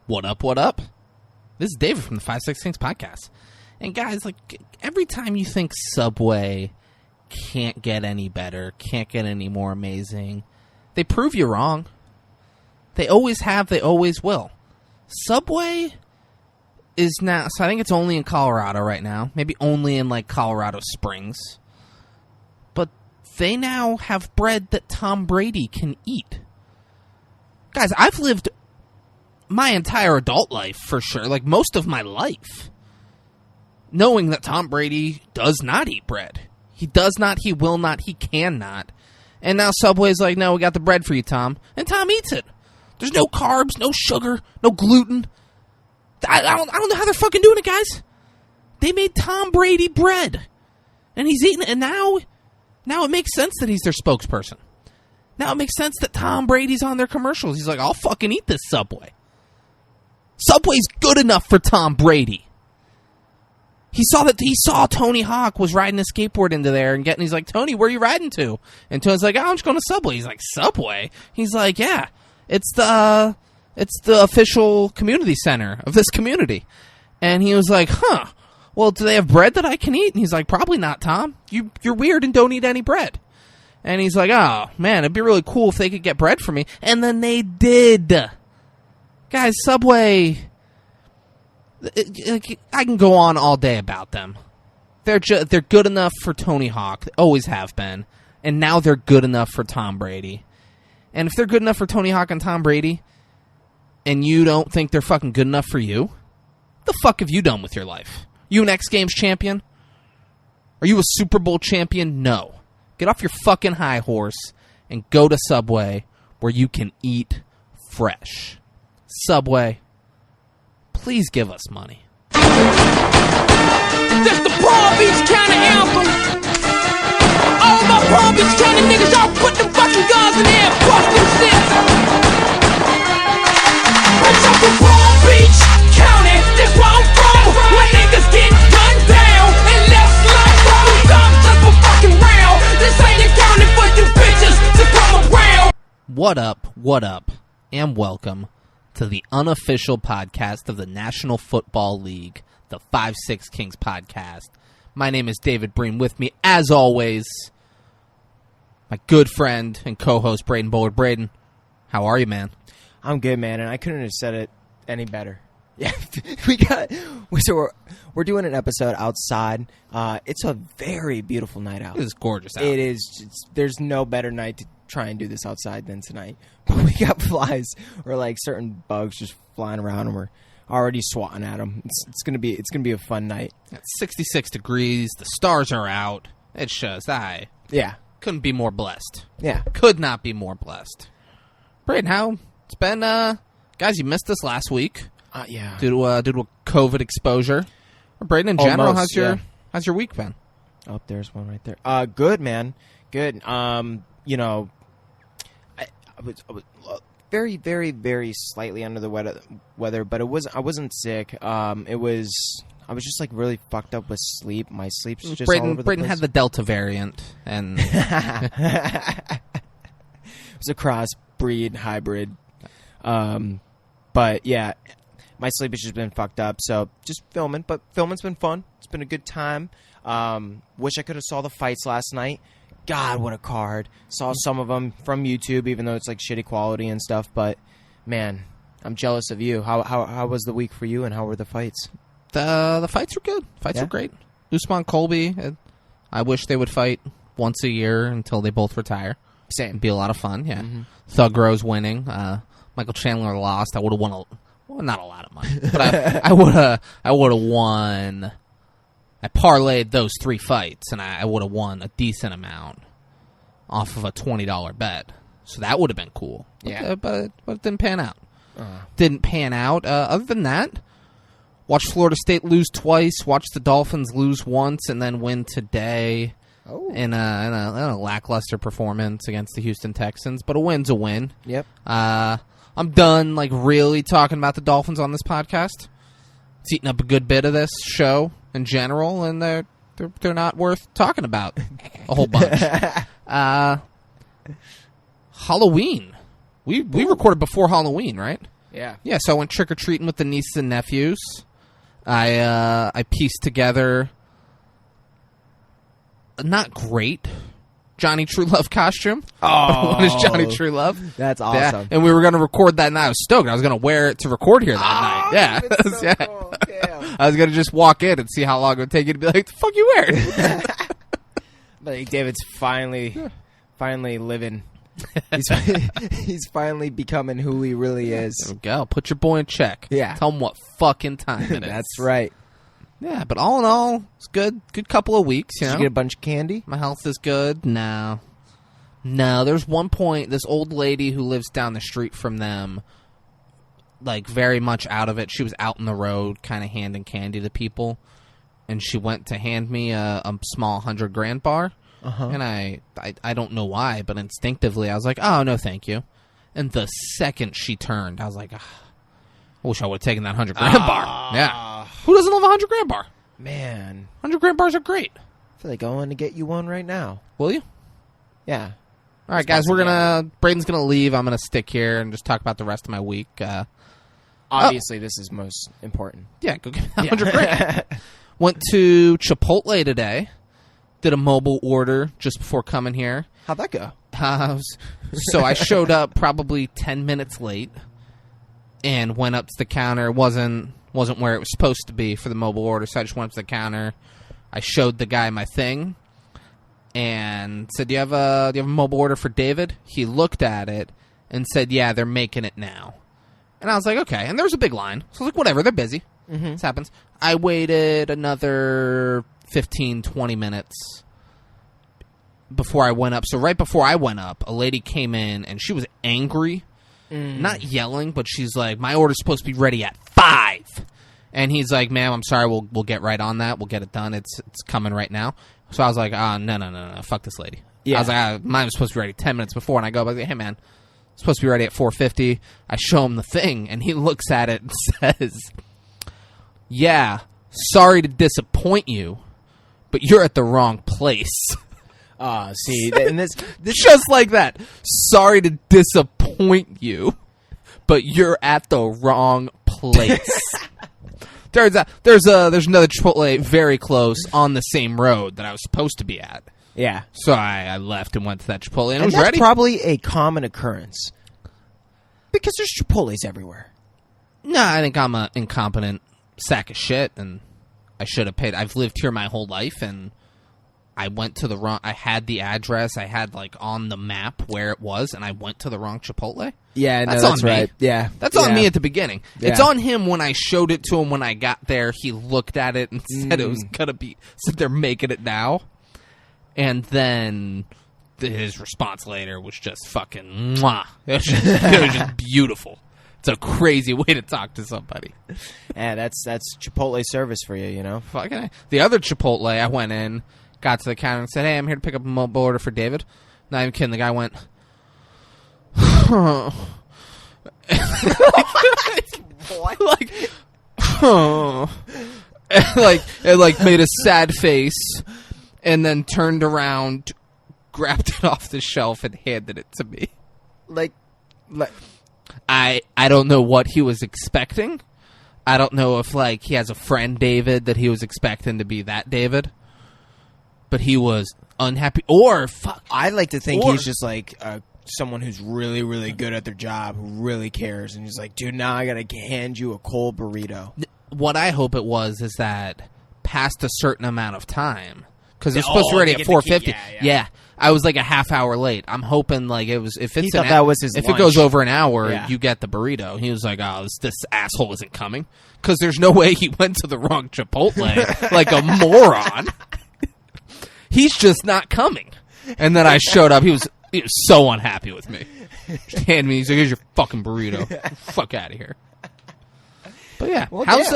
What up, what up? This is David from the 5-6 Kings podcast. And guys, like, every time you think Subway can't get any better, can't get any more amazing, they prove you wrong. They always have, they always will. Subway is now, so I think it's only in Colorado right now, maybe only in like Colorado Springs. But they now have bread that Tom Brady can eat. Guys, I've lived my entire adult life, for sure, like most of my life, knowing that Tom Brady does not eat bread. He does not, he will not, he cannot. And now Subway's like, no, we got the bread for you, Tom. And Tom eats it. There's no carbs, no sugar, no gluten. I don't know how they're fucking doing it, guys. They made Tom Brady bread. And he's eating it, and now it makes sense that he's their spokesperson. Now it makes sense that Tom Brady's on their commercials. He's like, I'll fucking eat this Subway. Subway's good enough for Tom Brady. He saw Tony Hawk was riding a skateboard into there and he's like, Tony, where are you riding to? And Tony's like, oh, I'm just going to Subway. He's like, Subway? He's like, yeah, it's the official community center of this community. And he was like, huh, well, do they have bread that I can eat? And he's like, probably not, Tom. You're weird and don't eat any bread. And he's like, oh, man, it'd be really cool if they could get bread for me. And then they did. Guys, Subway, I can go on all day about them. They're good enough for Tony Hawk. They always have been. And now they're good enough for Tom Brady. And if they're good enough for Tony Hawk and Tom Brady, and you don't think they're fucking good enough for you, what the fuck have you done with your life? You an X Games champion? Are you a Super Bowl champion? No. Get off your fucking high horse and go to Subway where you can eat fresh. Subway, please give us money. This the Palm Beach County anthem. All my Palm Beach County niggas, y'all put them fucking guns in there and bust them shit. Bitch, I'm from Palm Beach County, this where I'm from. Where niggas get gunned down and left like all guns just for fucking round. This ain't a county for you bitches to come around. What up, and welcome to the unofficial podcast of the National Football League, the 5-6 Kings podcast. My name is David Breen. With me, as always, my good friend and co-host, Braden Bullard. Braden, how are you, man? I'm good, man, and I couldn't have said it any better. Yeah, we're doing an episode outside. It's a very beautiful night out. It is gorgeous out. It is. There's no better night to try and do this outside than tonight. But we got flies or like certain bugs just flying around, and we're already swatting at them. It's gonna be a fun night. It's 66 degrees. The stars are out. It shows. Yeah, couldn't be more blessed. Yeah, could not be more blessed. Braden, how it's been? Guys, you missed us last week. Yeah, due to a COVID exposure. Braden, in general, Almost, how's your week been? Oh, there's one right there. Good, man. Good. You know, I was very, very, very slightly under the weather, but I wasn't sick. I was just like really fucked up with sleep. My sleep's just all over the Braden place. had the Delta variant, and it was a crossbreed hybrid. But yeah, my sleep has just been fucked up. So just filming, but filming's been fun. It's been a good time. Wish I could have saw the fights last night. God, what a card. Saw some of them from YouTube, even though it's like shitty quality and stuff. But man, I'm jealous of you. How was the week for you, and how were the fights? The fights were good. Fights were great. Usman Colby. I wish they would fight once a year until they both retire. Same. It'd be a lot of fun. Yeah. Mm-hmm. Thug Rose winning. Michael Chandler lost. I would have won not a lot of money, but I would have won. I parlayed those 3 fights, and I would have won a decent amount off of a $20 bet. So that would have been cool. Yeah, but it didn't pan out. Didn't pan out. Other than that, watched Florida State lose twice. Watched the Dolphins lose once, and then win today. Oh. In a lackluster performance against the Houston Texans, but a win's a win. Yep. I'm done, like, really talking about the Dolphins on this podcast. It's eating up a good bit of this show in general, and they're not worth talking about a whole bunch. Halloween. We recorded before Halloween, right? Yeah. Yeah, so I went trick-or-treating with the nieces and nephews. I pieced together a not great Johnny True Love costume. Oh. What is Johnny True Love? That's awesome. Yeah, and we were going to record that night. I was stoked. I was going to wear it to record here that night. Yeah. That's so Yeah. cool. Damn. I was going to just walk in and see how long it would take you to be like, the fuck you wearing? Like David's finally living. He's finally becoming who he really is. There we go. Put your boy in check. Yeah. Tell him what fucking time it is. That's right. Yeah, but all in all, it's good. Good couple of weeks, you Did know? you get a bunch of candy? My health is good. No, there's one point, this old lady who lives down the street from them, like, very much out of it. She was out in the road, kind of handing candy to people, and she went to hand me a small 100-gram bar, and I don't know why, but instinctively I was like, oh, no, thank you. And the second she turned, I was like, I wish I would have taken that 100-gram bar. Yeah. Who doesn't love a 100-gram bar? Man, 100-gram bars are great. I feel like I want to get you one right now. Will you? Yeah. All right, guys, Braden's gonna leave. I'm gonna stick here and just talk about the rest of my week. Obviously, this is most important. Yeah, go get 100 grand. Went to Chipotle today. Did a mobile order just before coming here. How'd that go? So I showed up probably 10 minutes late and went up to the counter. Wasn't where it was supposed to be for the mobile order, so I just went up to the counter. I showed the guy my thing and said, do you have a mobile order for David? He looked at it and said, yeah, they're making it now. And I was like, okay. And there was a big line. So I was like, whatever, they're busy. This happens. I waited another 15, 20 minutes before I went up. So right before I went up, a lady came in and she was angry. Not yelling, but she's like, my order's supposed to be ready at 5. And he's like, ma'am, I'm sorry, we'll get right on that. We'll get it done. It's coming right now. So I was like, no, fuck this lady. Yeah. I was like, mine was supposed to be ready 10 minutes before. And I go, like, hey, man, it's supposed to be ready at 4:50. I show him the thing, and he looks at it and says, yeah, sorry to disappoint you, but you're at the wrong place. See, and this Just like that. Sorry to disappoint you, but you're at the wrong place. Turns out there's another Chipotle very close on the same road that I was supposed to be at. Yeah. So I left and went to that Chipotle, and it was that's ready. Probably a common occurrence because there's Chipotles everywhere. No, I think I'm an incompetent sack of shit, and I should have paid. I've lived here my whole life, and I went to the wrong. I had the address. I had like on the map where it was, and I went to the wrong Chipotle. Yeah, that's on me. Right. Yeah, that's on me at the beginning. Yeah. It's on him when I showed it to him when I got there. He looked at it and said it was gonna be. Said they're making it now, and then his response later was just fucking mwah. It was just beautiful. It's a crazy way to talk to somebody. Yeah, that's Chipotle service for you, you know. Fucking the other Chipotle, I went in, got to the counter and said, "Hey, I'm here to pick up a mobile order for David." Not even kidding. The guy went, what? like made a sad face, and then turned around, grabbed it off the shelf, and handed it to me. Like. I don't know what he was expecting. I don't know if like he has a friend David that he was expecting to be that David, but he was unhappy. Or fuck, I like to think he's just like someone who's really, really good at their job, who really cares, and he's like, dude, now I gotta hand you a cold burrito. What I hope it was is that past a certain amount of time, because it's supposed to be ready at 4:50. Yeah. I was like a half hour late. I'm hoping like it was if it's that was his if lunch. it goes over an hour, Yeah. you get the burrito. He was like, "Oh, this asshole isn't coming," because there's no way he went to the wrong Chipotle like a moron. He's just not coming. And then I showed up. He was so unhappy with me. Just hand me. He's like, "Here's your fucking burrito. Fuck out of here." But yeah, Well, how's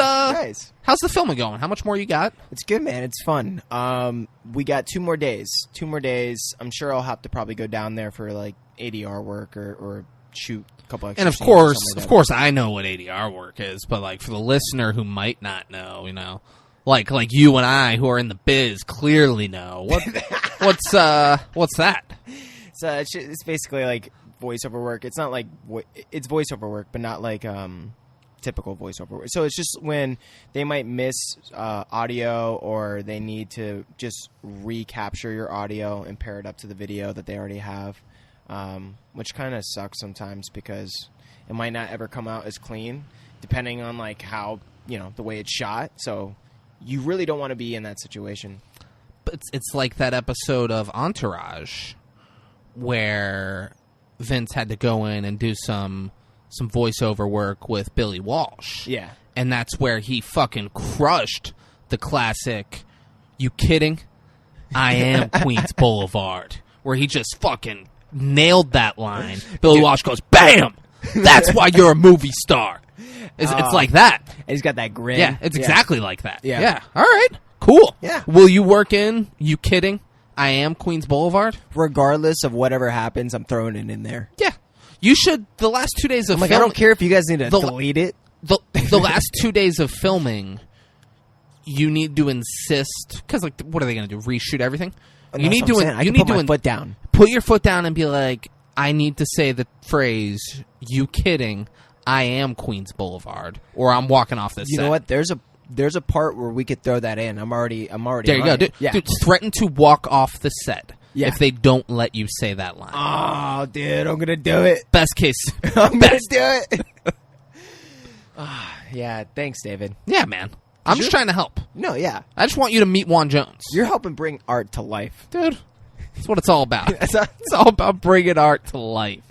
the filming going? How much more you got? It's good, man. It's fun. We got 2 more days. 2 more days. I'm sure I'll have to probably go down there for like ADR work or shoot a couple extra And of scenes or course, something like that. I know what ADR work is, but like for the listener who might not know, you know, like you and I who are in the biz clearly know. What's that? It's basically like voiceover work. It's not like it's voiceover work, but not like typical voiceover work. So it's just when they might miss audio, or they need to just recapture your audio and pair it up to the video that they already have, which kind of sucks sometimes because it might not ever come out as clean, depending on like how the way it's shot. So you really don't want to be in that situation. But it's like that episode of Entourage where Vince had to go in and do some voiceover work with Billy Walsh. Yeah. And that's where he fucking crushed the classic, "You kidding? I am Queens Boulevard," where he just fucking nailed that line. Billy Walsh goes, "Bam! That's why you're a movie star." It's like that. And he's got that grin. Yeah, it's exactly like that. Yeah. All right. Cool. Yeah. Will you work in "You kidding? I am Queens Boulevard"? Regardless of whatever happens, I'm throwing it in there. Yeah. You should. The last 2 days of I don't care if you guys need to The- delete it. the last 2 days of filming, you need to insist, because like, what are they going to do? Reshoot everything? You need to. I can put my foot down. Put your foot down and be like, "I need to say the phrase, 'You kidding? I am Queens Boulevard,' or I'm walking off this." You set." know what? There's a part where we could throw that in. I'm already. There you on go, it. dude. Yeah. Dude, threaten to walk off the set if they don't let you say that line. Oh, dude, I'm gonna do it. Best case. I'm gonna do it. Yeah, thanks, David. Yeah, man. I'm just trying to help. No, yeah, I just want you to meet Juan Jones. you're helping bring art to life. Dude, that's what it's all about. That's It's all about bringing art to life.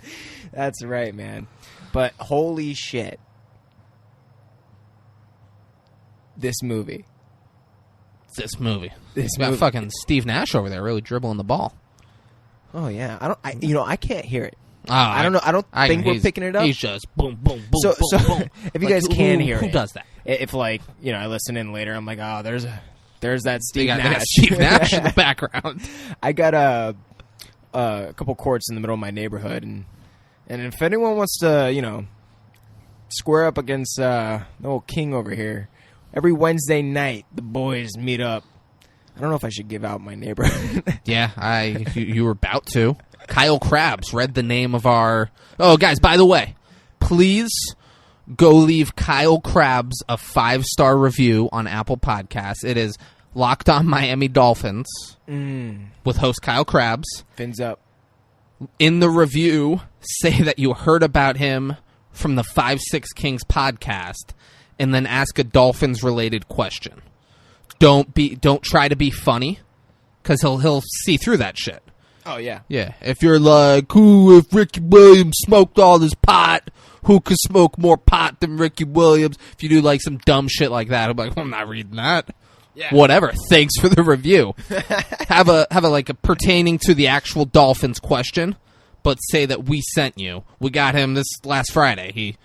That's right, man. But holy shit, this movie. This movie. This It's got movie. fucking Steve Nash over there really dribbling the ball. Oh yeah, I can't hear it. Oh, I don't know. I don't think we're he's- picking it up. He's just boom, boom, boom, So, boom, boom. if you guys can hear who it, does that? If like I listen in later, I'm like, oh, there's that They Steve got Nash. Steve Nash in the background. I got a couple courts in the middle of my neighborhood, and if anyone wants to, square up against the old king over here, every Wednesday night the boys meet up. I don't know if I should give out my neighborhood. Yeah, you were about to. Kyle Krabs read the name of our... Oh, guys, by the way, please go leave Kyle Krabs a 5-star review on Apple Podcasts. It is Locked On Miami Dolphins with host Kyle Krabs. Fins up. In the review, say that you heard about him from the 5-6 Kings podcast, and then ask a Dolphins-related question. Don't try to be funny, because he'll see through that shit. Oh yeah. Yeah, if you're like, if Ricky Williams smoked all this pot, who could smoke more pot than Ricky Williams? If you do like some dumb shit like that, I'm like, I'm not reading that. Yeah. Whatever. Thanks for the review. have a pertaining to the actual Dolphins question, but say that we sent you. We got him this last Friday. He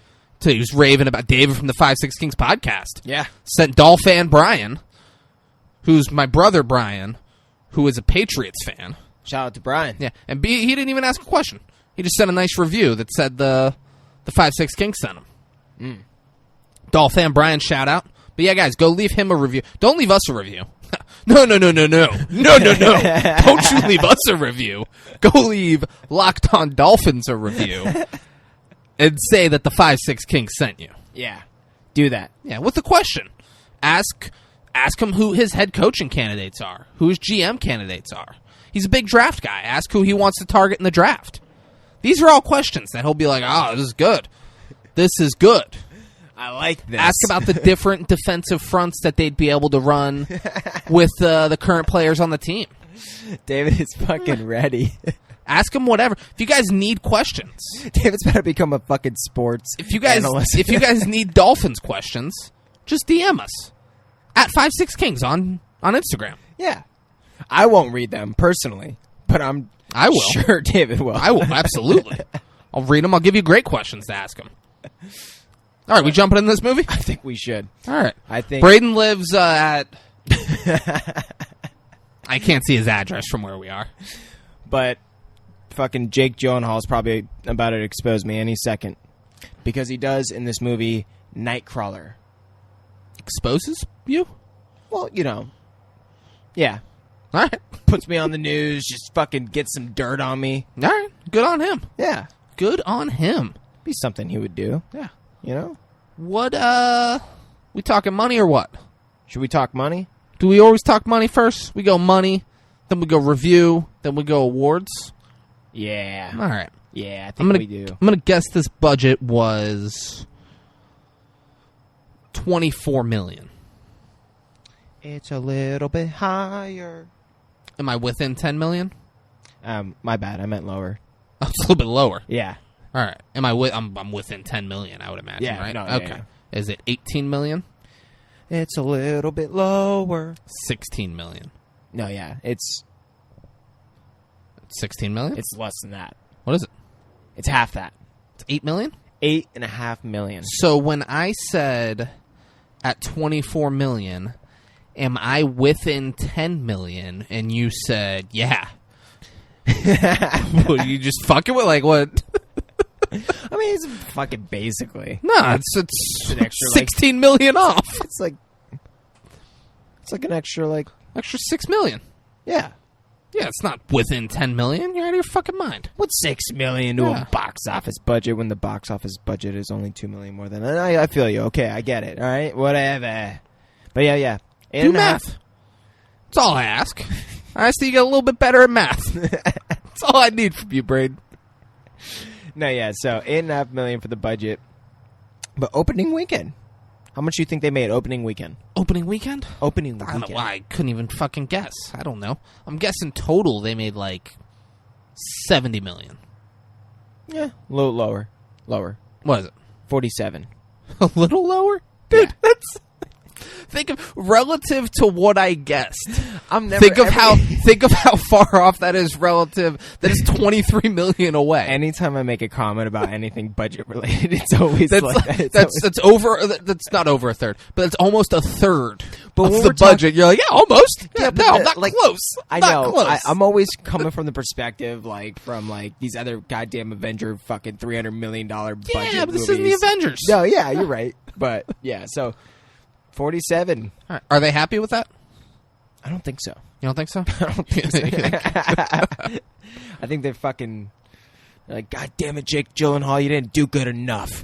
was raving about David from the 5-6 Kings podcast. Yeah. Sent Dolphin Brian, who's my brother Brian, who is a Patriots fan. Shout out to Brian. Yeah, and B, he didn't even ask a question. He just sent a nice review that said the 5-6 Kings sent him. Dolphin Brian, shout out. But yeah, guys, go leave him a review. Don't leave us a review. No. Don't you leave us a review. Go leave Locked On Dolphins a review and say that the 5-6 Kings sent you. Yeah. Do that. Yeah, with the question. Ask him who his head coaching candidates are, who his GM candidates are. He's a big draft guy. Ask who he wants to target in the draft. These are all questions that he'll be like, this is good. This is good. I like this. Ask about the different defensive fronts that they'd be able to run with the current players on the team. David is fucking ready. Ask him whatever. If you guys need questions. David's better become a fucking sports analyst. If you guys need Dolphins questions, just DM us at 5-6 Kings on Instagram. Yeah. I won't read them personally, but I will. Sure, David will. I will, absolutely. I'll read them. I'll give you great questions to ask him. All right, we jumping in this movie? I think we should. All right. I think Braden lives at... I can't see his address from where we are. But fucking Jake Gyllenhaal is probably about to expose me any second. Because he does in this movie Nightcrawler. Exposes you? Well, yeah. All right. Puts me on the news, just fucking gets some dirt on me. All right. Good on him. Yeah. Good on him. Be something he would do. Yeah. You know? What, we talking money or what? Should we talk money? Do we always talk money first? We go money, then we go review, then we go awards? Yeah. All right. Yeah, I think we do. I'm going to guess this budget was $24 million. It's a little bit higher. Am I within $10 million? My bad. I meant lower. Oh, it's a little bit lower. Yeah. All right. Am I I'm within $10 million, I would imagine, Yeah, right? no, okay. yeah. Is it $18 million? It's a little bit lower. $16 million. No, yeah. It's $16 million? it's less than that. What is it? It's half that. It's $8 million? $8.5 million. So when I said at $24 million, am I within $10 million? And you said, yeah. Well, you just fucking with like what? I mean, it's fucking basically. No, it's an extra, $16 million off. It's like an extra, like, Extra $6 million. yeah. Yeah, it's not within $10 million. You're out of your fucking mind. What's $6 million to Yeah. a box office budget when the box office budget is only $2 million more than? And I feel you. Okay, I get it. All right, whatever. But yeah. Do math. That's all I ask. I ask that you get a little bit better at math. That's all I need from you, Braden. No, yeah. So $8.5 million for the budget, but opening weekend. How much do you think they made opening weekend? Opening weekend? Opening I weekend. don't know why. I couldn't even fucking guess. I don't know. I'm guessing total they made like $70 million. Yeah, a little lower. Lower. What is it? 47. A little lower? Dude, Yeah. that's... Think of relative to what I guessed. I'm never. Think of how far off that is relative. That is $23 million away. Anytime I make a comment about anything budget related, it's always That's like that. It's that's over. That's not over a third, but it's almost a third But of when the we're budget. You're like, yeah, almost. Yeah, but no, I'm not like, close. I Not know. Close. I'm always coming from the perspective, like from like these other goddamn Avenger fucking $300 million budget yeah, but this movies. isn't the Avengers. No, yeah, you're right. But yeah, so 47. All right. Are they happy with that? I don't think so. You don't think so? I don't think so. I think they're fucking like, God damn it, Jake Gyllenhaal, you didn't do good enough.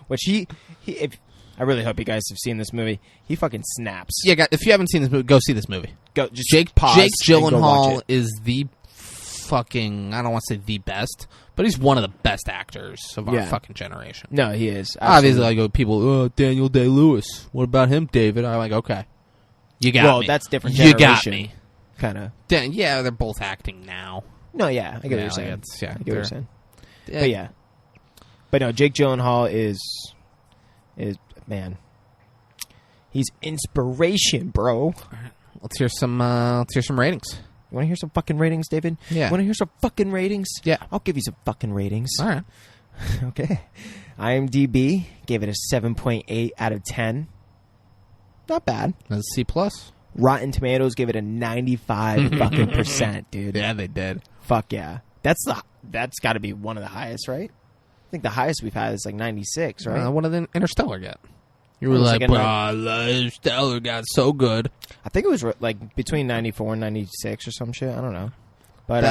Which he if I really hope you guys have seen this movie. He fucking snaps. Yeah, guys, if you haven't seen this movie, go see this movie. Go just Jake pause Jake and go watch Gyllenhaal it. is the fucking, I don't want to say the best, but he's one of the best actors of our Yeah. fucking generation. No, he is. Obviously, Absolutely. like people, oh, Daniel Day-Lewis. What about him, David? I'm like, okay, you got Well, me. that's different You got generation. me. Kind of. Yeah, they're both acting now. No, yeah, I get what Yeah, you're saying. like it's- yeah, I get what you're they're- saying. But yeah, but no, Jake Gyllenhaal is man. He's inspiration, bro. Let's hear some ratings. You want to hear some fucking ratings, David? Yeah. Want to hear some fucking ratings? Yeah. I'll give you some fucking ratings. All right. Okay. IMDb gave it a 7.8 out of 10. Not bad. That's a C plus. Rotten Tomatoes gave it a 95 fucking percent, dude. Yeah, they did. Fuck yeah. That's got to be one of the highest, right? I think the highest we've had is like 96, right? What did Interstellar get? You were It was like, like a bro, Interstellar got so good. I think it was like between 94 and 96 or some shit. I don't know. But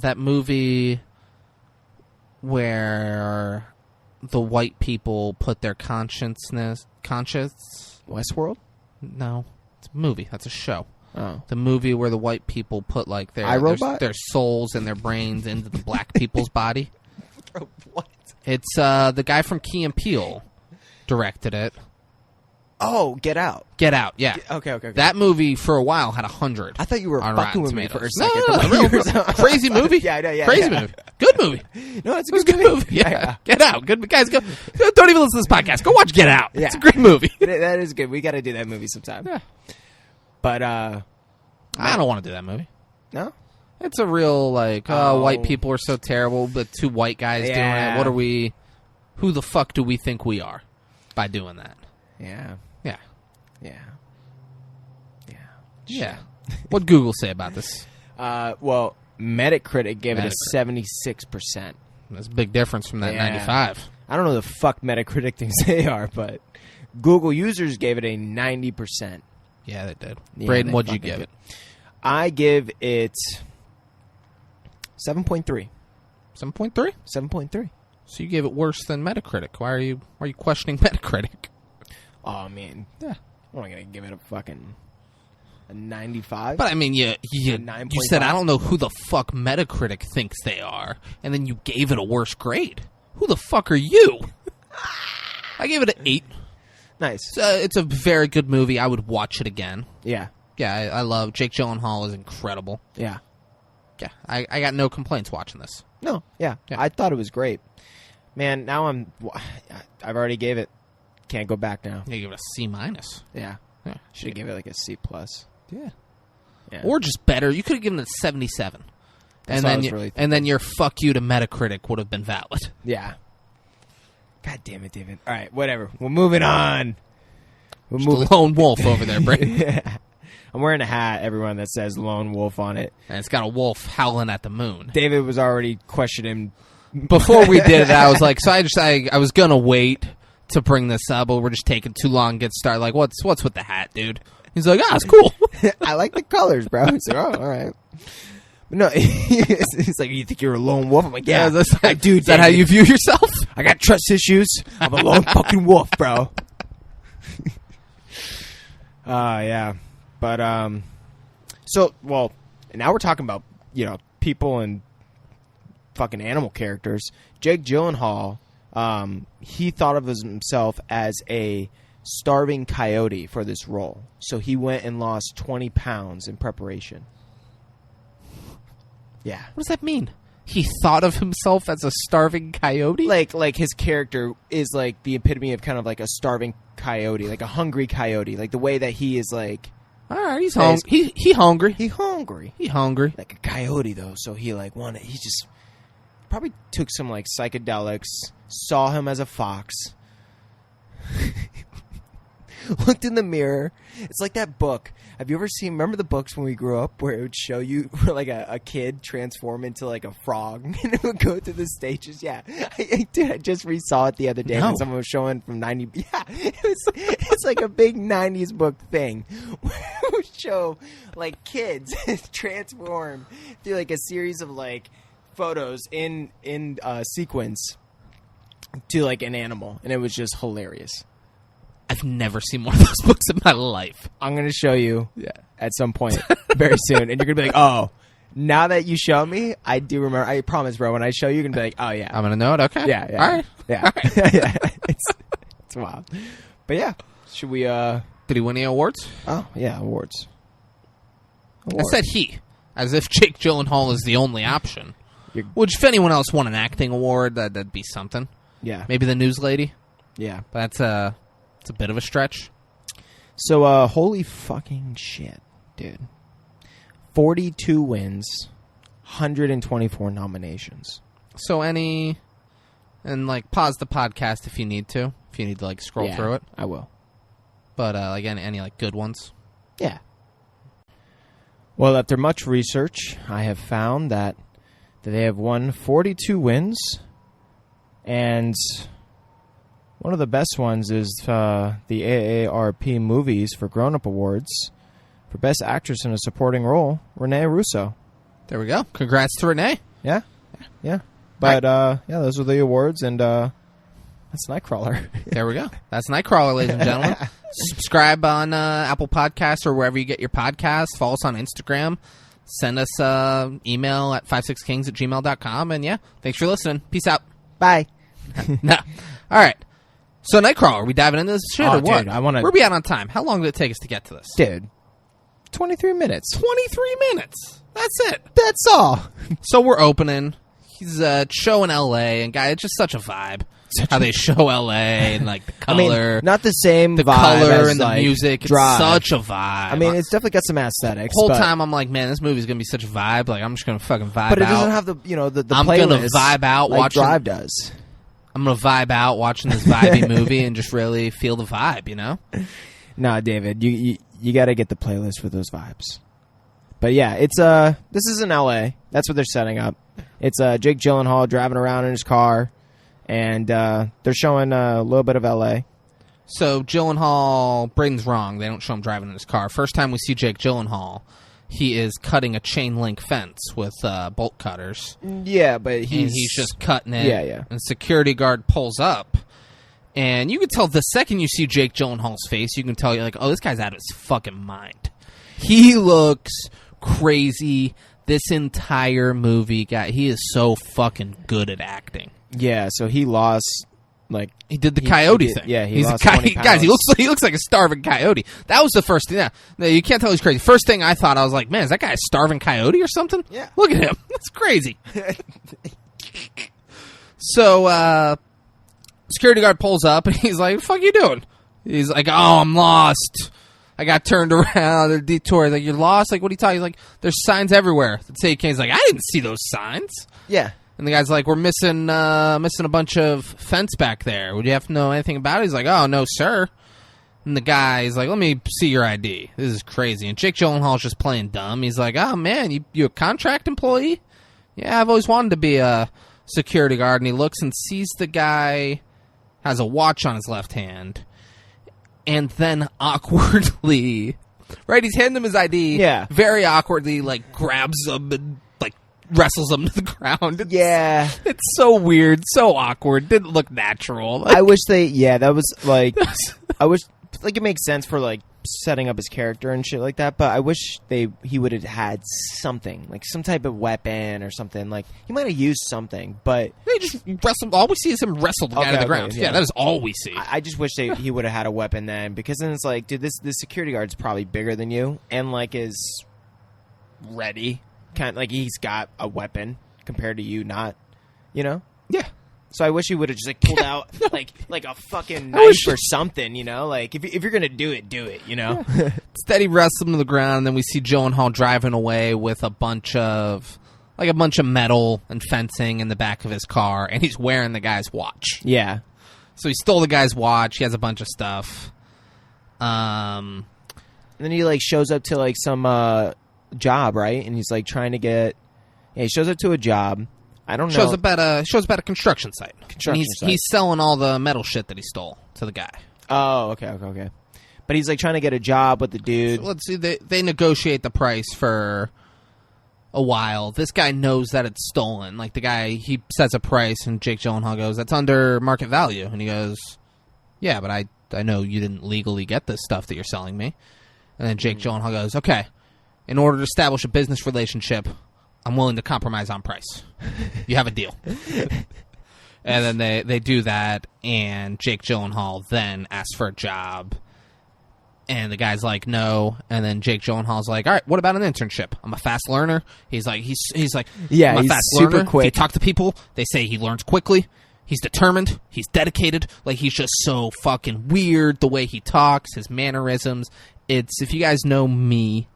That movie where the white people put their conscience. Westworld? No, it's a movie. That's a show. Oh. The movie where the white people put like their souls and their brains into the black people's body. Bro, what? It's the guy from Key and Peele directed it. Oh, Get Out. Get Out, yeah. Okay. That movie for a while had 100. I thought you were on fucking Rotten with me for a Tomatoes. second. No, crazy movie. Yeah, I know, yeah. Crazy movie. Good movie. No, it's a It was good, a good movie. Yeah. Get Out. Good guys. Go. Don't even listen to this podcast. Go watch Get Out. Yeah. It's a great movie. That is good. We got to do that movie sometime. Yeah. But I don't want to do that movie. no. It's a real like, Oh. white people are so terrible, but two white guys doing Yeah. it. What are we? Who the fuck do we think we are by doing that? Yeah. Yeah. Yeah. Yeah. Yeah. What'd Google say about this? Well, Metacritic gave it a Metacritic. 76%. That's a big difference from that Yeah. 95. I don't know the fuck Metacritic thinks they are, but Google users gave it a 90%. Yeah, they did. Yeah, Braden, they what'd you fucking give did. it? I give it 7.3. 7.3? 7.3. So you gave it worse than Metacritic. Why are you questioning Metacritic? Oh, man. Yeah. I'm not going to give it a 95. But I mean, you 9.5? said, I don't know who the fuck Metacritic thinks they are, and then you gave it a worse grade. Who the fuck are you? I gave it an 8. Nice. It's a very good movie. I would watch it again. Yeah. Yeah, I love Jake Gyllenhaal is incredible. Yeah. Yeah, I got no complaints watching this. No, yeah. I thought it was great. Man, now I've already gave it. Can't go back now. You give it a C-. Yeah. Should have given it like a C+. Yeah. Yeah. Or just better. You could have given it a 77. That's And what I then, was really and then your fuck you to Metacritic would have been valid. Yeah. God damn it, David. All right, whatever. We're moving on. We're Just a lone wolf over there, Brayden. Yeah. I'm wearing a hat, everyone, that says Lone Wolf on it. And it's got a wolf howling at the moon. David was already questioning. Before we did it, I was like, so I was going to wait to bring this up, but we're just taking too long to get started. Like, what's with the hat, dude? He's like, it's cool. I like the colors, bro. He's like, oh, all right. But no, he's like, you think you're a lone wolf? I'm like, yeah, I do. Is that how you view yourself? I got trust issues. I'm a lone fucking wolf, bro. Yeah. But, so, well, now we're talking about, people and fucking animal characters. Jake Gyllenhaal, he thought of himself as a starving coyote for this role. So he went and lost 20 pounds in preparation. Yeah. What does that mean? He thought of himself as a starving coyote? Like his character is like the epitome of kind of like a starving coyote, like a hungry coyote, like the way that he is like. All right, he's hungry. He hungry. He hungry. He hungry. Like a coyote though, so he like wanted. He just probably took some like psychedelics, saw him as a fox, looked in the mirror. It's like that book. Have you ever seen? Remember the books when we grew up, where it would show you like a kid transform into like a frog, and it would go through the stages. Yeah, I just resaw it the other day. When someone was showing from 90. Yeah, it's like a big 90s book thing where it would show like kids transform through like a series of like photos in sequence to like an animal, and it was just hilarious. I've never seen one of those books in my life. I'm going to show you at some point very soon. And you're going to be like, oh, now that you show me, I do remember. I promise, bro. When I show you, you're going to be like, oh, yeah. I'm going to know it? Okay. Yeah. All right. Yeah. All right. Yeah. It's wild. But yeah. Should we... Did he win any awards? Oh, yeah. Awards. I said he. As if Jake Gyllenhaal is the only option. Which, if anyone else won an acting award, that'd be something. Yeah. Maybe the news lady. Yeah. But that's it's a bit of a stretch. So, holy fucking shit, dude. 42 wins, 124 nominations. So and like, pause the podcast if you need to. If you need to, like, scroll through it. I will. But, like, any like, good ones? Yeah. Well, after much research, I have found that they have won 42 wins, and one of the best ones is the AARP Movies for Grown Up Awards for Best Actress in a Supporting Role, Renee Russo. There we go. Congrats to Renee. Yeah. But, those are the awards, and that's Nightcrawler. There we go. That's Nightcrawler, ladies and gentlemen. Subscribe on Apple Podcasts or wherever you get your podcasts. Follow us on Instagram. Send us email at 56kings@gmail.com. And, thanks for listening. Peace out. Bye. No. All right. So, Nightcrawler, are we diving into this shit or what? Dude, We're beyond on time. How long did it take us to get to this? Dude, 23 minutes. 23 minutes. That's it. That's all. So, we're opening. He's show in L.A., and, guy, it's just such a vibe. How they show L.A. and, like, the color. Not the same the vibe color as, and the like, music. Drive. It's such a vibe. I mean, it's definitely got some aesthetics. The whole time, I'm like, man, this movie's going to be such a vibe. Like, I'm just going to fucking vibe out. But it doesn't have the, the I'm playlist. I'm going to vibe out like watching. Drive does. I'm going to vibe out watching this vibey movie and just really feel the vibe, you know? Nah, David, you got to get the playlist for those vibes. But yeah, it's this is in L.A. That's what they're setting up. It's Jake Gyllenhaal driving around in his car, and they're showing a little bit of L.A. So Gyllenhaal, Braden's wrong. They don't show him driving in his car. First time we see Jake Gyllenhaal, he is cutting a chain link fence with bolt cutters. Yeah, but he's just cutting it. Yeah. And security guard pulls up. And you can tell the second you see Jake Gyllenhaal's face, you can tell you're like, oh, this guy's out of his fucking mind. He looks crazy. This entire movie, he is so fucking good at acting. Yeah, so he lost, like... He did the coyote thing. Yeah, he's lost 20 pounds. Guys, he looks like a starving coyote. That was the first thing. Yeah, you can't tell he's crazy. First thing I thought, I was like, man, is that guy a starving coyote or something? Yeah. Look at him. That's crazy. So, security guard pulls up, and he's like, what the fuck you doing? He's like, oh, I'm lost. I got turned around, a detour. Like, you're lost? Like, what are you talking? He's like, there's signs everywhere that say you can't. He's like, I didn't see those signs. Yeah. And the guy's like, we're missing a bunch of fence back there. Would you have to know anything about it? He's like, oh, no, sir. And the guy's like, let me see your ID. This is crazy. And Jake Gyllenhaal's just playing dumb. He's like, oh, man, you a contract employee? Yeah, I've always wanted to be a security guard. And he looks and sees the guy has a watch on his left hand. And then awkwardly, right, he's handing him his ID. Yeah. Very awkwardly, like, grabs him and, like, wrestles him to the ground. It's so weird, so awkward. Didn't look natural. Like, I wish that was, like, I wish, like, it makes sense for, like, setting up his character and shit like that, but I wish he would have had something, like some type of weapon or something. Like, he might have used something, but they just wrestle. All we see is him wrestle the guy to the ground. Yeah, that is all we see. I just wish he would have had a weapon then, because then it's like, dude, this security guard's probably bigger than you and, like, is ready, kind of like he's got a weapon compared to you, not, you know? Yeah. So I wish he would have just, like, pulled out like a fucking knife or something, you know? Like, if you're gonna do it, you know? Yeah. Instead, he wrestles him to the ground, and then we see Gyllenhaal driving away with a bunch of metal and fencing in the back of his car, and he's wearing the guy's watch. Yeah. So he stole the guy's watch. He has a bunch of stuff. And then he, like, shows up to, like, some job, right? And he's, like, trying to get... Yeah, he shows up to a job. I don't know. Shows up at a construction site. Site. He's selling all the metal shit that he stole to the guy. Oh, okay. But he's, like, trying to get a job with the dude. So let's see. They negotiate the price for a while. This guy knows that it's stolen. Like, the guy, he sets a price, and Jake Gyllenhaal goes, that's under market value. And he goes, yeah, but I know you didn't legally get this stuff that you're selling me. And then Jake Gyllenhaal goes, okay, in order to establish a business relationship, I'm willing to compromise on price. You have a deal. And then they do that, and Jake Gyllenhaal then asks for a job. And the guy's like, no. And then Jake Gyllenhaal's like, all right, what about an internship? I'm a fast learner. He's like, yeah, I'm a he's fast super learner. quick. If you talk to people, they say he learns quickly. He's determined. He's dedicated. Like, he's just so fucking weird the way he talks, his mannerisms. If you guys know me,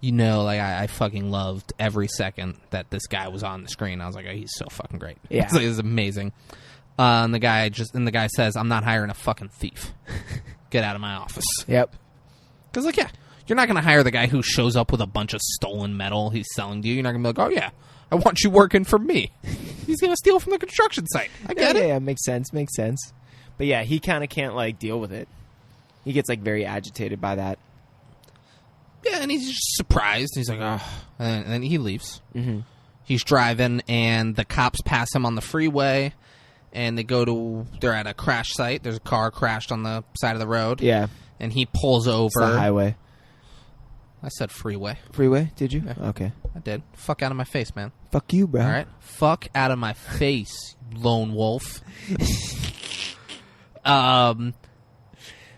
you know, like, I fucking loved every second that this guy was on the screen. I was like, oh, he's so fucking great. Yeah. It's amazing. And the guy says, I'm not hiring a fucking thief. Get out of my office. Yep. Because, like, yeah, you're not going to hire the guy who shows up with a bunch of stolen metal he's selling to you. You're not going to be like, oh, yeah, I want you working for me. He's going to steal from the construction site. I get it. Yeah, makes sense. But, yeah, he kind of can't, like, deal with it. He gets, like, very agitated by that. Yeah, and he's just surprised. He's like, oh. And then he leaves. Mm-hmm. He's driving, and the cops pass him on the freeway, and they're at a crash site. There's a car crashed on the side of the road. Yeah. And he pulls over. It's the highway. I said freeway. Freeway? Did you? Yeah. Okay. I did. Fuck out of my face, man. Fuck you, bro. All right? Fuck out of my face, lone wolf.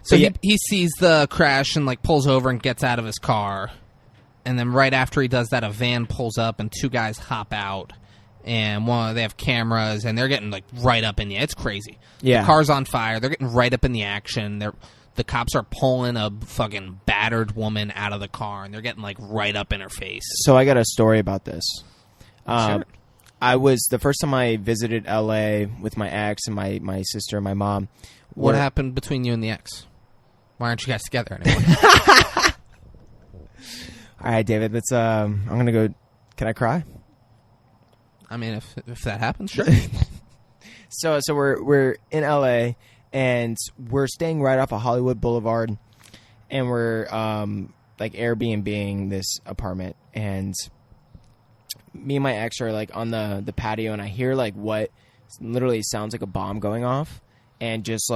So yeah. he sees the crash and, like, pulls over and gets out of his car. And then right after he does that, a van pulls up and two guys hop out. And they have cameras, and they're getting, like, right up in the... It's crazy. Yeah. The car's on fire. They're getting right up in the action. The cops are pulling a fucking battered woman out of the car, and they're getting, like, right up in her face. So I got a story about this. Sure. The first time I visited L.A. with my ex and my sister and my mom. What happened between you and the ex? Why aren't you guys together anymore? All right, David, let's, I'm going to go... Can I cry? I mean, if that happens, sure. So we're in LA, and we're staying right off of Hollywood Boulevard, and we're like Airbnb-ing this apartment, and me and my ex are like on the patio, and I hear like what literally sounds like a bomb going off, and just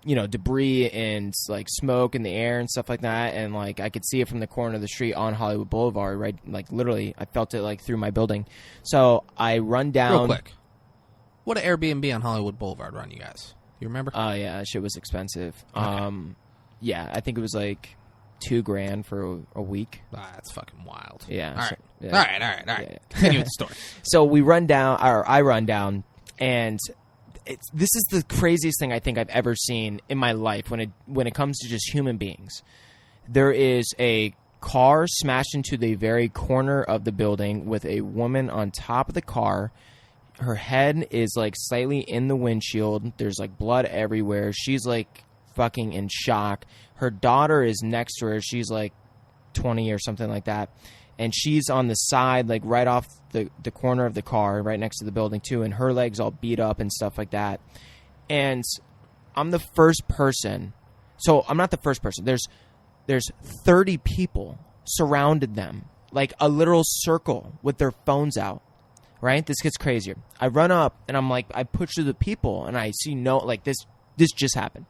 debris and like smoke in the air and stuff like that, and like I could see it from the corner of the street on Hollywood Boulevard, right? Like literally, I felt it like through my building. So I run down. Real quick, what an Airbnb on Hollywood Boulevard run, you guys? You remember? Oh yeah, that shit was expensive. Okay. Yeah, I think it was like $2,000 for a week. That's fucking wild. Yeah. All right. So, yeah. All right. Yeah. Continue with the story. So we run down, or I run down, and this is the craziest thing I think I've ever seen in my life when it comes to just human beings. There is a car smashed into the very corner of the building with a woman on top of the car. Her head is like slightly in the windshield. There's like blood everywhere. She's like fucking in shock. Her daughter is next to her. She's like 20 or something like that. And she's on the side, like right off the corner of the car, right next to the building too. And her leg's all beat up and stuff like that. And I'm the first person. So I'm not the first person. There's 30 people surrounded them, like a literal circle with their phones out. Right? This gets crazier. I run up and I'm like, I push through the people and I see this just happened.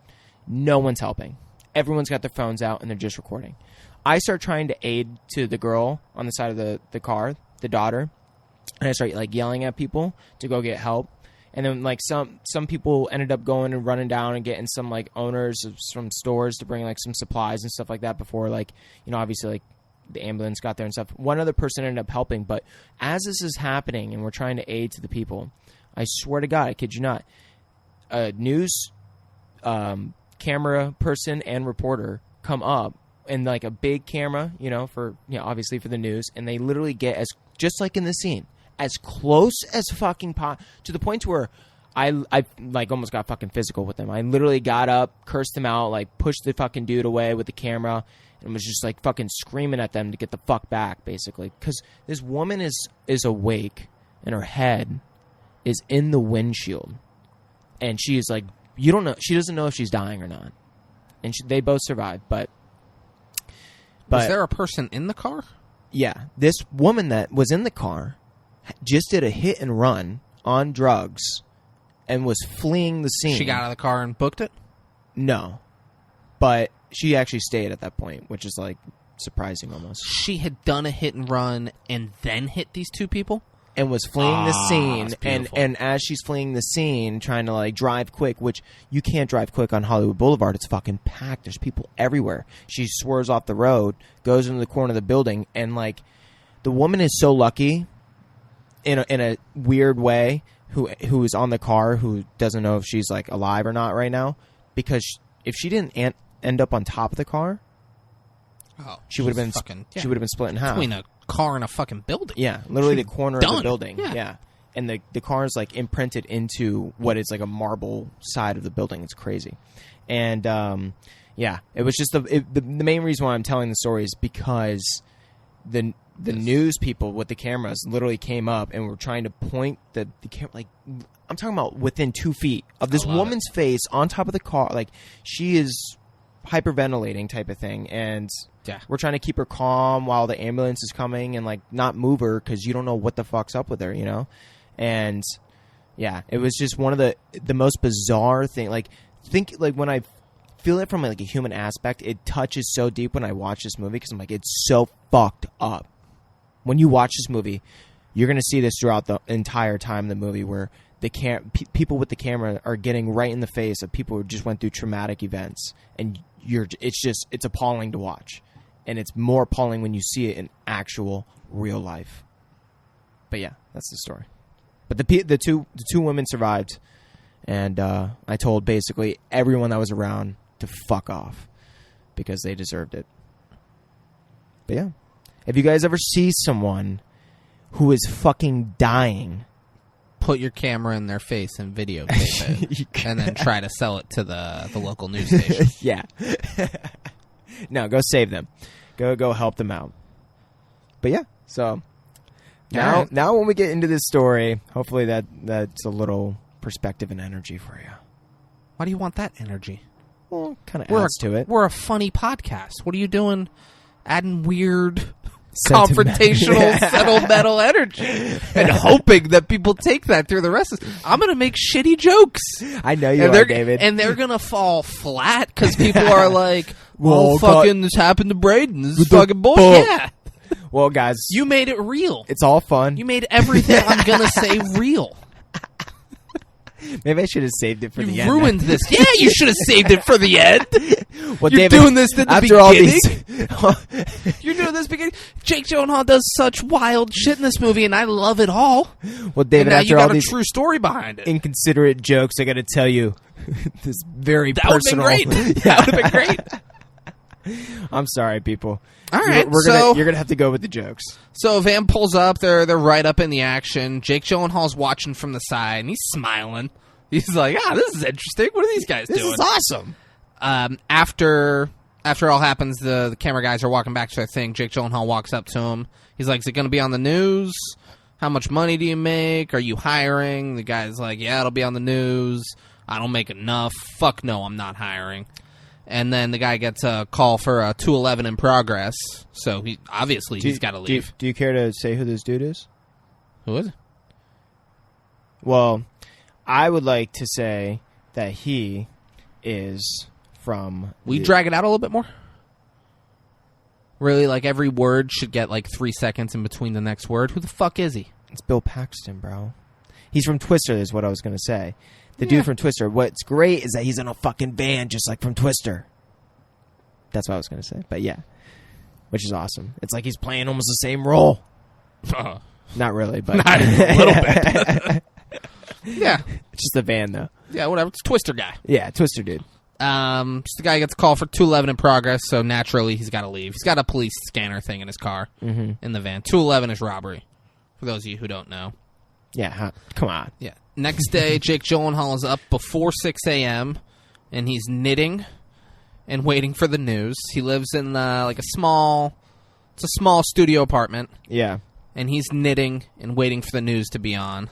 No one's helping. Everyone's got their phones out and they're just recording. I start trying to aid to the girl on the side of the car, the daughter, and I start like yelling at people to go get help. And then like some people ended up going and running down and getting some like owners of some stores to bring like some supplies and stuff like that before like, obviously like the ambulance got there and stuff. One other person ended up helping, but as this is happening and we're trying to aid to the people, I swear to God, I kid you not, a news camera person and reporter come up and like a big camera, for obviously for the news, and they literally get just like in the scene, as close as fucking to the point to where I like almost got fucking physical with them. I literally got up, cursed them out, like pushed the fucking dude away with the camera, and was just like fucking screaming at them to get the fuck back, basically. Because this woman is awake and her head is in the windshield, and she is like, she doesn't know if she's dying or not, and they both survived. But was there a person in the car? Yeah, this woman that was in the car just did a hit and run on drugs and was fleeing the scene. She got out of the car and booked it? No, but she actually stayed at that point, which is like surprising almost. She had done a hit and run and then hit these two people? And was fleeing the scene, beautiful. and as she's fleeing the scene, trying to like drive quick, which you can't drive quick on Hollywood Boulevard. It's fucking packed. There's people everywhere. She swerves off the road, goes into the corner of the building, and like the woman is so lucky, in a weird way, who is on the car, who doesn't know if she's like alive or not right now, because if she didn't end up on top of the car, she would have been she would have been split in half. Between a car and a fucking building. Yeah, literally the corner of the building. Yeah. And the car is like imprinted into what is like a marble side of the building. It's crazy. And it was just the main reason why I'm telling the story is because the news people with the cameras literally came up and were trying to point the camera, like I'm talking about within 2 feet of this woman's face on top of the car. Like she is hyperventilating type of thing, and we're trying to keep her calm while the ambulance is coming and like not move her because you don't know what the fuck's up with her, and it was just one of the most bizarre thing. Like think like when I feel it from like a human aspect, it touches so deep when I watch this movie because I'm like, it's so fucked up. When you watch this movie, you're gonna see this throughout the entire time of the movie where the people with the camera are getting right in the face of people who just went through traumatic events, and it's appalling to watch, and it's more appalling when you see it in actual real life. But yeah, that's the story. But the two women survived, and I told basically everyone that was around to fuck off because they deserved it. But yeah, if you guys ever see someone who is fucking dying, put your camera in their face and videotape it, and then try to sell it to the local news station. Yeah. No, go save them. Go help them out. But yeah, so now when we get into this story, hopefully that's a little perspective and energy for you. Why do you want that energy? well, kind of adds to it. We're a funny podcast. What are you doing adding weird Sentimental. confrontational sentimental energy and hoping that people take that through the rest of this? I'm going to make shitty jokes. I know you And are, David. And they're going to fall flat because people are like, Well, well, fucking this happened to Braden. This is fucking bullshit. Yeah. Well, guys, You made it real. it's all fun. You made everything I'm going to say real. Maybe I should have saved it for the You end. ruined this. Yeah, you should have saved it for the end. Well, You're David, doing this at the after beginning. all these. You're doing this beginning. Jake Gyllenhaal does such wild shit in this movie, and I love it all. Well, And David, now after you all got a these true story behind it. inconsiderate jokes, I got to tell you this very That would have personal. been great. That would have been great. I'm sorry, people. All right, You're gonna have to go with the jokes. So van pulls up. They're right up in the action. Jake Gyllenhaal's watching from the side, and he's smiling. He's like, this is interesting. What are these guys This doing? is awesome. After all happens, the camera guys are walking back to their thing. Jake Gyllenhaal walks up to him. He's like, is it going to be on the news? How much money do you make? Are you hiring? The guy's like, yeah, it'll be on the news. I don't make enough. Fuck no, I'm not hiring. And then the guy gets a call for a 211 in progress. So he's got to leave. Do you care to say who this dude is? Who is it? Well, I would like to say that he is from... Will you drag it out a little bit more? Really, like every word should get like 3 seconds in between the next word. Who the fuck is he? It's Bill Paxton, bro. He's from Twister is what I was going to say. The dude from Twister. What's great is that he's in a fucking band just like from Twister. That's what I was going to say. But yeah, which is awesome. It's like he's playing almost the same role. Not really, but... Not even a little bit. Yeah. It's just a van, though. Yeah, whatever. It's Twister guy. Yeah, Twister dude. So the guy gets a call for 211 in progress, so naturally he's got to leave. He's got a police scanner thing in his car, in the van. 211 is robbery, for those of you who don't know. Yeah, come on. Yeah. Next day, Jake Gyllenhaal is up before 6 a.m., and he's knitting and waiting for the news. He lives in like a small studio apartment. Yeah. And he's knitting and waiting for the news to be on.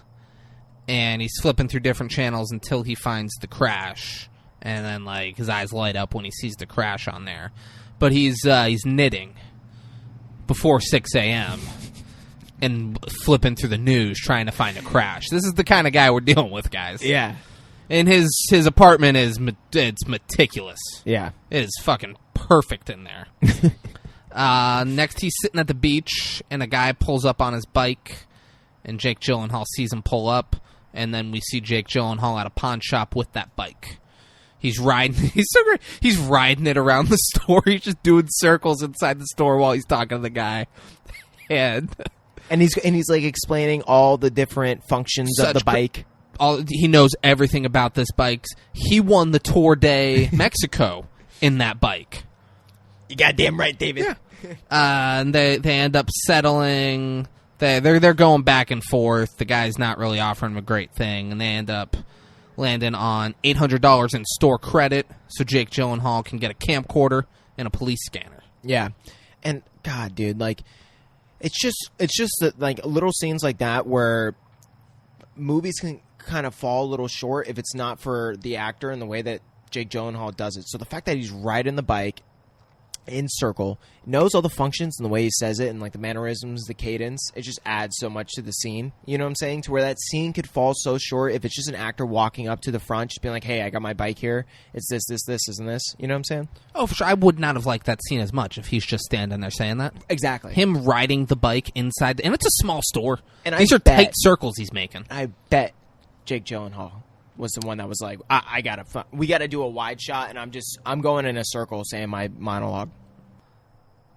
And he's flipping through different channels until he finds the crash. And then, like, his eyes light up when he sees the crash on there. But he's knitting before 6 a.m. and flipping through the news trying to find a crash. This is the kind of guy we're dealing with, guys. Yeah. And his apartment is it's meticulous. Yeah. It is fucking perfect in there. Next, he's sitting at the beach, and a guy pulls up on his bike, and Jake Gyllenhaal sees him pull up, and then we see Jake Gyllenhaal at a pawn shop with that bike. He's riding. He's so great. He's riding it around the store. He's just doing circles inside the store while he's talking to the guy, and he's like explaining all the different functions of the bike. He knows everything about this bike. He won the Tour de Mexico in that bike. You goddamn right, David. Yeah. And they end up settling. They're going back and forth. The guy's not really offering him a great thing, and they end up landing on $800 in store credit, so Jake Gyllenhaal can get a camcorder and a police scanner. Yeah, and God, dude, like it's just like little scenes like that where movies can kind of fall a little short if it's not for the actor and the way that Jake Gyllenhaal does it. So the fact that he's riding the bike in circle, knows all the functions and the way he says it and like the mannerisms, the cadence, it just adds so much to the scene. You know what I'm saying? To where that scene could fall so short if it's just an actor walking up to the front, just being like, hey, I got my bike here. It's this, isn't this? You know what I'm saying? Oh, for sure. I would not have liked that scene as much if he's just standing there saying that. Exactly. Him riding the bike inside, and it's a small store. And these are tight circles he's making. I bet Jake Gyllenhaal was the one that was like, we gotta do a wide shot, and I'm going in a circle saying my monologue.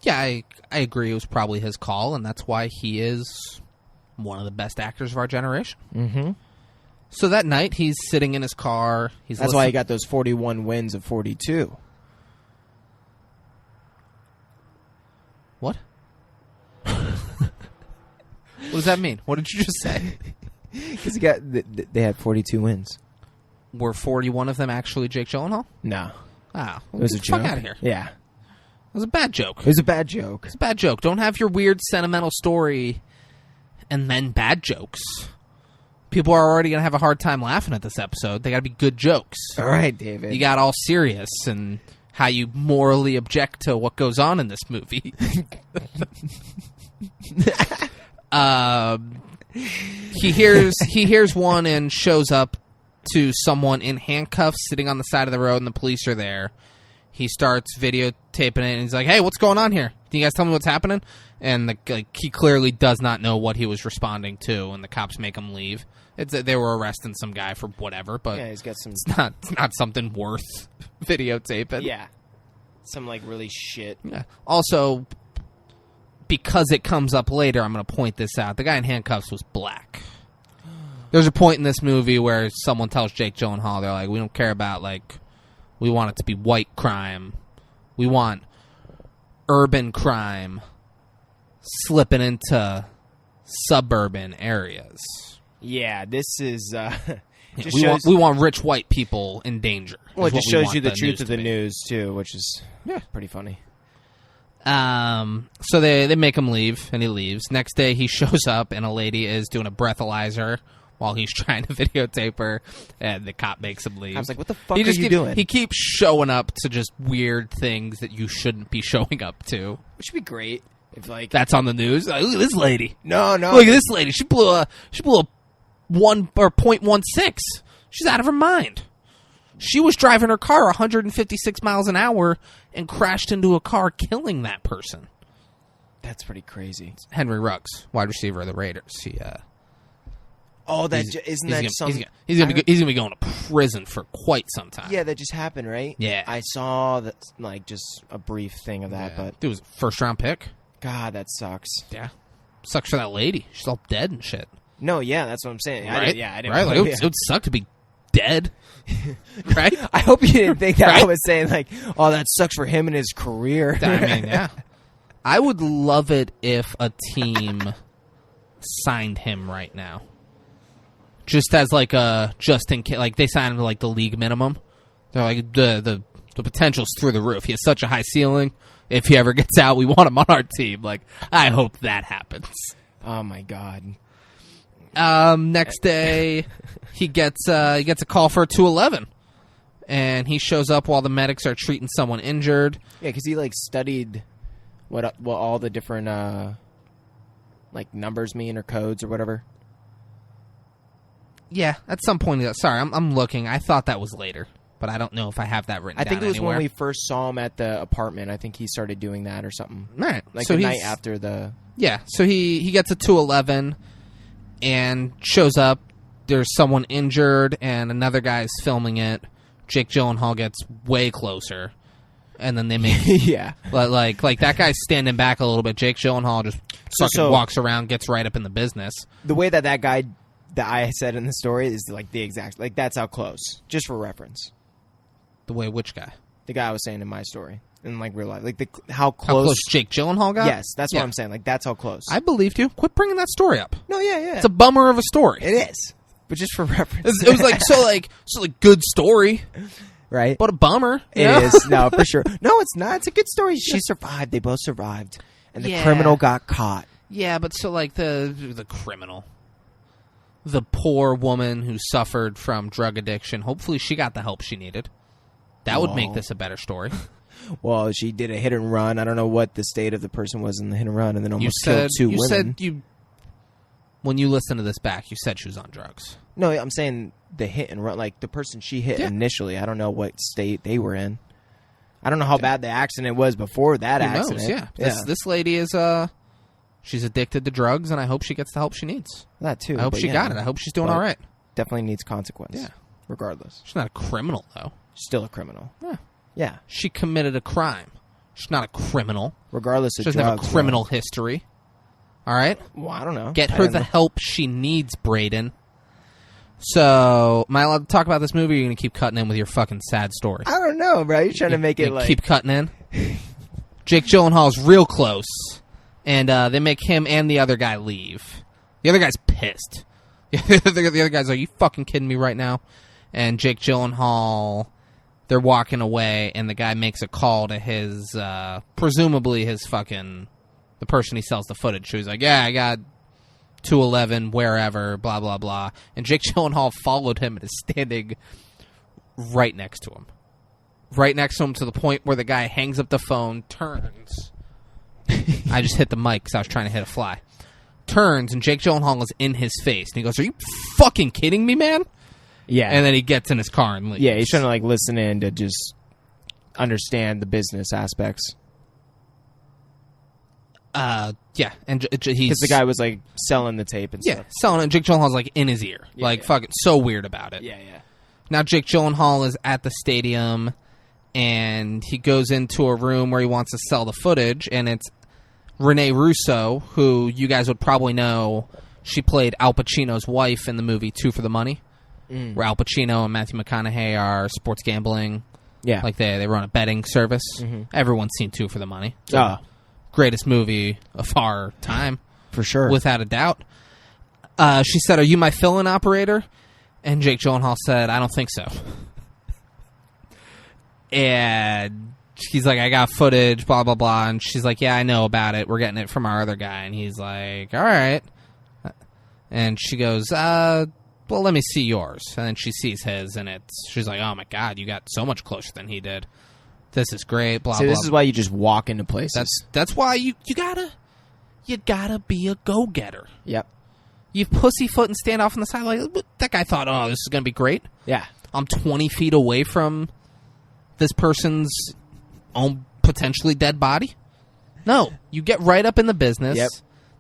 Yeah, I agree. It was probably his call, and that's why he is one of the best actors of our generation. Mm-hmm. So that night, he's sitting in his car. That's why he got those 41 wins of 42. What? What does that mean? What did you just say? Because they had 42 wins. Were 41 of them actually Jake Gyllenhaal? No. Ah, It was a get the fuck joke. out of here. Yeah. It was a bad joke. It was a bad joke. It's a bad joke. Don't have your weird sentimental story and then bad jokes. People are already going to have a hard time laughing at this episode. They got to be good jokes. All right, David. You got all serious and how you morally object to what goes on in this movie. He hears one and shows up to someone in handcuffs sitting on the side of the road, and the police are there. He starts videotaping it, and he's like, "Hey, what's going on here? Can you guys tell me what's happening?" And he clearly does not know what he was responding to, and the cops make him leave. They were arresting some guy for whatever, but Yeah, he's got some. it's not something worth videotaping. Yeah. Some, like, really shit. Yeah. Also, because it comes up later, I'm going to point this out. The guy in handcuffs was black. There's a point in this movie where someone tells Jake Gyllenhaal, they're like, we don't care about, like, we want it to be white crime. We want urban crime slipping into suburban areas. Yeah, this is... we want rich white people in danger. Well, it is just what we shows want you the the truth news of to the be. news, too, which is pretty funny. So they make him leave, and he leaves. Next day, he shows up, and a lady is doing a breathalyzer while he's trying to videotape her, and the cop makes him leave. I was like, what the fuck are you doing? He keeps showing up to just weird things that you shouldn't be showing up to. Which would be great if, like... That's on the news. Like, look at this lady. No. Look at this lady. She blew a 1 or 0.16. She's out of her mind. She was driving her car 156 miles an hour and crashed into a car, killing that person. That's pretty crazy. Henry Ruggs, wide receiver of the Raiders. Oh, that isn't that something... He's gonna be going to prison for quite some time. Yeah, that just happened, right? Yeah. I saw that, like, just a brief thing of that, Yeah. but... Dude, it was a first-round pick. God, that sucks. Yeah. Sucks for that lady. She's all dead and shit. No, yeah, that's what I'm saying. Right? I didn't... Right? Like, it would suck to be dead. Right? I hope you didn't think that I Right? was saying, like, oh, that sucks for him and his career. I mean, yeah. I would love it if a team signed him right now. Just as, like, just in case, like, they signed him to, like, the league minimum. They're like, the potential's through the roof. He has such a high ceiling. If he ever gets out, we want him on our team. Like, I hope that happens. Oh, my God. Next day, he gets a call for a 211, and he shows up while the medics are treating someone injured. Yeah, because he, like, studied what all the different, like, numbers mean or codes or whatever. Yeah, at some point. Sorry, I'm looking. I thought that was later, but I don't know if I have that written down I think it was anywhere. when we first saw him at the apartment. I think he started doing that or something. All right. Like so the he's- night after the... Yeah, so he gets a 211 and shows up. There's someone injured, and another guy's filming it. Jake Gyllenhaal gets way closer, and then they make... yeah. like that guy's standing back a little bit. Jake Gyllenhaal just fucking walks around, gets right up in the business. The way that guy that I said in the story is like the exact... Like, that's how close. Just for reference. The way which guy? The guy I was saying in my story. In, like, real life. Like, how close... How close Jake Gyllenhaal got? Yes, that's what I'm saying. Like, that's how close. I believed you. Quit bringing that story up. No, yeah. It's a bummer of a story. It is. But just for reference. It was like good story, right? but a bummer. It is. No, for sure. No, it's not. It's a good story. She survived. They both survived. And the Yeah. criminal got caught. Yeah, but so like the criminal, the poor woman who suffered from drug addiction. Hopefully, she got the help she needed. That would make this a better story. Well, she did a hit and run. I don't know what the state of the person was in the hit and run, and then almost you killed two women. said when you listen to this back, you said she was on drugs. No, I'm saying the hit and run, like the person she hit initially. I don't know what state they were in. I don't know how bad the accident was before that Who accident. knows? Yeah. This lady is she's addicted to drugs, and I hope she gets the help she needs. That too. I hope she got it. I hope she's doing all right. Definitely needs consequence. Yeah. Regardless. She's not a criminal though. Still a criminal. Yeah. Yeah. She committed a crime. She's not a criminal. Regardless of She doesn't drugs. have a criminal history. All right? Well, I don't know. Get her the help she needs, Braden. So, am I allowed to talk about this movie, or are you going to keep cutting in with your fucking sad story? I don't know, bro. You're trying to make it like... Keep cutting in? Jake Gyllenhaal's real close, and they make him and the other guy leave. The other guy's pissed. The other guy's like, you fucking kidding me right now? And Jake Gyllenhaal, they're walking away, and the guy makes a call to his, presumably his fucking, the person he sells the footage to. He's like, yeah, I got 211, wherever, blah, blah, blah. And Jake Gyllenhaal followed him and is standing right next to him. Right next to him to the point where the guy hangs up the phone, turns. I just hit the mic because I was trying to hit a fly. Turns, and Jake Gyllenhaal is in his face. And he goes, "Are you fucking kidding me, man?" Yeah. And then he gets in his car and leaves. Yeah, he's trying to, like, listen in to just understand the business aspects. Yeah. And he's... Because the guy was, like, selling the tape and stuff. selling it. And Jake Gyllenhaal's, like, in his ear. Fucking so weird about it. Yeah. Now Jake Gyllenhaal is at the stadium, and he goes into a room where he wants to sell the footage, and it's Rene Russo, who you guys would probably know. She played Al Pacino's wife in the movie Two for the Money, where Al Pacino and Matthew McConaughey are sports gambling. Yeah. Like they run a betting service. Everyone's seen Two for the Money. Greatest movie of our time. For sure. Without a doubt. She said, "Are you my fill-in operator?" And Jake Gyllenhaal said, "I don't think so." And he's like, "I got footage, blah, blah, blah." And she's like, "Yeah, I know about it. We're getting it from our other guy." And he's like, "All right." And she goes, "Well, let me see yours." And then she sees his, and she's like, "Oh, my God, you got so much closer than he did. This is great, blah, See, blah." this is why you just walk into places. That's why you gotta be a go-getter. Yep. You pussyfoot and stand off on the side like, that guy thought, "Oh, this is going to be great. Yeah. I'm 20 feet away from this person's own potentially dead body." No, you get right up in the business. Yep.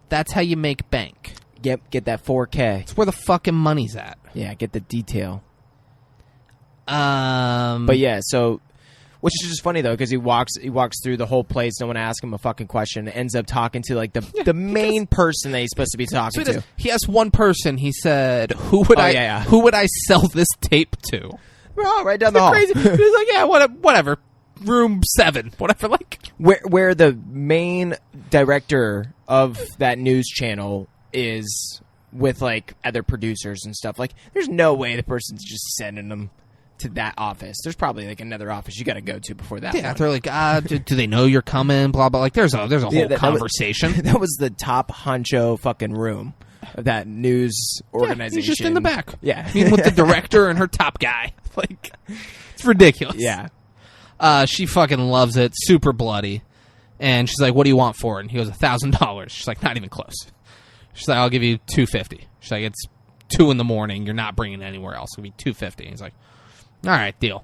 That's how you make bank. Get that 4K. It's where the fucking money's at. Yeah, get the detail. But yeah, so... Which is just funny, though, because he walks through the whole place. No one asks him a fucking question. Ends up talking to, like, the main person that he's supposed to be talking to. He asked one person. He said, "Who would I sell this tape to?" We're all right down the hall. Crazy. He was like, "Yeah, whatever. Room 7, whatever." Like, where the main director of that news channel is with, like, other producers and stuff. Like, there's no way the person's just sending them to that office. There's probably, like, another office you got to go to before that. Yeah, one. they're like, do they know you're coming? Blah blah. Like, there's a whole conversation. That was the top honcho fucking room of that news organization. He's just in the back. Yeah, I mean, with the director and her top guy. Like, it's ridiculous. Yeah. She fucking loves it. Super bloody. And she's like, "What do you want for it?" And he goes, $1,000. She's like, "Not even close." She's like, "I'll give you $250." She's like, "It's 2 a.m. You're not bringing it anywhere else. It'll be $250." He's like, "All right, deal."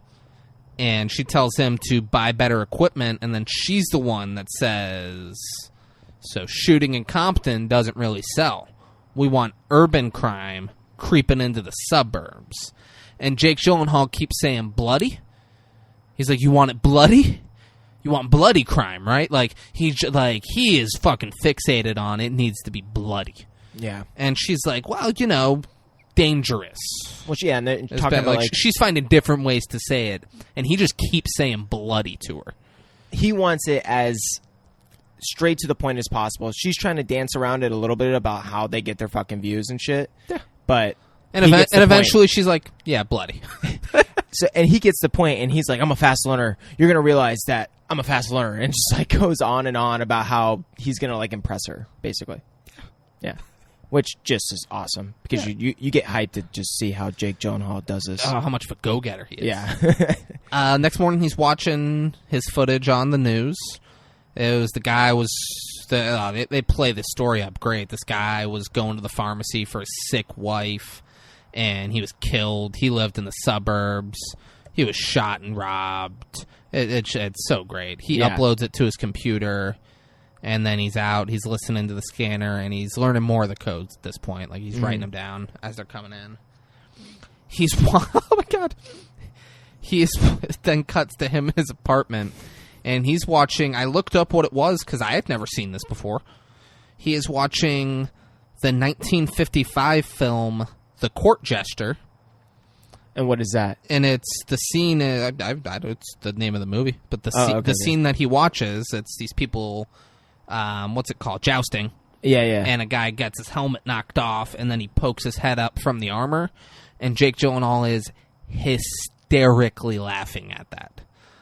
And she tells him to buy better equipment, and then she's the one that says, "So shooting in Compton doesn't really sell. We want urban crime creeping into the suburbs." And Jake Gyllenhaal keeps saying bloody. He's like, "You want it bloody? You want bloody crime, right?" Like, he is fucking fixated on it. Needs to be bloody. Yeah. And she's like, "Well, dangerous." Well, yeah, and they're talking about, like, she's finding different ways to say it, and he just keeps saying bloody to her. He wants it as straight to the point as possible. She's trying to dance around it a little bit about how they get their fucking views and shit. Yeah. But eventually she's like, "Yeah, bloody." And he gets the point, and he's like, "I'm a fast learner. You're going to realize that I'm a fast learner." And just, like, goes on and on about how he's going to, like, impress her, basically. Yeah. Which just is awesome, because you get hyped to just see how Jake Gyllenhaal does this. Oh, how much of a go-getter he is. Yeah. Next morning, he's watching his footage on the news. It was the guy they play this story up great. This guy was going to the pharmacy for his sick wife, and he was killed. He lived in the suburbs. He was shot and robbed. It's so great. He uploads it to his computer. And then he's out, he's listening to the scanner, and he's learning more of the codes at this point. Like, he's writing them down as they're coming in. Oh my God. Then cuts to him in his apartment, and he's watching, I looked up what it was, because I had never seen this before. He is watching the 1955 film, The Court Jester. And what is that? And it's the scene, it's the name of the movie, but the scene that he watches, it's these people... what's it called? Jousting. Yeah. And a guy gets his helmet knocked off, and then he pokes his head up from the armor, and Jake Gyllenhaal is hysterically laughing at that.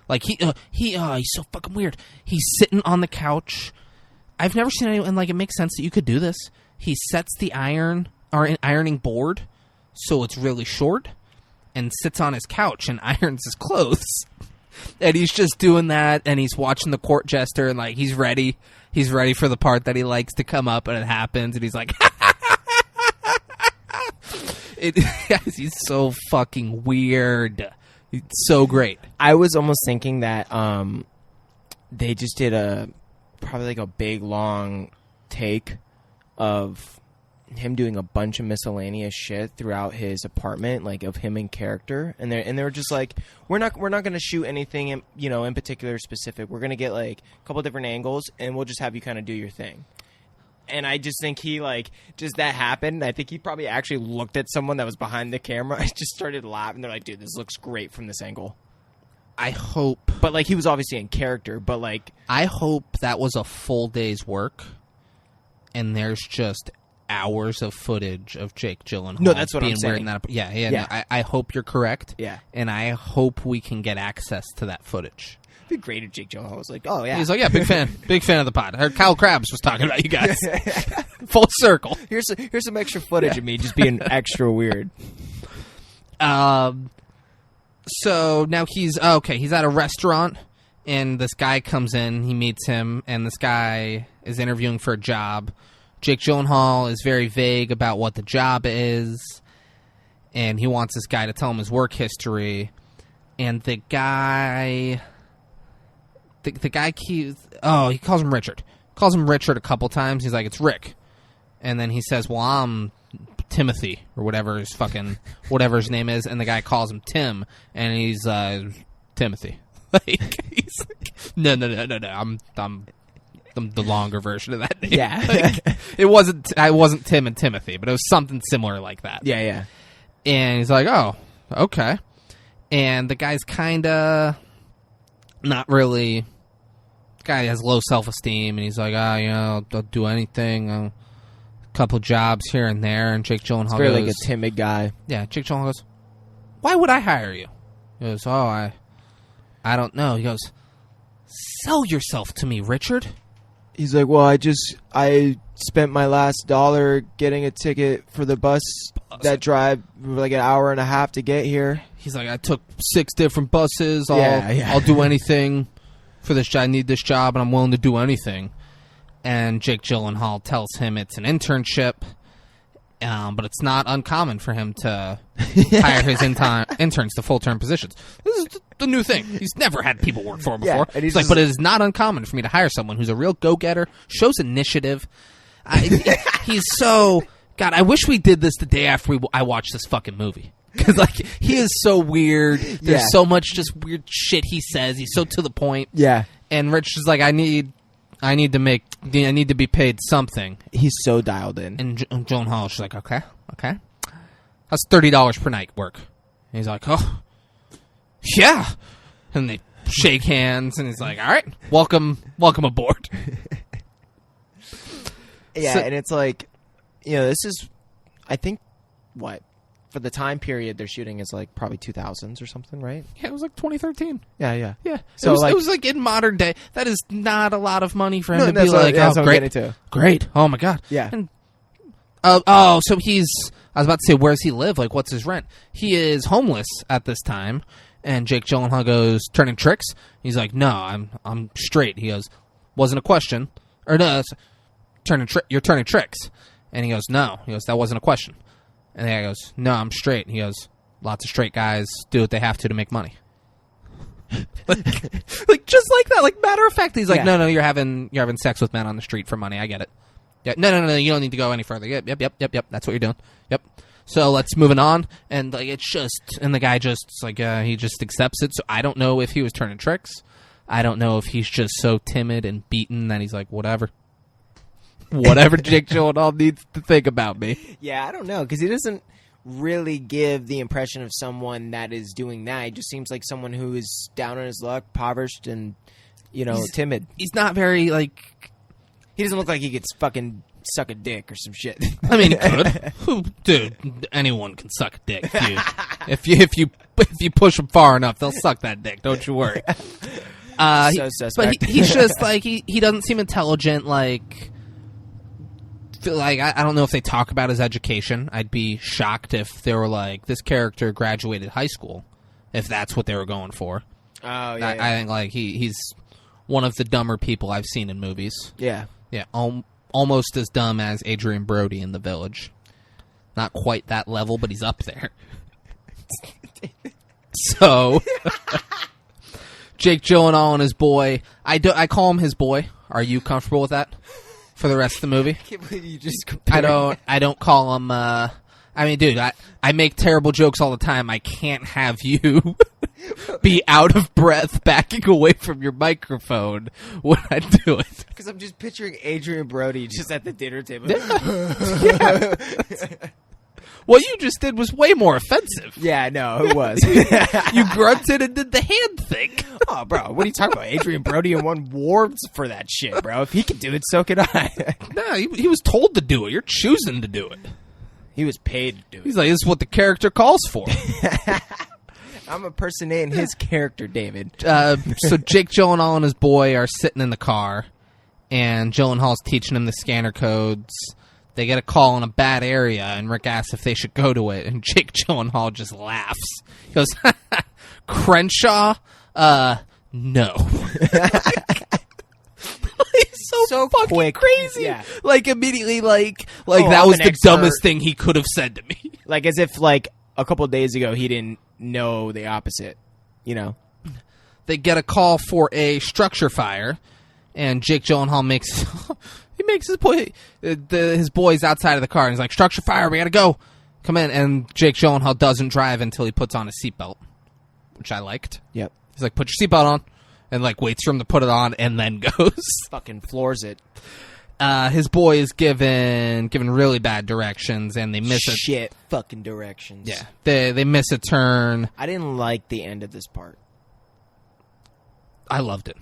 Like, he's so fucking weird. He's sitting on the couch. I've never seen anyone, like, it makes sense that you could do this. he sets the ironing board so it's really short and sits on his couch and irons his clothes. And he's just doing that, and he's watching the court jester, and, like, he's ready. He's ready for the part that he likes to come up, and it happens, and he's like, he's so fucking weird. It's so great. I was almost thinking that they just did probably like a big, long take of him doing a bunch of miscellaneous shit throughout his apartment, like of him in character, and they were just like, we're not going to shoot anything in particular specific. We're going to get like a couple different angles, and we'll just have you kind of do your thing. And I just think he just that happened. I think he probably actually looked at someone that was behind the camera. I just started laughing. They're like, dude, this looks great from this angle. I hope, but like he was obviously in character, but like I hope that was a full day's work, and there's just hours of footage of Jake Gyllenhaal. No, that's what being I'm saying. Weird in that, yeah. No, I hope you're correct. Yeah, and I hope we can get access to that footage. It'd be great if Jake Gyllenhaal was like, oh yeah, he's like, yeah, big fan of the pod. I heard Kyle Krabs was talking about you guys. Full circle. Here's some extra footage of me just being extra weird. So now he's at a restaurant, and this guy comes in. He meets him, and this guy is interviewing for a job. Jake Gyllenhaal is very vague about what the job is, and he wants this guy to tell him his work history. And the guy, he calls him Richard. Calls him Richard a couple times. He's like, it's Rick. And then he says, well, I'm Timothy, or whatever his name is. And the guy calls him Tim, and he's Timothy. He's like, no. I'm the longer version of that name. Yeah. I wasn't Tim and Timothy, but it was something similar like that. Yeah. And he's like, oh, okay. And the guy's kind of not really. The guy has low self-esteem, and he's like, I'll do anything. A couple jobs here and there. And Jake Gyllenhaal goes, very like a timid guy. Yeah, Jake Gyllenhaal goes, why would I hire you? He goes, I don't know. He goes, sell yourself to me, Richard. He's like, well, I spent my last dollar getting a ticket for the bus that drive like an hour and a half to get here. He's like, I took 6 different buses. I'll do anything for this job. I need this job, and I'm willing to do anything. And Jake Gyllenhaal tells him it's an internship, but it's not uncommon for him to hire his interns to full-term positions. This is the new thing. He's never had people work for him before. Yeah, he's like, but it is not uncommon for me to hire someone who's a real go-getter, shows initiative. He's so... God, I wish we did this the day after I watched this fucking movie. Because, like, he is so weird. There's so much just weird shit he says. He's so to the point. Yeah. And Rich is like, I need to be paid something. He's so dialed in. And Gyllenhaal, she's like, okay. That's $30 per night work. And he's like, oh, yeah. And they shake hands, and he's like, all right, welcome aboard. Yeah, so, and it's like, this is, I think, for the time period they're shooting is like probably 2000s or something, right? Yeah, it was like 2013. Yeah. So it was like in modern day. That is not a lot of money for him to be like, oh, great. Oh my God. Yeah. And, so I was about to say, where's he live? Like, what's his rent? He is homeless at this time. And Jake Gyllenhaal goes, turning tricks? He's like, no, I'm straight. He goes, wasn't a question. Or no, you're turning tricks. And he goes, no. He goes, that wasn't a question. And the guy goes, no, I'm straight. He goes, lots of straight guys do what they have to make money. like just like that, like matter of fact. He's like, no, you're having sex with men on the street for money. I get it. Yeah, no, you don't need to go any further. Yep. That's what you're doing. Yep. So let's moving on. And like it's just, and the guy just like he just accepts it. So I don't know if he was turning tricks. I don't know if he's just so timid and beaten that he's like whatever Jake Gyllenhaal needs to think about me. Yeah, I don't know, because he doesn't really give the impression of someone that is doing that. He just seems like someone who is down on his luck, impoverished, and timid. He's not very like. He doesn't look like he could fucking suck a dick or some shit. I mean, he could. Dude, anyone can suck a dick. If you push them far enough, they'll suck that dick. Don't you worry. So suspect. But he's just like he doesn't seem intelligent. Like like, I don't know if they talk about his education. I'd be shocked if they were like, this character graduated high school, if that's what they were going for. Oh, yeah. I think, like, he's one of the dumber people I've seen in movies. Yeah. Yeah, almost as dumb as Adrian Brody in The Village. Not quite that level, but he's up there. So, Jake Gyllenhaal and his boy. I call him his boy. Are you comfortable with that for the rest of the movie? I can't believe you just I don't call him. I mean, dude, I make terrible jokes all the time. I can't have you be out of breath, backing away from your microphone when I do it. Because I'm just picturing Adrian Brody just at the dinner table. Yeah. What you just did was way more offensive. Yeah, no, it was. You grunted and did the hand thing. Oh, bro, what are you talking about? Adrian Brody won awards for that shit, bro. If he could do it, so could I. No, he was told to do it. You're choosing to do it. He was paid to do it. He's like, this is what the character calls for. I'm impersonating his character, David. So Jake Gyllenhaal and his boy are sitting in the car, and Gyllenhaal's teaching him the scanner codes. They get a call in a bad area, and Rick asks if they should go to it, and Jake Gyllenhaal just laughs. He goes, Crenshaw? No. He's so fucking quick. crazy. Yeah. Like, immediately, like Oh, that I'm was an the expert. dumbest thing he could have said to me. Like, as if, like, a couple of days ago, he didn't know the opposite, you know? They get a call for a structure fire, and Jake Gyllenhaal makes his boy his boy's outside of the car, and he's like, structure fire, we gotta go, come in. And Jake Gyllenhaal doesn't drive until he puts on his seatbelt, which I liked. Yep. He's like, put your seatbelt on, and like waits for him to put it on, and then goes. Fucking floors it. His boy is given really bad directions, and they miss it. Shit fucking directions. Yeah, they miss a turn. I didn't like the end of this part. I loved it.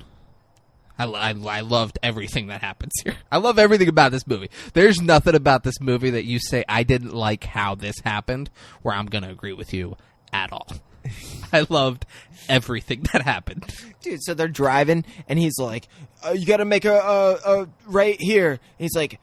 I loved everything that happens here. I love everything about this movie. There's nothing about this movie that you say, I didn't like how this happened, where I'm going to agree with you at all. I loved everything that happened. Dude, so they're driving, and he's like, you gotta make a right here. And he's like,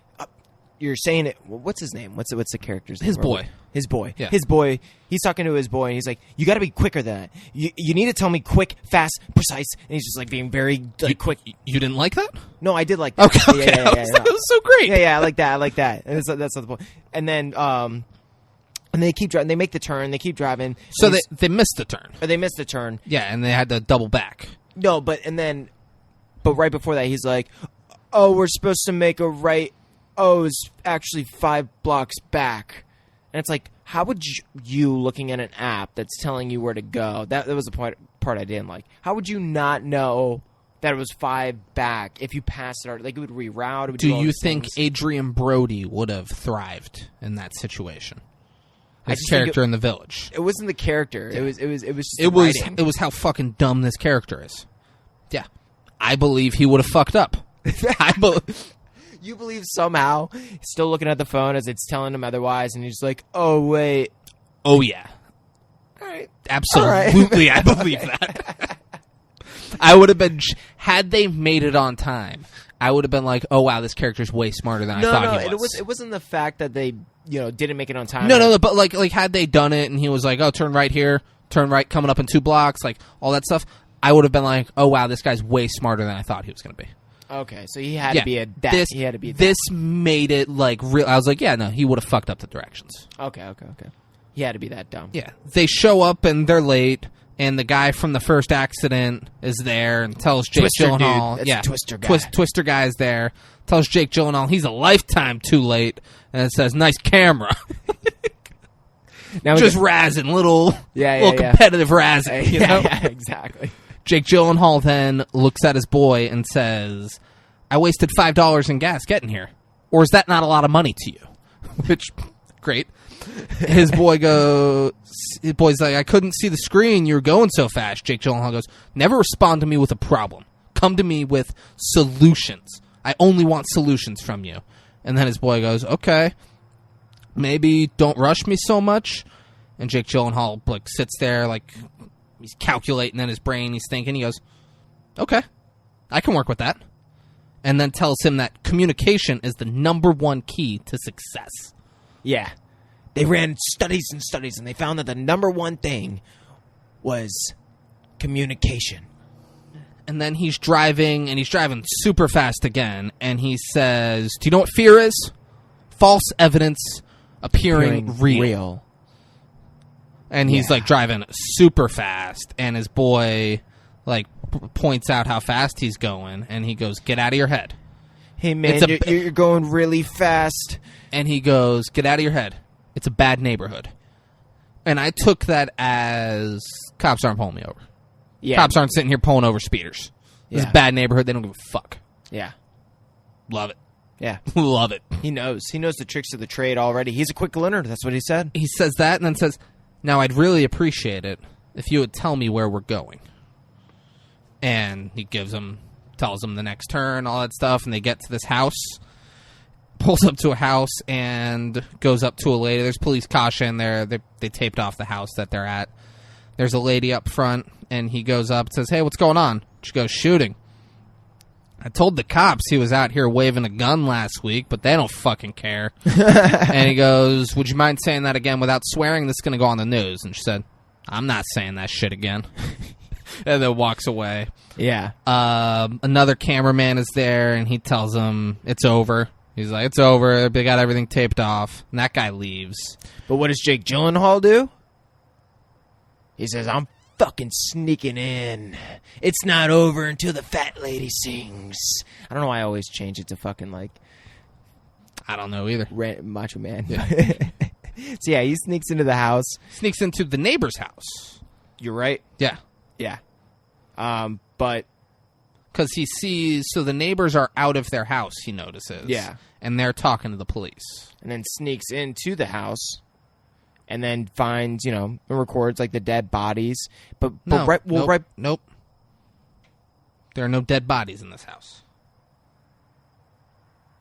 you're saying it. What's his name? What's the character's name? His boy. His boy. Yeah. His boy. He's talking to his boy, and he's like, you gotta be quicker than that. You need to tell me quick, fast, precise. And he's just like being very quick. You didn't like that? No, I did like that. Okay. Yeah, That was so great. Yeah, I like that. And that's not the point. And then, and they keep driving. They make the turn. They keep driving. So they missed the turn. Or they missed the turn. Yeah, and they had to double back. No, but right before that, he's like, "Oh, we're supposed to make a right. Oh, it's actually 5 blocks back." And it's like, how would you looking at an app that's telling you where to go? That was the part I didn't like. How would you not know that it was 5 back if you passed it? Like, it would reroute. It would Do all you these think things. Adrian Brody would have thrived in that situation? His just think character in The Village. It wasn't the character. Yeah. It was just the writing. It was how fucking dumb this character is. Yeah, I believe he would have fucked up. You believe somehow he's still looking at the phone as it's telling him otherwise, and he's like, "Oh wait, Oh yeah, all right, absolutely, I believe that. I would have been had they made it on time. I would have been like, "Oh wow, this character's way smarter than I thought he was." It wasn't the fact that they didn't make it on time. No, but like had they done it and he was like, "Oh, turn right here, turn right, coming up in 2 blocks," like all that stuff. I would have been like, "Oh wow, this guy's way smarter than I thought he was going to be." Okay, so he had to be he had to be This made it like real. I was like, "Yeah, no, he would have fucked up the directions." Okay. He had to be that dumb. Yeah, they show up and they're late, and the guy from the first accident is there and tells Jake Twister Gyllenhaal, dude. That's Twister guy. Twister guy is there. Tells Jake Gyllenhaal he's a lifetime too late, and it says, "Nice camera." Now Just razzing, little yeah. competitive razzing. You know? Yeah, exactly. Jake Gyllenhaal then looks at his boy and says, "I wasted $5 in gas getting here. Or is that not a lot of money to you?" Which, great. His boy's like, "I couldn't see the screen. You were going so fast." Jake Gyllenhaal goes, "Never respond to me with a problem. Come to me with solutions. I only want solutions from you." And then his boy goes, "Okay, maybe don't rush me so much." And Jake Gyllenhaal like sits there like he's calculating in his brain. He's thinking. He goes, "Okay, I can work with that." and then tells him that communication is the #1 key to success. Yeah. They ran studies and studies, and they found that the #1 thing was communication. And then he's driving, and he's driving super fast again, and he says, do you know what fear is? False evidence appearing real. And he's, like, driving super fast, and his boy, like, points out how fast he's going, and he goes, get out of your head. Hey, man, you're going really fast. And he goes, get out of your head. It's a bad neighborhood. And I took that as cops aren't pulling me over. Yeah. Cops aren't sitting here pulling over speeders. This is a bad neighborhood. They don't give a fuck. Yeah. Love it. Yeah. Love it. He knows. He knows the tricks of the trade already. He's a quick learner. That's what he said. He says that and then says, now I'd really appreciate it if you would tell me where we're going. And he tells him the next turn, all that stuff, and they get to this house. Pulls up to a house and goes up to a lady. There's police caution there. They taped off the house that they're at. There's a lady up front, and he goes up and says, hey, what's going on? She goes, shooting. I told the cops he was out here waving a gun last week, but they don't fucking care. And he goes, would you mind saying that again without swearing? This is going to go on the news. And she said, I'm not saying that shit again. And then walks away. Yeah. Another cameraman is there, and he tells him it's over. He's like, it's over. They got everything taped off. And that guy leaves. But what does Jake Gyllenhaal do? He says, I'm fucking sneaking in. It's not over until the fat lady sings. I don't know why I always change it to fucking, like... I don't know either. Macho Man. Yeah. So, yeah, he sneaks into the house. Sneaks into the neighbor's house. You're right. Yeah. Yeah. But... Because he sees... So the neighbors are out of their house, he notices. Yeah. And they're talking to the police. And then sneaks into the house... And then finds, and records, like, the dead bodies. But No, right... Nope. There are no dead bodies in this house.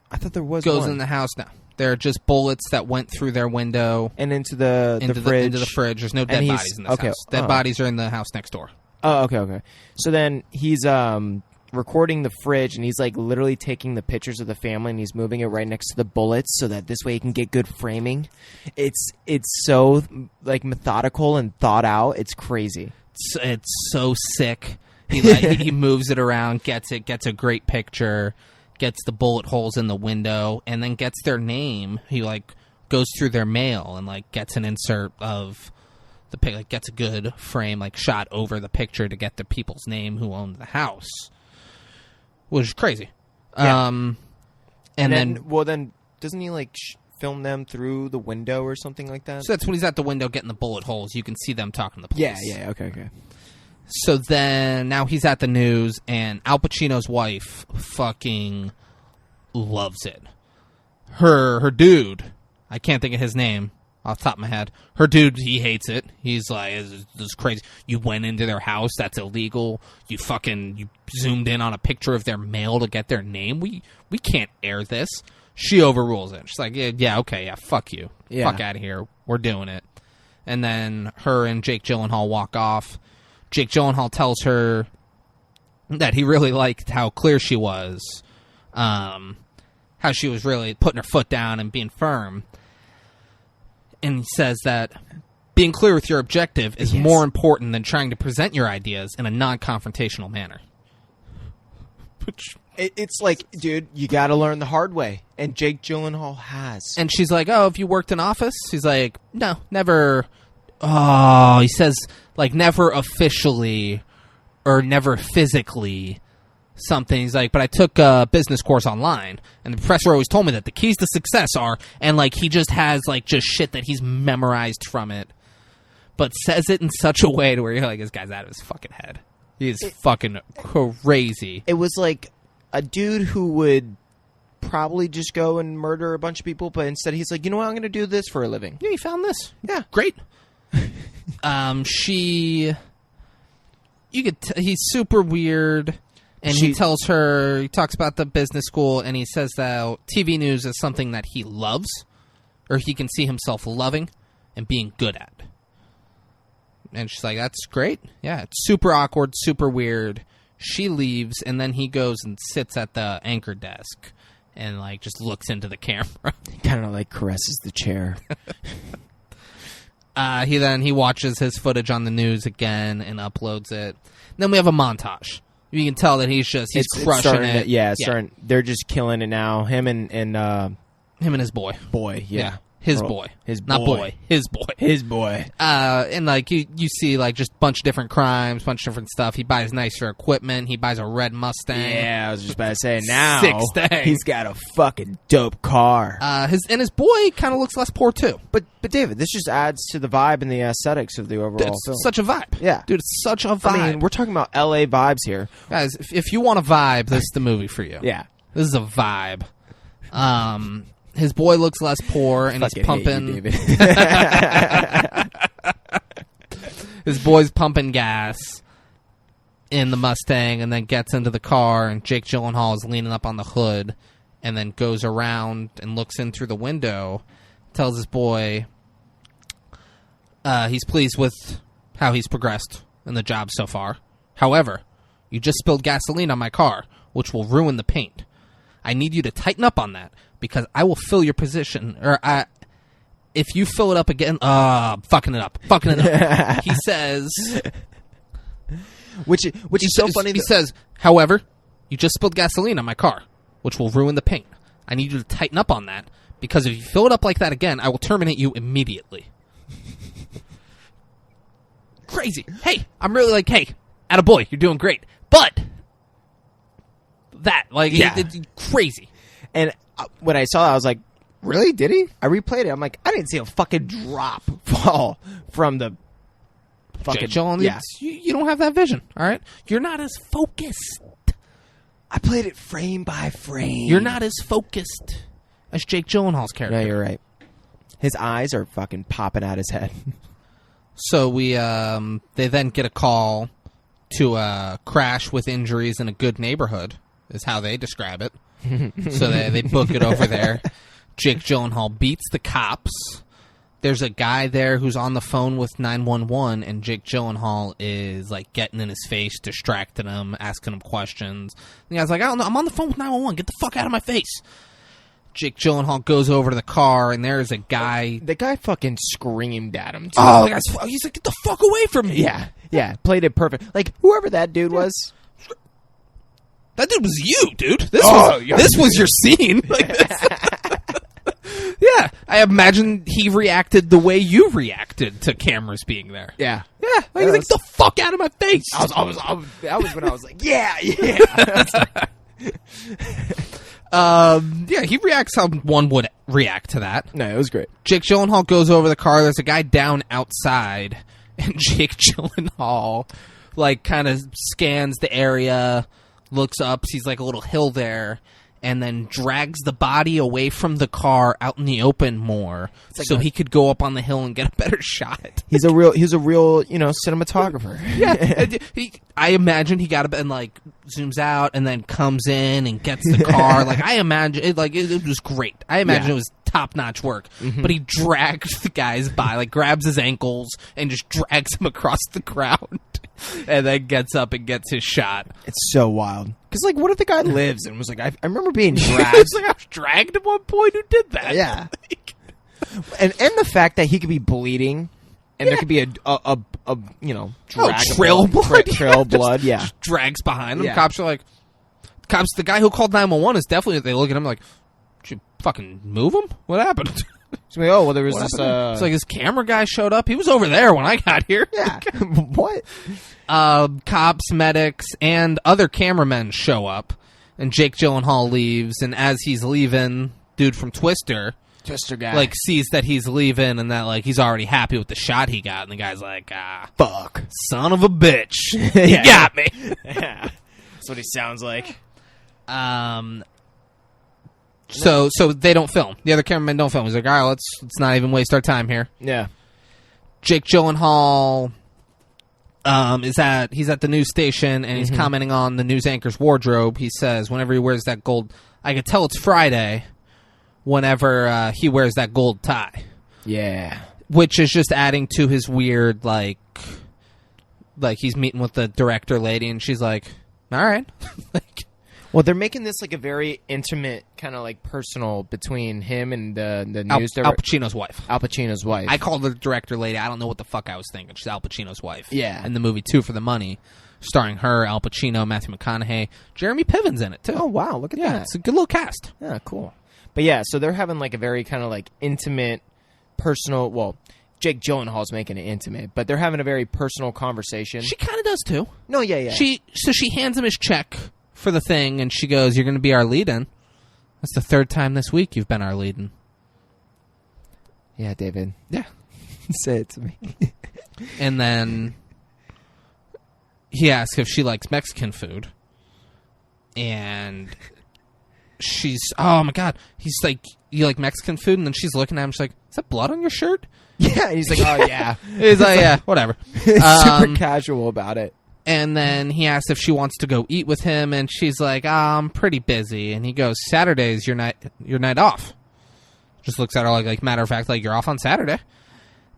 I thought there was Goes one. in the house now. There are just bullets that went through their window. And into the fridge. Into the fridge. There's no dead bodies in this house. Dead bodies are in the house next door. Oh, okay. So then he's recording the fridge, and he's, like, literally taking the pictures of the family, and he's moving it right next to the bullets so that this way he can get good framing. It's so, like, methodical and thought out. It's crazy. It's so sick. He moves it around, gets a great picture, gets the bullet holes in the window, and then gets their name. He, like, goes through their mail and, like, gets an insert of the pic, like, gets a good frame, like, shot over the picture to get the people's name who owned the house. Which is crazy. Yeah. And then... Well, then, doesn't he, like, film them through the window or something like that? So that's when he's at the window getting the bullet holes. You can see them talking to the police. Yeah, okay. So then, now he's at the news, and Al Pacino's wife fucking loves it. Her dude, I can't think of his name off the top of my head. Her dude, he hates it. He's like, this is crazy. You went into their house. That's illegal. You zoomed in on a picture of their mail to get their name. We can't air this. She overrules it. She's like, yeah, okay, yeah, fuck you. Yeah. Fuck out of here. We're doing it. And then her and Jake Gyllenhaal walk off. Jake Gyllenhaal tells her that he really liked how clear she was. How she was really putting her foot down and being firm. And he says that being clear with your objective is more important than trying to present your ideas in a non-confrontational manner. It's like, dude, you got to learn the hard way. And Jake Gyllenhaal has. And she's like, oh, have you worked in office? He's like, no, never. Oh, he says, like, never officially or never physically something. He's like, but I took a business course online, and the professor always told me that the keys to success are, and, like, he just has, like, just shit that he's memorized from it, but says it in such a way to where you're like, this guy's out of his fucking head. He is fucking crazy. It was like a dude who would probably just go and murder a bunch of people, but instead he's like, you know what, I'm going to do this for a living. Yeah, he found this. Yeah. Great. He's super weird. And he tells her, he talks about the business school, and he says that TV news is something that he loves, or he can see himself loving and being good at. And she's like, that's great. Yeah, it's super awkward, super weird. She leaves, and then he goes and sits at the anchor desk and like just looks into the camera. Kind of like caresses the chair. He watches his footage on the news again and uploads it. Then we have a montage. You can tell that he's crushing it. Starting. They're just killing it now. Him and his boy. His boy. And like you see like just a bunch of different crimes, bunch of different stuff. He buys nicer equipment. He buys a red Mustang. Yeah, I was just about to say now. Sick stang. He's got a fucking dope car. His boy kind of looks less poor too. But David, this just adds to the vibe and the aesthetics of the overall film. Such a vibe. Yeah. Dude, it's such a vibe. I mean, we're talking about LA vibes here. Guys, if you want a vibe, this is the movie for you. Yeah. This is a vibe. His boy looks less poor, and he's pumping. Hate you, David. His boy's pumping gas in the Mustang, and then gets into the car, and Jake Gyllenhaal is leaning up on the hood, and then goes around and looks in through the window, tells his boy he's pleased with how he's progressed in the job so far. However, you just spilled gasoline on my car, which will ruin the paint. I need you to tighten up on that, because I will fill your position, if you fill it up again, fucking it up. He says, which is so funny. He says, however, you just spilled gasoline on my car, which will ruin the paint. I need you to tighten up on that, because if you fill it up like that again, I will terminate you immediately. Crazy. Hey, I'm really like, hey, attaboy, you're doing great. But that, like, it's crazy. And when I saw that, I was like, really? Did he? I replayed it. I'm like, I didn't see a fucking drop fall from the fucking... John, you don't have that vision, all right? You're not as focused. I played it frame by frame. You're not as focused as Jake Gyllenhaal's character. Yeah, you're right. His eyes are fucking popping out his head. So they then get a call to a crash with injuries in a good neighborhood, is how they describe it. So they book it over there. Jake Gyllenhaal beats the cops. There's a guy there who's on the phone with 911, and Jake Gyllenhaal is like getting in his face, distracting him, asking him questions. The guy's like, I don't know, I'm on the phone with 911. Get the fuck out of my face. Jake Gyllenhaal goes over to the car, and there's a guy. The guy fucking screamed at him, too. Oh, he's like, get the fuck away from me. Yeah, played it perfect. Like, whoever that dude was. That dude was you, dude. This was your scene. Like this. Yeah, I imagine he reacted the way you reacted to cameras being there. Yeah. Like, he's like, get the fuck out of my face. That was when I was like, yeah. He reacts how one would react to that. No, it was great. Jake Gyllenhaal goes over the car. There's a guy down outside, and Jake Gyllenhaal, like, kind of scans the area, looks up, sees, like, a little hill there, and then drags the body away from the car out in the open more, so he could go up on the hill and get a better shot. He's a real, cinematographer. Yeah, I imagine he got up and like zooms out and then comes in and gets the car. Like, I imagine it was great. I imagine it was top-notch work. Mm-hmm. But he drags the guy's by, like, grabs his ankles and just drags him across the ground, and then gets up and gets his shot. It's so wild. Because, like, what if the guy lives and was like, I remember being dragged. It's like, I was dragged at one point. Who did that? Yeah. and the fact that he could be bleeding, and there could be a trail blood. Trail blood, yeah. Just drags behind him. Yeah. Cops are like, the guy who called 911 is definitely, they look at him like, did you fucking move him? What happened? So, there was this... It's like, his camera guy showed up. He was over there when I got here. Yeah. What? Cops, medics, and other cameramen show up, and Jake Gyllenhaal leaves, and as he's leaving, dude from Twister guy, like, sees that he's leaving, and that, like, he's already happy with the shot he got, and the guy's like, fuck, son of a bitch. You got me. Yeah. That's what he sounds like. So they don't film. The other cameramen don't film. He's like, all right, let's not even waste our time here. Yeah. Jake Gyllenhaal he's at the news station, and he's commenting on the news anchor's wardrobe. He says whenever he wears that gold, I could tell it's Friday whenever he wears that gold tie. Yeah. Which is just adding to his weird, like he's meeting with the director lady, and she's like, All right. Like, Well, they're making this like a very intimate kind of like personal between him and the news Al Pacino's wife. Al Pacino's wife. I called the director lady. I don't know what the fuck I was thinking. She's Al Pacino's wife. Yeah. In the movie Two for the Money, starring her, Al Pacino, Matthew McConaughey, Jeremy Piven's in it too. Oh wow, look at Yeah, that. it's a good little cast. Yeah, cool. But yeah, so they're having like a very kind of like intimate, personal. Well, Jake Gyllenhaal's making it intimate, but they're having a very personal conversation. She kind of does too. No, yeah. She hands him his check for the thing, and she goes, "You're going to be our lead-in." That's the third time this week you've been our lead-in. Yeah, David. Yeah. Say it to me. And then he asks if she likes Mexican food, and she's, oh my god, he's like, "You like Mexican food?" And then she's looking at him, she's like, "Is that blood on your shirt?" Yeah, and he's like, oh yeah. He's like, "Yeah, whatever." Super casual about it. And then he asks if she wants to go eat with him, and she's like, I'm pretty busy. And he goes, "Saturday's your night off." Just looks at her like matter of fact, like, "You're off on Saturday."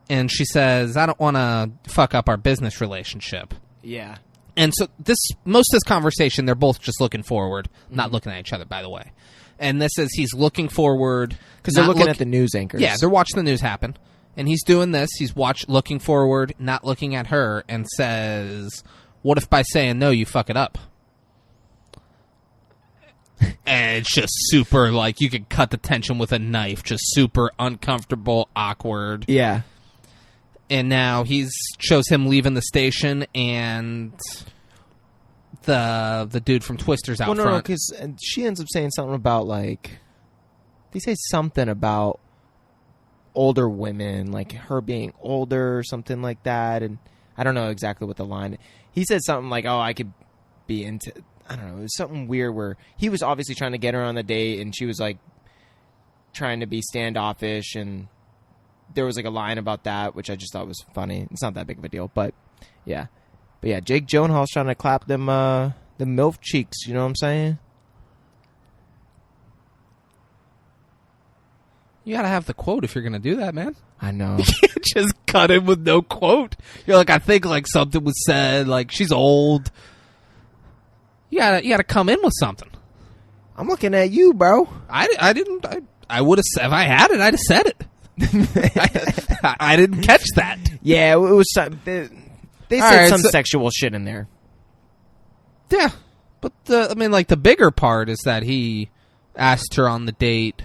And she says, "I don't want to fuck up our business relationship." Yeah. And so most of this conversation, they're both just looking forward, not looking at each other, by the way. And this is, he's looking forward. Because they're looking at the news anchors. Yeah, they're watching the news happen. And he's doing this. He's looking forward, not looking at her, and says, "What if by saying no, you fuck it up?" And it's just super, like, you could cut the tension with a knife. Just super uncomfortable, awkward. Yeah. And now shows him leaving the station, and the dude from Twister's out front. No, because she ends up saying something about, like, they say something about older women, like her being older or something like that, and I don't know exactly what the line. He said something like, "Oh, I could be into," I don't know, it was something weird where he was obviously trying to get her on the date, and she was like trying to be standoffish, and there was like a line about that, which I just thought was funny. It's not that big of a deal, but yeah. Jake Gyllenhaal's trying to clap them the MILF cheeks, you know what I'm saying? You gotta have the quote if you're gonna do that, man. I know. You can't just cut him with no quote. You're like, I think like something was said, like she's old. You gotta come in with something. I'm looking at you, bro. I didn't. I would have, if I had it, I'd have said it. I didn't catch that. Yeah, it was. They said some sexual shit in there. Yeah, but the bigger part is that he asked her on the date,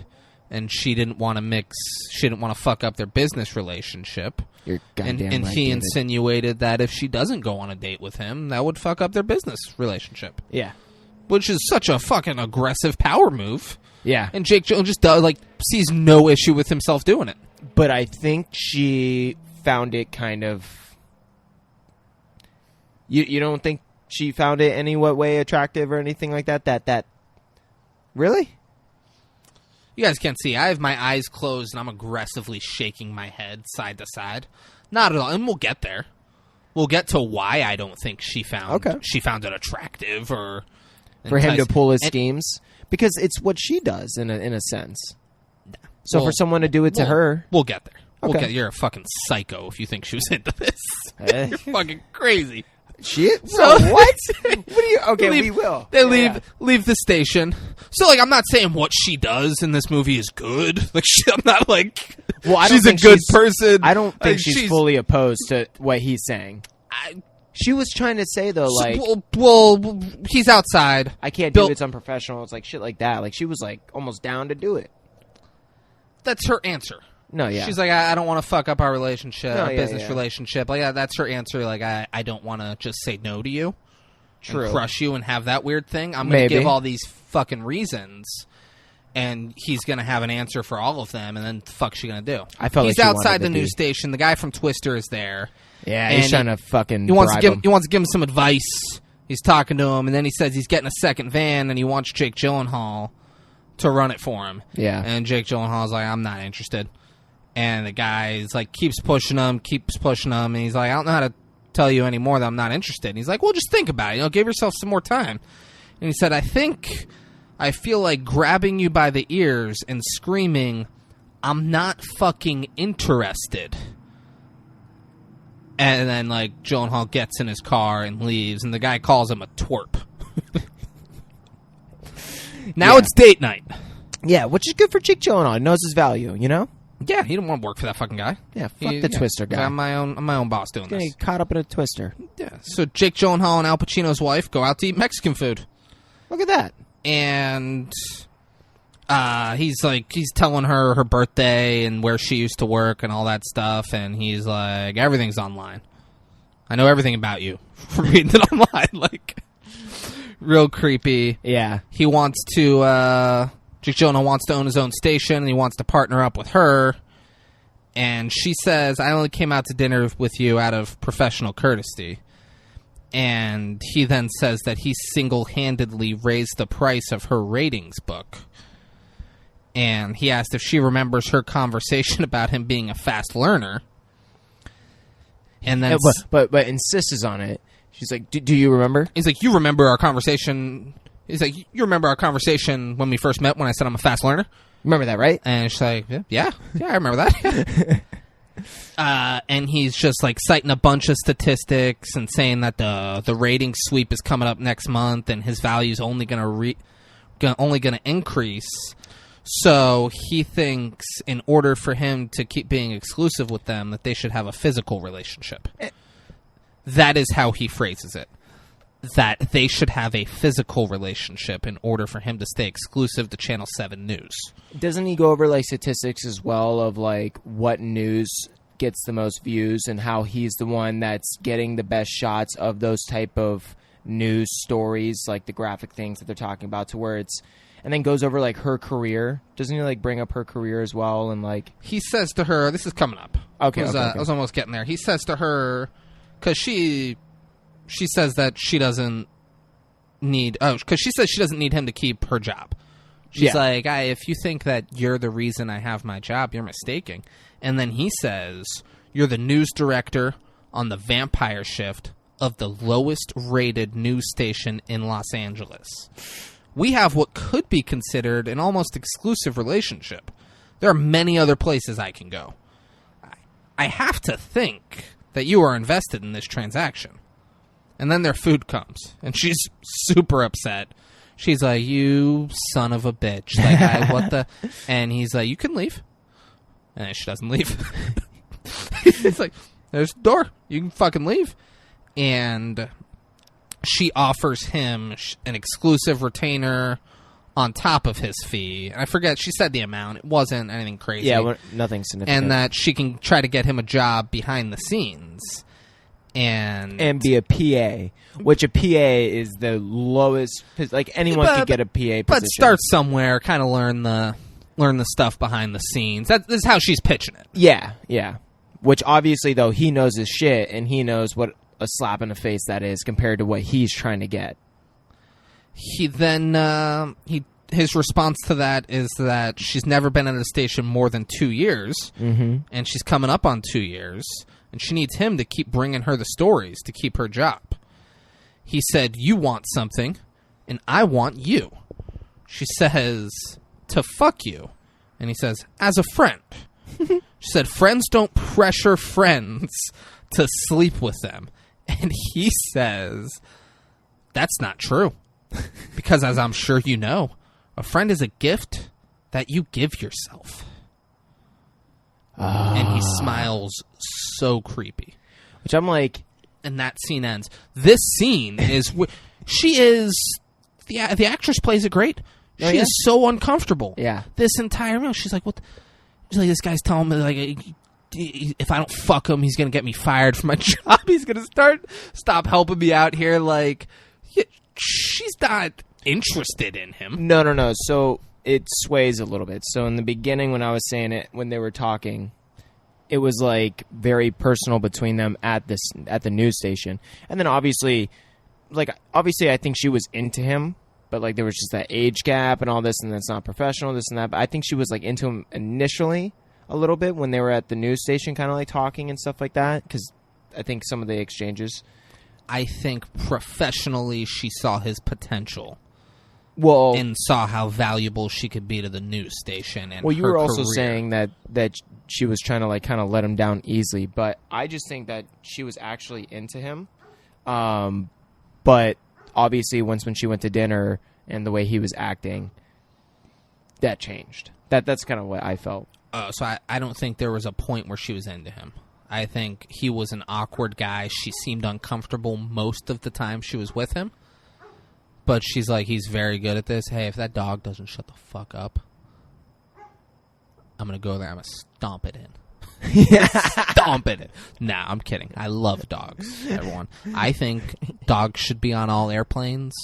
and she didn't want to mix. She didn't want to fuck up their business relationship. You're goddamn and right, he David. insinuated that if she doesn't go on a date with him, that would fuck up their business relationship. Yeah, which is such a fucking aggressive power move. Yeah, and Jake Gyllenhaal just sees no issue with himself doing it. But I think she found it kind of. You don't think she found it any way attractive or anything like that? That really? You guys can't see. I have my eyes closed and I'm aggressively shaking my head side to side. Not at all. And we'll get there. We'll get to why I don't think she found it attractive or for him to pull his schemes, because it's what she does in a sense. So for someone to do it to her, we'll get there. Okay. You're a fucking psycho if you think she was into this. You're fucking crazy. Shit. So what? What do you? Okay, we will. They leave the station. So I'm not saying what she does in this movie is good. I'm not like. Well, I don't she's a think good person. I don't think she's fully opposed to what he's saying. She was trying to say though, like, well, he's outside. I can't do it. It's unprofessional. It's like shit like that. Like she was like almost down to do it. That's her answer. No, yeah. She's like, I don't want to fuck up our relationship, our business relationship. Like, that's her answer. Like, I don't want to just say no to you, and crush you, and have that weird thing. I'm going to give all these fucking reasons, and he's going to have an answer for all of them. And then, the fuck's she going to do? I felt he's like outside the news station. The guy from Twister is there. Yeah, he's trying to fucking. He wants to give him some advice. He's talking to him, and then he says he's getting a second van, and he wants Jake Gyllenhaal to run it for him. Yeah, and Jake Gyllenhaal's like, I'm not interested. And the guy's like, keeps pushing him, and he's like, I don't know how to tell you anymore that I'm not interested. And he's like, well, just think about it. Give yourself some more time. And he said, I feel like grabbing you by the ears and screaming, I'm not fucking interested. And then, Gyllenhaal gets in his car and leaves, and the guy calls him a twerp. Now Yeah. it's date night. Yeah, which is good for Jake Gyllenhaal. He knows his value, you know? Yeah, he didn't want to work for that fucking guy. Yeah, fuck the Twister guy. I'm my own boss doing Getting this. caught up in a Twister. Yeah. So Jake Gyllenhaal and Al Pacino's wife go out to eat Mexican food. Look at that. And he's telling her birthday and where she used to work and all that stuff, and he's like, everything's online. I know everything about you from reading it online. Like, real creepy. Yeah. He wants to Jake Gyllenhaal wants to own his own station, and he wants to partner up with her. And she says, I only came out to dinner with you out of professional courtesy. And he then says that he single-handedly raised the price of her ratings book. And he asked if she remembers her conversation about him being a fast learner. And then But insists on it. She's like, do you remember? he's like, you remember our conversation? He's like, you remember our conversation when we first met when I said I'm a fast learner? Remember that, right? And she's like, yeah, I remember that. And he's just like citing a bunch of statistics and saying that the rating sweep is coming up next month and his value's only gonna increase. So he thinks in order for him to keep being exclusive with them that they should have a physical relationship. That is how he phrases it. That they should have a physical relationship in order for him to stay exclusive to Channel 7 News. Doesn't he go over like statistics as well of like what news gets the most views and how he's the one that's getting the best shots of those type of news stories, like the graphic things that they're talking about, to where it's, and then goes over like her career. Doesn't he like bring up her career as well? And like He says to her, this is coming up. Okay, I was almost getting there. He says to her, because she says that she doesn't need, because she says she doesn't need him to keep her job. She's like, if you think that you're the reason I have my job, you're mistaken. And then he says, you're the news director on the vampire shift of the lowest rated news station in Los Angeles. We have what could be considered an almost exclusive relationship. There are many other places I can go. I have to think that you are invested in this transaction. And then their food comes, and she's super upset. She's like, you son of a bitch. Like, what the? And he's like, you can leave. And she doesn't leave. He's like, there's the door. You can fucking leave. And she offers him an exclusive retainer on top of his fee. I forget, she said the amount. It wasn't anything crazy. Yeah, nothing significant. And that she can try to get him a job behind the scenes. And be a PA, which a PA is the lowest. Like anyone could get a PA position. But start somewhere, kind of learn the stuff behind the scenes. This is how she's pitching it. Yeah. Which obviously, though, he knows his shit, and he knows what a slap in the face that is compared to what he's trying to get. He then his response to that is that she's never been at a station more than 2 years, and she's coming up on 2 years, and she needs him to keep bringing her the stories to keep her job. He said, you want something, and I want you. She says, to fuck you. And he says, as a friend. She said, friends don't pressure friends to sleep with them. And he says, that's not true. Because as I'm sure you know, a friend is a gift that you give yourself. And he smiles so creepy. Which I'm like... And that scene ends. This scene is... She is... The actress plays it great. She is so uncomfortable. Yeah. This entire meal. She's like, what? She's like, this guy's telling me, like, if I don't fuck him, he's going to get me fired from my job. He's going to stop helping me out here. Like, she's not interested in him. No. So it sways a little bit. So in the beginning, when I was saying it, when they were talking, it was like very personal between them at the news station. And then obviously I think she was into him, but like there was just that age gap and all this, and that's not professional, this and that. But I think she was like into him initially a little bit when they were at the news station, kind of like talking and stuff like that. Because I think some of the exchanges. I think professionally she saw his potential. Well, and saw how valuable she could be to the news station. And you were also career. saying that she was trying to like kind of let him down easily, but I just think that she was actually into him. But obviously once when she went to dinner and the way he was acting, that changed. That's kind of what I felt. So I don't think there was a point where she was into him. I think he was an awkward guy. She seemed uncomfortable most of the time she was with him. But she's like, he's very good at this. Hey, if that dog doesn't shut the fuck up, I'm going to go there. I'm going to stomp it in. Stomp it in. Nah, I'm kidding. I love dogs, everyone. I think dogs should be on all airplanes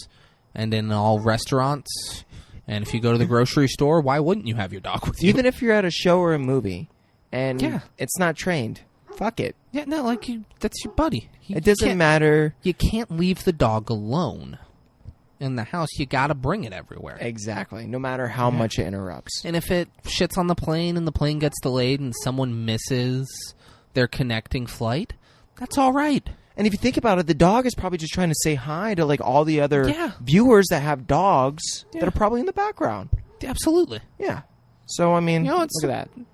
and in all restaurants. And if you go to the grocery store, why wouldn't you have your dog with you? Even if you're at a show or a movie and Yeah. it's not trained, fuck it. Yeah, no, like, that's your buddy. It doesn't matter. You can't leave the dog alone in the house. You got to bring it everywhere. Exactly. No matter how much it interrupts. And if it shits on the plane and the plane gets delayed and someone misses their connecting flight, that's all right. And if you think about it, the dog is probably just trying to say hi to like all the other Yeah. viewers that have dogs Yeah. that are probably in the background. Absolutely. Yeah. So, I mean, You know, it's- look at that.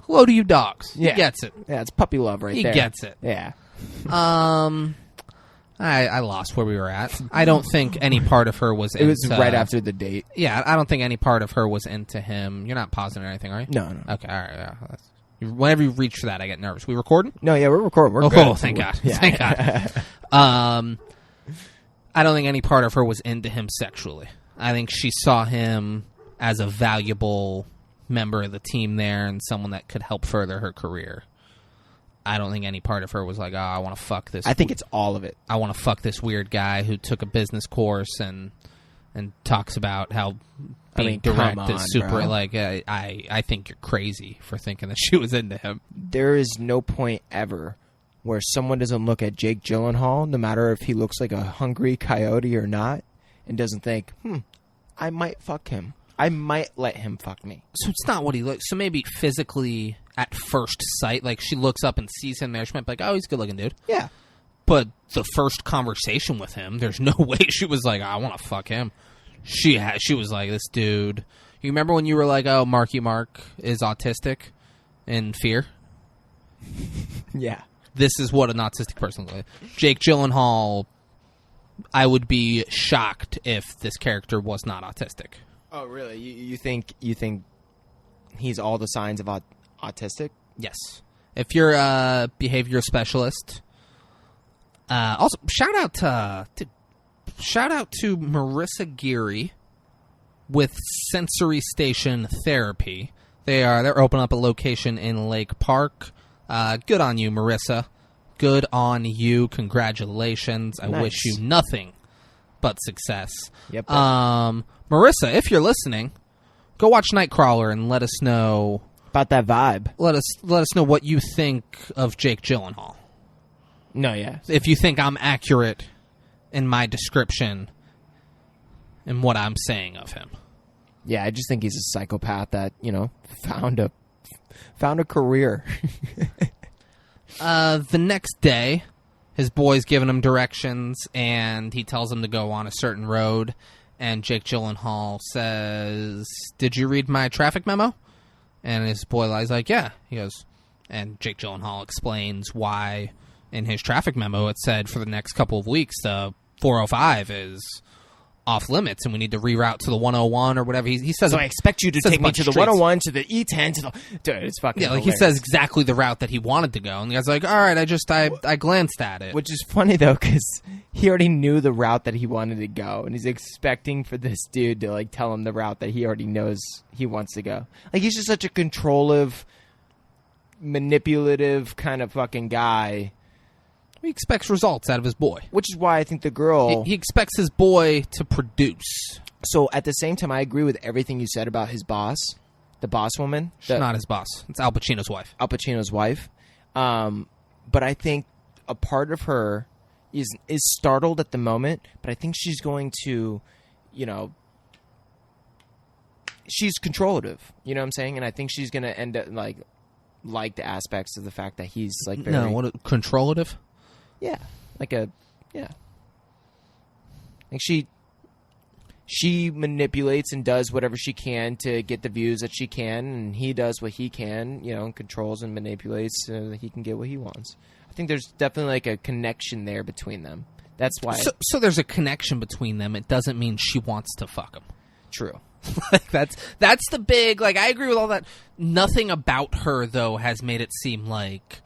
Hello to you dogs. Yeah. He gets it. Yeah, it's puppy love right He there. gets it. Yeah. I lost where we were at. I don't think any part of her was It was into, right after the date. Yeah, I don't think any part of her was into him. You're not pausing or anything, are you? No, no. Okay, all right. Yeah. Whenever you reach for that, I get nervous. We recording? No, yeah, we're recording. We're Oh, good. thank God. Yeah. Thank God. I don't think any part of her was into him sexually. I think she saw him as a valuable member of the team there and someone that could help further her career. I don't think any part of her was like, oh, I want to fuck this. I think it's all of it. I want to fuck this weird guy who took a business course and talks about how being direct come on, is super. bro. Like, I think you're crazy for thinking that she was into him. There is no point ever where someone doesn't look at Jake Gyllenhaal, no matter if he looks like a hungry coyote or not, and doesn't think, I might fuck him. I might let him fuck me. So it's not what he looks. So maybe physically at first sight, like she looks up and sees him there, she might be like, oh, he's a good looking dude. Yeah. But the first conversation with him, there's no way she was like, I want to fuck him. She was like, this dude. You remember when you were like, oh, Marky Mark is autistic in Fear? Yeah. This is what an autistic person looks like. Jake Gyllenhaal, I would be shocked if this character was not autistic. Oh, really? You think he's all the signs of autistic? Yes. If you're a behavior specialist, also shout out to Marissa Geary with Sensory Station Therapy. They're opening up a location in Lake Park. Good on you, Marissa. Good on you. Congratulations. I Nice. wish you nothing but success. Yep. Marissa, if you're listening, go watch Nightcrawler and let us know. About that vibe. Let us know what you think of Jake Gyllenhaal. No, yeah. If you think I'm accurate in my description and what I'm saying of him. Yeah, I just think he's a psychopath that, found a career. The next day, his boy's giving him directions, and he tells him to go on a certain road, and Jake Gyllenhaal says, did you read my traffic memo? And his boy lies like, yeah. He goes, and Jake Gyllenhaal explains why in his traffic memo it said for the next couple of weeks the 405 is off limits and we need to reroute to the 101 or whatever. He says. So I expect you to says a take me bunch to of the streets. 101, to the E10, to the... Dude, it's fucking Yeah, like he hilarious. says exactly the route that he wanted to go, and the guy's like, all right, I glanced at it. Which is funny, though, because he already knew the route that he wanted to go, and he's expecting for this dude to, like, tell him the route that he already knows he wants to go. Like, he's just such a controlling, manipulative kind of fucking guy. He expects results out of his boy. Which is why I think the girl... He expects his boy to produce. So, at the same time, I agree with everything you said about his boss, the boss woman. She's not his boss. It's Al Pacino's wife. Al Pacino's wife. But I think a part of her is startled at the moment, but I think she's going to, she's controlative. You know what I'm saying? And I think she's going to end up like the aspects of the fact that he's like very... No, what controlative? Yeah. Like she manipulates and does whatever she can to get the views that she can, and he does what he can, and controls and manipulates so that he can get what he wants. I think there's definitely like a connection there between them That's why. So there's a connection between them. It doesn't mean she wants to fuck him. True. Like that's the big, like, I agree with all that. Nothing about her, though, has made it seem like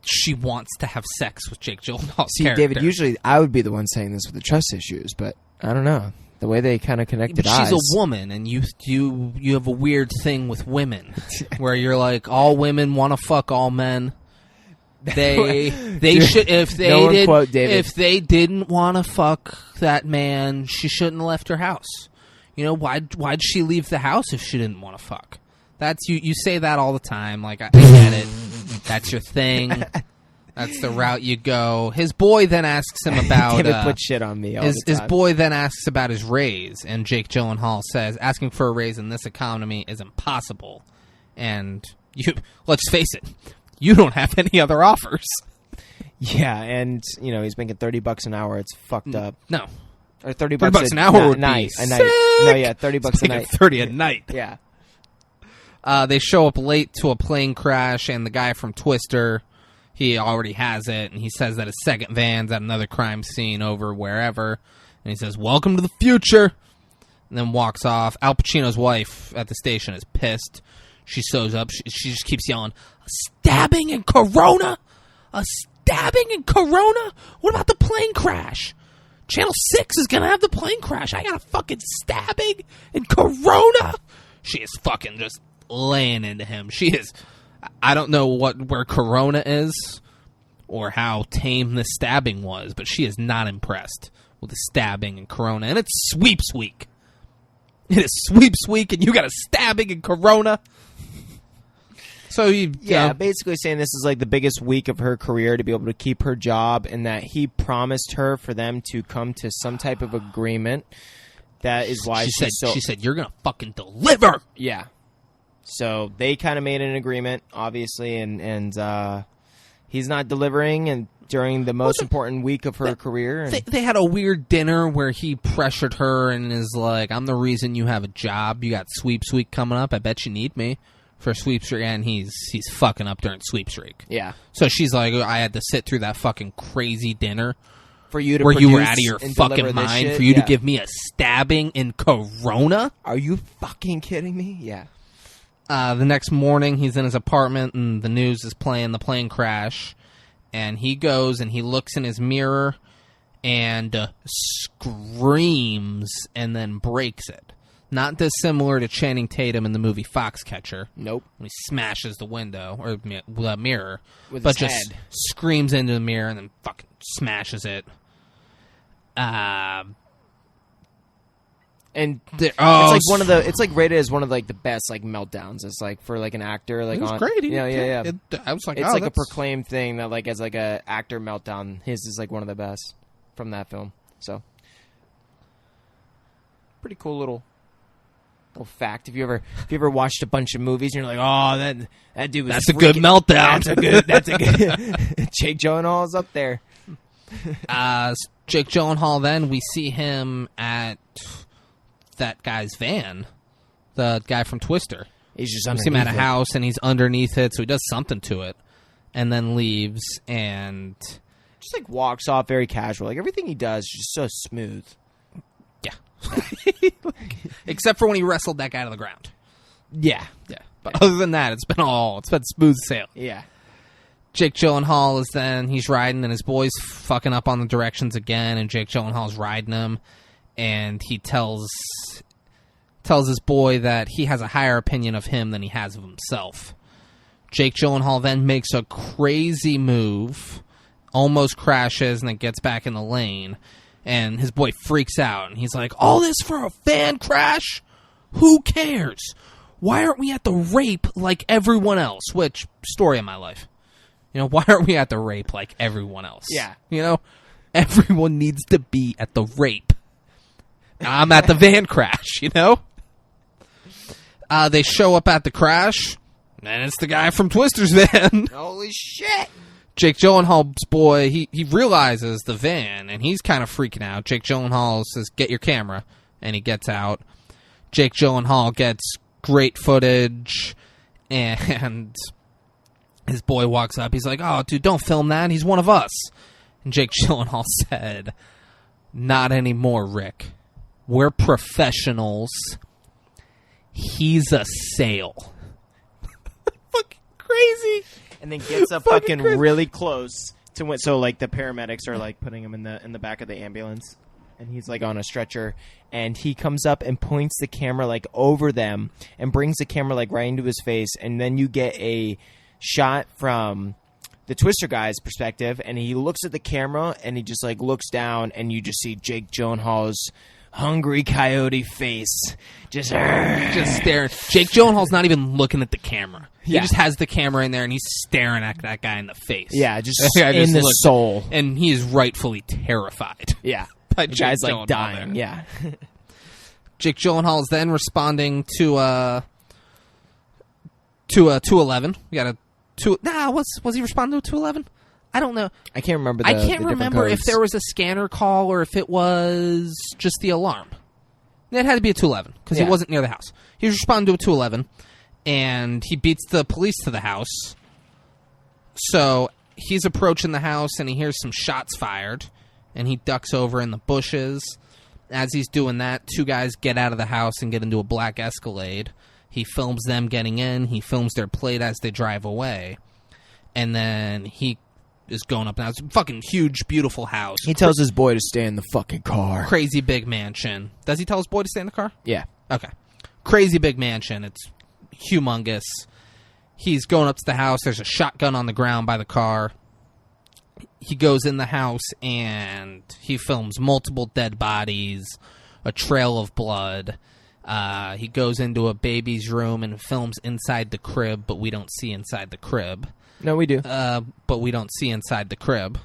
she wants to have sex with Jake Gyllenhaal's See, character. David, usually I would be the one saying this with the trust issues, but I don't know. The way they kind of connected She's eyes. a woman, and you have a weird thing with women, where you're like, all women want to fuck all men. They should, if they didn't want to fuck that man, she shouldn't have left her house. You know, why'd she leave the house if she didn't want to fuck? That's you say that all the time. Like, I get it. That's your thing. That's the route you go. His boy then asks him about... David put shit on me all the time. His boy then asks about his raise, and Jake Gyllenhaal says, asking for a raise in this economy is impossible. And let's face it, you don't have any other offers. Yeah, and, you know, he's making $30 an hour. It's fucked up. No. Or $30 an hour would be night. sick. No, yeah, $30 a night. 30 a night. Yeah. They show up late to a plane crash, and the guy from Twister, he already has it, and he says that his second van's at another crime scene over wherever, and he says, "Welcome to the future," and then walks off. Al Pacino's wife at the station is pissed. She shows up. She just keeps yelling, "A stabbing in Corona? A stabbing in Corona? What about the plane crash? Channel 6 is going to have the plane crash. I got a fucking stabbing in Corona." She is fucking just laying into him. She is... I don't know where Corona is or how tame the stabbing was, but she is not impressed with the stabbing in Corona. And it's sweeps week. It is sweeps week, and you got a stabbing in Corona. So basically saying this is like the biggest week of her career to be able to keep her job, and that he promised her for them to come to some type of agreement. That is why she said, "You're gonna fucking deliver." Yeah. So they kind of made an agreement, obviously, and he's not delivering, and during the most important week of her career. And they had a weird dinner where he pressured her and is like, "I'm the reason you have a job. You got sweeps week coming up. I bet you need me for sweeps week." And he's fucking up during sweeps week. Yeah. So she's like, "I had to sit through that fucking crazy dinner for you to where you were out of your fucking mind for you to give me a stabbing in Corona." Are you fucking kidding me? Yeah. The next morning, he's in his apartment, and the news is playing the plane crash. And he goes and he looks in his mirror and screams and then breaks it. Not dissimilar to Channing Tatum in the movie Foxcatcher. Nope. When he smashes the window, or the mirror. With but his just head. screams into the mirror and then fucking smashes it. And it's it's like rated as one of like the best like meltdowns. It's like for like an actor, like it was on, great. Yeah. I was like, It's like a proclaimed thing that like as like a actor meltdown. His is like one of the best from that film. So pretty cool little fact. If you ever watched a bunch of movies and you're like, oh, that dude was that's a good meltdown. That's a good Jake Gyllenhaal's up there. Jake Gyllenhaal. Then we see him at that guy's van, the guy from Twister. He's just underneath. We see him at a house, and he's underneath it, so he does something to it, and then leaves, and just like walks off very casual. Like everything he does is just so smooth. Yeah. Except for when he wrestled that guy to the ground. Yeah. But other than that, it's been smooth sail. Yeah. Jake Gyllenhaal he's riding, and his boy's fucking up on the directions again, and Jake Gyllenhaal's riding him. And he tells his boy that he has a higher opinion of him than he has of himself. Jake Gyllenhaal then makes a crazy move, almost crashes, and then gets back in the lane. And his boy freaks out, and he's like, "All this for a fan crash? Who cares? Why aren't we at the rape like everyone else?" Which, story of my life. You know, why aren't we at the rape like everyone else? Yeah. You know, everyone needs to be at the rape. I'm at the van crash, you know? They show up at the crash, and it's the guy from Twister's van. Holy shit! Jake Gyllenhaal's boy, he realizes the van, and he's kind of freaking out. Jake Gyllenhaal says, "Get your camera," and he gets out. Jake Gyllenhaal gets great footage, and his boy walks up. He's like, "Oh, dude, don't film that. He's one of us." And Jake Gyllenhaal said, "Not anymore, Rick. We're professionals. He's a sale." Fucking crazy. And then gets up fucking really close to when, so like the paramedics are like putting him in the back of the ambulance, and he's like on a stretcher, and he comes up and points the camera like over them and brings the camera like right into his face, and then you get a shot from the Twister guy's perspective, and he looks at the camera and he just like looks down, and you just see Jake Gyllenhaal's hungry coyote face just staring. Jake Gyllenhaal's not even looking at the camera. He just has the camera in there and he's staring at that guy in the face. Yeah, just in the soul. And he is rightfully terrified. Yeah. The guy's like dying. Yeah. Jake Gyllenhaal is then responding to 211. We got a was he responding to 211? I don't know. I can't remember. I can't remember if there was a scanner call or if it was just the alarm. It had to be a 211 because he wasn't near the house. He was responding to a 211, and he beats the police to the house. So he's approaching the house, and he hears some shots fired, and he ducks over in the bushes. As he's doing that, two guys get out of the house and get into a black Escalade. He films them getting in. He films their plate as they drive away. And then he is going up now. It's a fucking huge, beautiful house. He tells his boy to stay in the fucking car. Crazy big mansion. Does he tell his boy to stay in the car? Yeah. Okay. Crazy big mansion. It's humongous. He's going up to the house. There's a shotgun on the ground by the car. He goes in the house and he films multiple dead bodies, a trail of blood. He goes into a baby's room and films inside the crib, but we don't see inside the crib. No, we do. But we don't see inside the crib.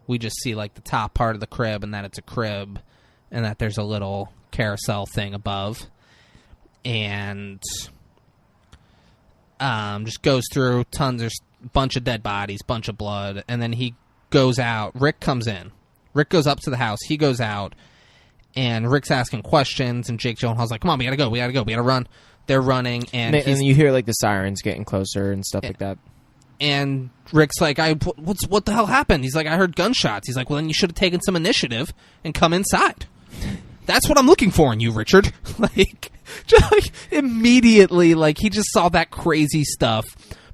We just see like the top part of the crib and that it's a crib and that there's a little carousel thing above. And just goes through tons of bunch of dead bodies, bunch of blood, and then he goes out. Rick comes in. Rick goes up to the house. He goes out, and Rick's asking questions, and Jake Gyllenhaal's like, "Come on, we gotta go, we gotta run." They're running, and you hear like the sirens getting closer and stuff like that. And Rick's like, what the hell happened? He's like, "I heard gunshots." He's like, "Well, then you should have taken some initiative and come inside." That's what I'm looking for in you, Richard. Just immediately, he just saw that crazy stuff,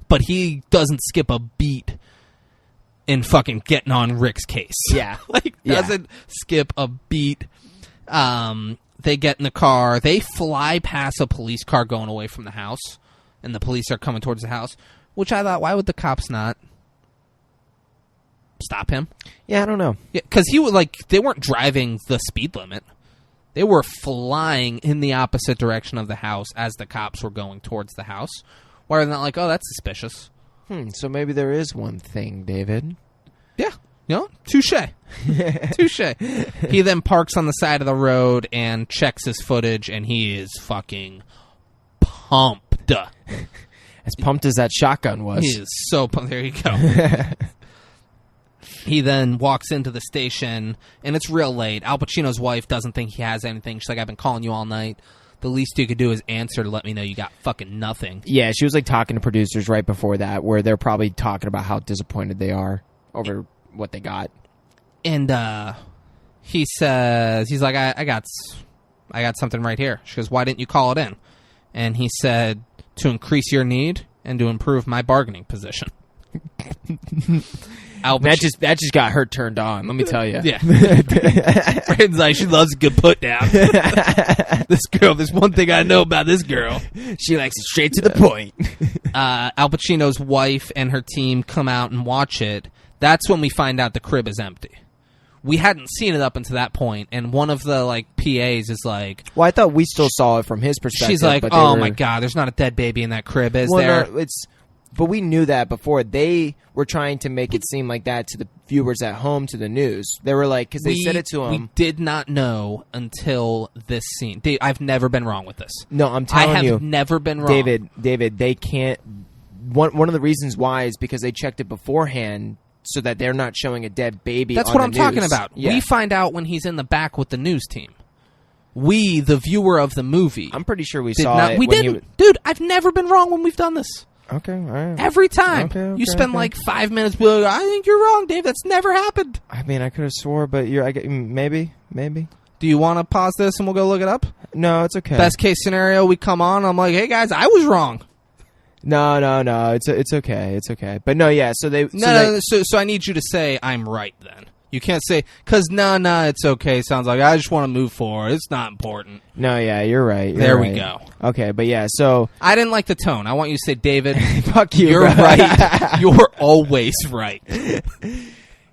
but he doesn't skip a beat in fucking getting on Rick's case. Yeah. Doesn't skip a beat. They get in the car. They fly past a police car going away from the house, and the police are coming towards the house, which I thought, why would the cops not stop him? Yeah, I don't know. Yeah, because they weren't driving the speed limit. They were flying in the opposite direction of the house as the cops were going towards the house. Why are they not like, "Oh, that's suspicious"? So maybe there is one thing, David. Yeah. Touche. Touche. He then parks on the side of the road and checks his footage, and he is fucking pumped. As pumped as that shotgun was. He is so pumped. There you go. He then walks into the station, and it's real late. Al Pacino's wife doesn't think he has anything. She's like, "I've been calling you all night. The least you could do is answer to let me know you got fucking nothing." Yeah, she was talking to producers right before that, where they're probably talking about how disappointed they are over what they got. And he says, he's like, I got something right here. She goes, "Why didn't you call it in?" And he said, "To increase your need and to improve my bargaining position." That just got her turned on, let me tell you. Yeah. Brandon's like, she loves a good put down. This girl, there's one thing I know about this girl. She likes it straight to the point. Al Pacino's wife and her team come out and watch it. That's when we find out the crib is empty. We hadn't seen it up until that point, and one of the PAs is like, "Well, I thought we still saw it from his perspective." She's like, "Oh my god, there's not a dead baby in that crib, is there?" No, but we knew that before. They were trying to make it seem like that to the viewers at home, to the news. They were like, because they said it to them. We did not know until this scene. I've never been wrong with this. No, I'm telling you. I have never been wrong. David, they can't. One of the reasons why is because they checked it beforehand so that they're not showing a dead baby. That's on what the I'm news. talking about. Yeah. We find out when he's in the back with the news team. We, the viewer of the movie. I'm pretty sure we saw it. We didn't. Dude, I've never been wrong when we've done this. Okay, all right. Every time. Okay, You spend like 5 minutes being like, I think you're wrong, Dave. That's never happened. I mean, I could have swore, but maybe. Do you want to pause this and we'll go look it up? No, it's okay. Best case scenario, we come on. I'm like, hey, guys, I was wrong. No. It's okay. It's okay. But no, yeah. So they. So I need you to say I'm right then. You can't say, because no, it's okay. Sounds like I just want to move forward. It's not important. No, yeah, you're right. There we go. Okay, but yeah, so. I didn't like the tone. I want you to say, David, fuck you. You're right. You're always right.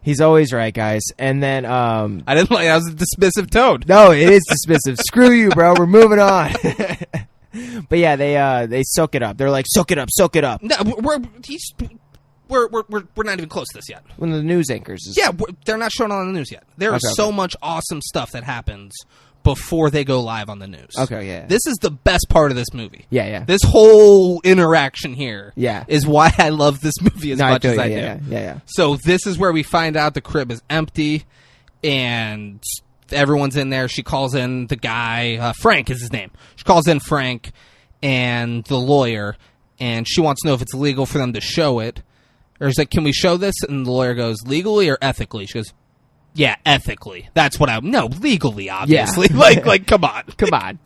He's always right, guys. And then. I didn't like that was a dismissive tone. No, it is dismissive. Screw you, bro. We're moving on. But yeah, they soak it up. They're like, soak it up. No, we're not even close to this yet. When the news anchors is... Yeah, they're not showing on the news yet. There is so much awesome stuff that happens before they go live on the news. Okay, yeah. This is the best part of this movie. Yeah. This whole interaction here Yeah. is why I love this movie as much as I do. Yeah. So this is where we find out the crib is empty, and everyone's in there. She calls in the guy, Frank is his name. She calls in Frank and the lawyer, and she wants to know if it's legal for them to show it. Or she's like, can we show this? And the lawyer goes, legally or ethically? She goes, yeah, ethically. That's what no, legally, obviously. Yeah. like, come on. Come on.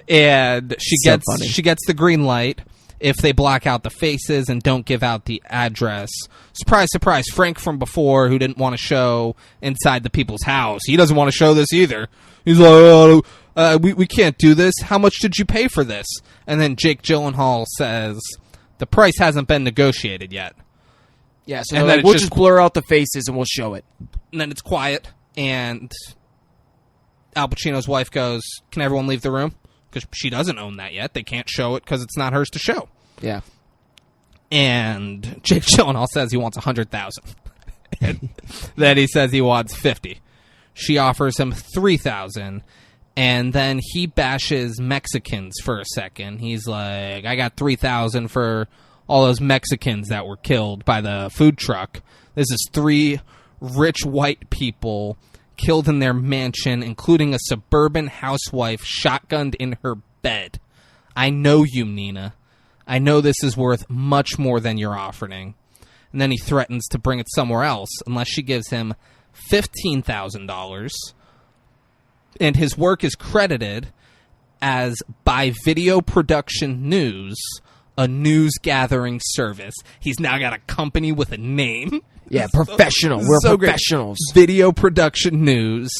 And she So gets the green light if they block out the faces and don't give out the address. Surprise, surprise. Frank from before, who didn't want to show inside the people's house, he doesn't want to show this either. He's like, oh, we can't do this. How much did you pay for this? And then Jake Gyllenhaal says, the price hasn't been negotiated yet. Yeah, so and then we'll just blur out the faces and we'll show it. And then it's quiet, and Al Pacino's wife goes, can everyone leave the room? Because she doesn't own that yet. They can't show it because it's not hers to show. Yeah. And Jake Gyllenhaal says he wants $100,000. And then he says he wants $50,000. She offers him $3,000, and then he bashes Mexicans for a second. He's like, I got $3,000 for all those Mexicans that were killed by the food truck. This is 3 rich white people killed in their mansion, including a suburban housewife shotgunned in her bed. I know you, Nina. I know this is worth much more than you're offering. And then he threatens to bring it somewhere else unless she gives him $15,000. And his work is credited as by Video Production News, a news gathering service. He's now got a company with a name. Yeah, professional. We're so professionals. Great. Video Production News,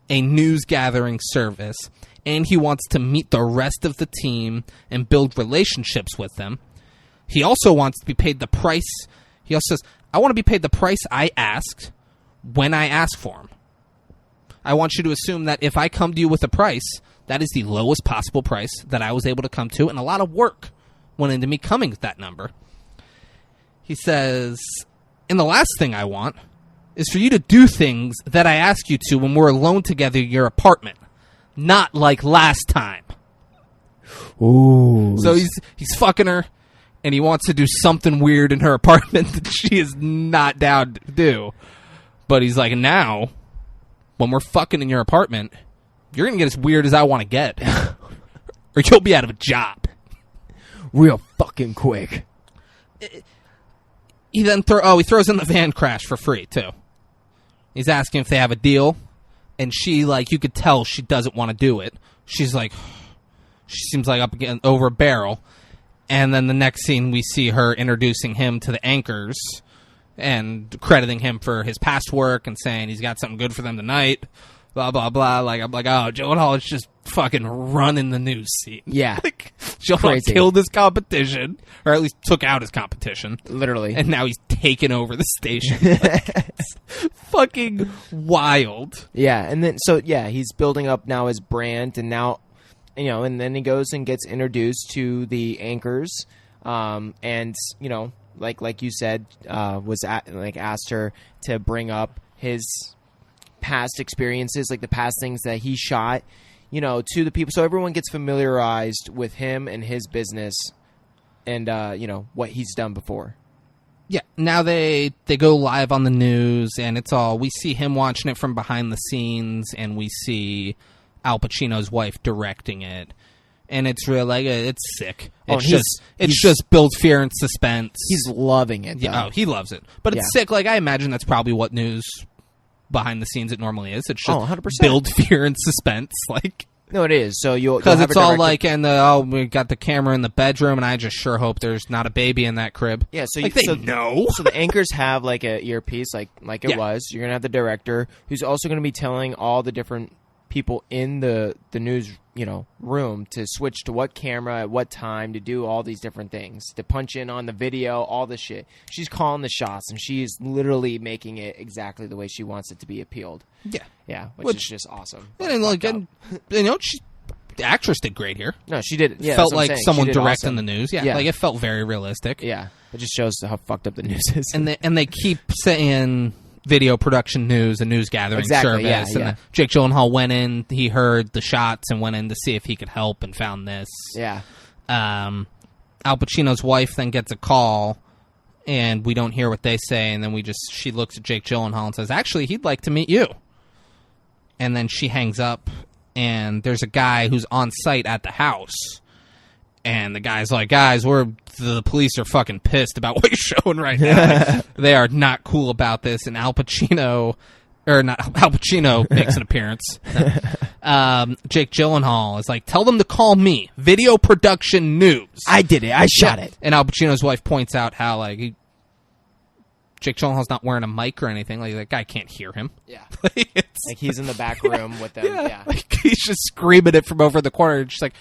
a news gathering service. And he wants to meet the rest of the team and build relationships with them. He also wants to be paid the price. He also says, I want to be paid the price I asked when I asked for him. I want you to assume that if I come to you with a price, that is the lowest possible price that I was able to come to, and a lot of work went into me coming with that number. He says, and the last thing I want is for you to do things that I ask you to when we're alone together in your apartment. Not like last time. Ooh. So he's fucking her, and he wants to do something weird in her apartment that she is not down to do. But he's like, now, when we're fucking in your apartment, you're going to get as weird as I want to get. Or you'll be out of a job. Real fucking quick. He then he throws in the van crash for free, too. He's asking if they have a deal. And she, like, you could tell she doesn't want to do it. She's like, she seems like up against over a barrel. And then the next scene, we see her introducing him to the anchors and crediting him for his past work and saying he's got something good for them tonight. Blah, blah, blah. Like, I'm like, oh, Gyllenhaal is just fucking running the news scene. Yeah. Like, Gyllenhaal killed his competition, or at least took out his competition. Literally. And now he's taking over the station. Like, it's fucking wild. Yeah, and then, so, yeah, he's building up now his brand, and now, you know, and then he goes and gets introduced to the anchors, and, you know, like you said, asked her to bring up his past experiences, like the past things that he shot, you know, to the people, so everyone gets familiarized with him and his business and you know, what he's done before. Yeah, now they go live on the news, and it's all, we see him watching it from behind the scenes, and we see Al Pacino's wife directing it, and it's real like it's sick. Oh, It's just build fear and suspense. He's loving it. Yeah, he loves it. But it's sick. Like I imagine that's probably what news behind the scenes it normally is. It's just 100%. build fear and suspense. Like no, it is. So because it's all like we got the camera in the bedroom, and I just sure hope there's not a baby in that crib. Yeah, so like they know. So the anchors have like a earpiece, like it was. You're gonna have the director who's also gonna be telling all the different people in the news room to switch to what camera at what time, to do all these different things, to punch in on the video, all the shit. She's calling the shots, and she's literally making it exactly the way she wants it to be appealed. Yeah, which is just awesome. And the actress did great here. No, she did. Yeah, felt like someone directing awesome. the news. Yeah, like it felt very realistic. Yeah, it just shows how fucked up the news is. And they keep saying video production news, a new gathering service. Yeah. And Jake Gyllenhaal went in, he heard the shots and went in to see if he could help and found this. Yeah. Al Pacino's wife then gets a call, and we don't hear what they say, and then she looks at Jake Gyllenhaal and says, actually, he'd like to meet you. And then she hangs up, and there's a guy who's on site at the house. And the guy's like, guys, the police are fucking pissed about what you're showing right now. Like, they are not cool about this. And Al Pacino makes an appearance. No. Jake Gyllenhaal is like, tell them to call me. Video production news. I did it. I shot it. And Al Pacino's wife points out how like Jake Gyllenhaal's not wearing a mic or anything. Like that guy can't hear him. Yeah. like he's in the back room with them. Yeah. Like he's just screaming it from over the corner. It's just like,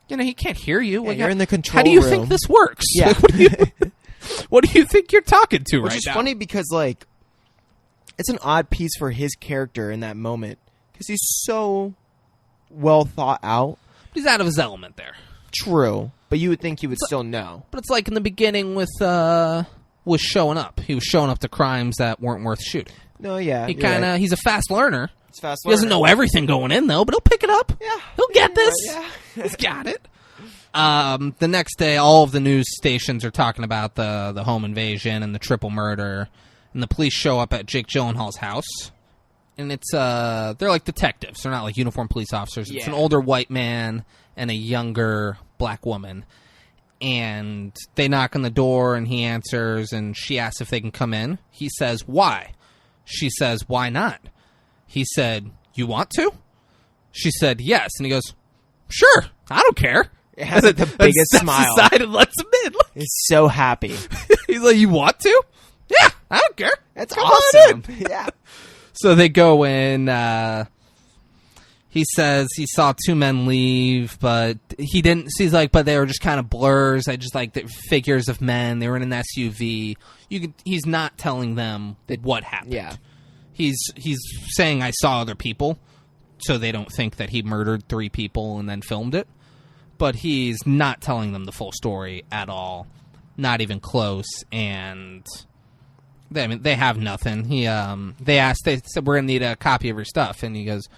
he can't hear you. Yeah, you're in the control room. How do you room. think this works? Yeah. Like, what do you think you're talking to right now? Which is funny because, like, it's an odd piece for his character in that moment because he's so well thought out. He's out of his element there. True. But you would think he would still know. But it's like in the beginning with showing up. He was showing up to crimes that weren't worth shooting. No, yeah. He's a fast learner. He doesn't know everything going in, though, but he'll pick it up. Yeah. He'll get this. Yeah. He's got it. The next day, all of the news stations are talking about the home invasion and the triple murder, and the police show up at Jake Gyllenhaal's house. And it's they're like detectives. They're not like uniformed police officers. It's an older white man and a younger black woman. And they knock on the door, and he answers, and she asks if they can come in. He says, why? She says, why not? He said, you want to? She said, yes. And he goes, sure, I don't care. It has like, the biggest smile. Aside and lets him in. He's so happy. He's like, you want to? Yeah, I don't care. That's Come awesome. on in. Yeah. So they go in. He says he saw two men leave, but he didn't. He's like, but they were just kind of blurs. I just like the figures of men. They were in an SUV. He's not telling them what happened. Yeah. He's saying I saw other people, so they don't think that he murdered 3 people and then filmed it. But he's not telling them the full story at all, not even close. And they have nothing. They said we're gonna need a copy of your stuff, and he goes,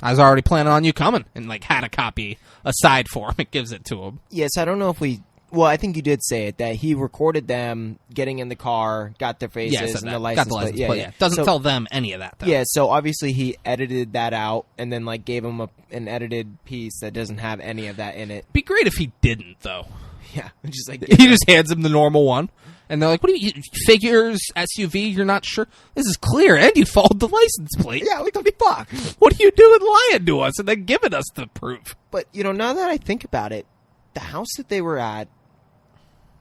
I was already planning on you coming, and like had a copy aside for him. It gives it to him. Yes, I don't know if well, I think you did say it, that he recorded them getting in the car, got their faces, and the license plate. Yeah. Doesn't tell them any of that, though. Yeah, so obviously he edited that out and then like gave them an edited piece that doesn't have any of that in it. Be great if he didn't, though. Yeah, just like he just hands him the normal one, and they're like, "What do you figures SUV? You're not sure? This is clear, and you followed the license plate. Yeah, what the fuck? What are you doing, lying to us and then giving us the proof?" But now that I think about it, the house that they were at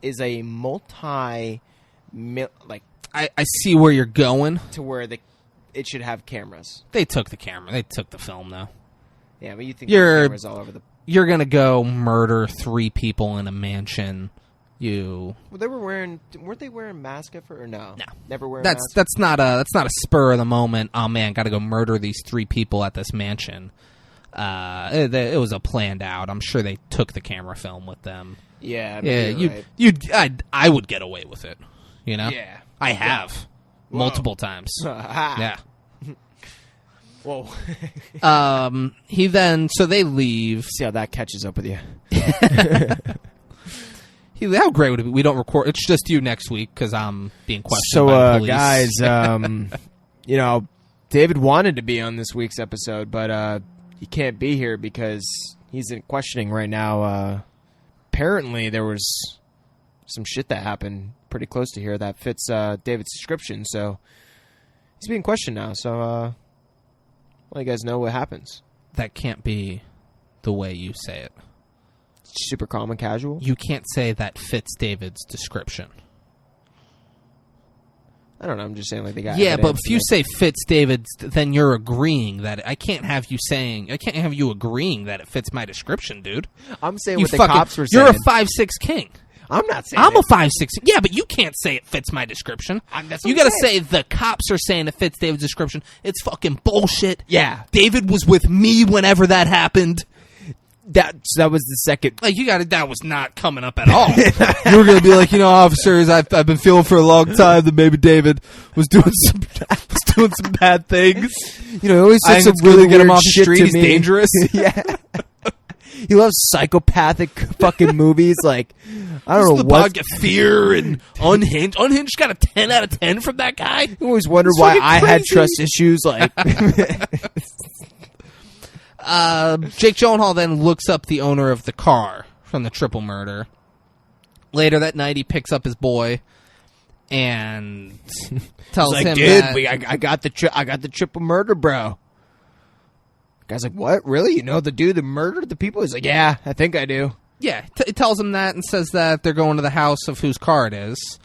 is a I see where you're going. To where it should have cameras. They took the camera. They took the film, though. Yeah, but you think the cameras all over the... You're going to go murder 3 people in a mansion. Well, weren't they wearing masks or no? No. Never wearing masks? That's not a spur of the moment, oh man, got to go murder these 3 people at this mansion. It was a planned out. I'm sure they took the camera film with them. Yeah, right. I would get away with it, Yeah. I have multiple times. Yeah. Whoa. So they leave. See how that catches up with you. How great would it be? We don't record. It's just you next week because I'm being questioned by the police. Guys, David wanted to be on this week's episode, but he can't be here because he's in questioning right now. Apparently, there was some shit that happened pretty close to here that fits David's description. So he's being questioned now. So I'll let you guys know what happens. That can't be the way you say it. Super calm and casual. You can't say that fits David's description. I don't know. I'm just saying, like, they got. Yeah, but if you say fits David's, then you're agreeing that I can't have you agreeing that it fits my description, dude. I'm saying what the cops were saying. You're a 5'6" king. I'm not saying. I'm a 5'6". Yeah, but you can't say it fits my description. You got to say the cops are saying it fits David's description. It's fucking bullshit. Yeah, David was with me whenever that happened. That was the second. Like, that was not coming up at all. You were going to be like, officers, I've been feeling for a long time that maybe David was doing some bad things. He always said some really get him weird off the shit street. to He's me. dangerous. Yeah. He loves psychopathic fucking movies. Like, I don't know what. Fear and Unhinged. Unhinged got a 10 out of 10 from that guy. I always wondered why I had trust issues. Like, Jake Gyllenhaal then looks up the owner of the car from the triple murder. Later that night, he picks up his boy and tells him, "Dude, that, I got the triple murder, bro." Guy's like, "What? Really? You know the dude that murdered the people?" He's like, "Yeah, I think I do." Yeah, it tells him that and says that they're going to the house of whose car it is.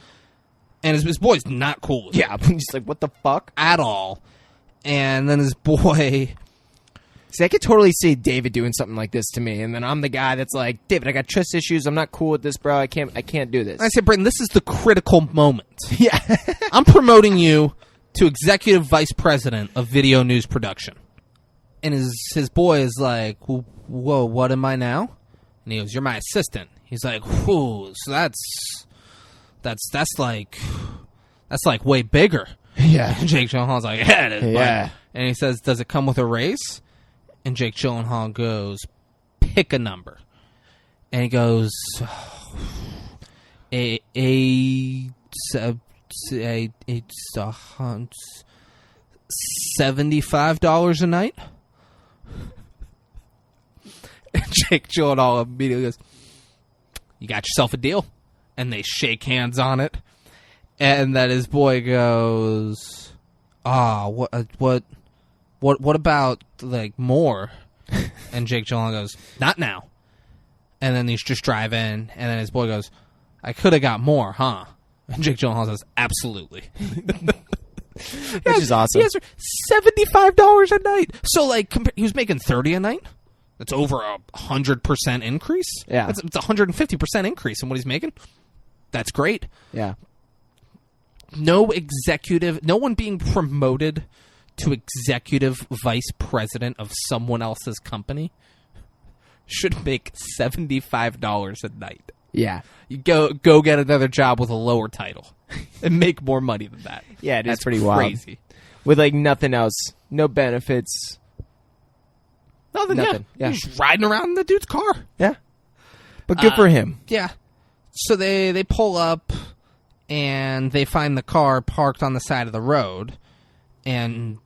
And his boy's not cool with Yeah, he's like, "What the fuck?" at all. And then his boy... See, I could totally see David doing something like this to me, and then I'm the guy that's like, "David, I got trust issues. I'm not cool with this, bro. I can't do this." I said, Britton, this is the critical moment. Yeah. I'm promoting you to executive vice president of video news production. And his boy is like, "Whoa, what am I now?" And he goes, "You're my assistant." He's like, "Whoa, so that's like way bigger." Yeah. And Jake Gyllenhaal's like, "Yeah, it is." Yeah. But, and he says, "Does it come with a raise?" And Jake Gyllenhaal goes, "Pick a number." And he goes, $75 a night. And Jake Gyllenhaal immediately goes, "You got yourself a deal." And they shake hands on it. And then his boy goes, what about, like, more?" And Jake Gyllenhaal goes, "Not now." And then he's just driving, and then his boy goes, "I could have got more, huh?" And Jake Gyllenhaal says, "Absolutely." Which is awesome. He has $75 a night. So, like, he was making $30 a night. That's over 100% increase. Yeah. It's 150% increase in what he's making. That's great. Yeah. No one being promoted to executive vice president of someone else's company should make $75 a night. Yeah. You go get another job with a lower title and make more money than that. Yeah, it is That's pretty crazy. wild. With, like, nothing else. No benefits. Nothing. Yeah. He's just riding around in the dude's car. Yeah. But good for him. Yeah. So they pull up and they find the car parked on the side of the road, and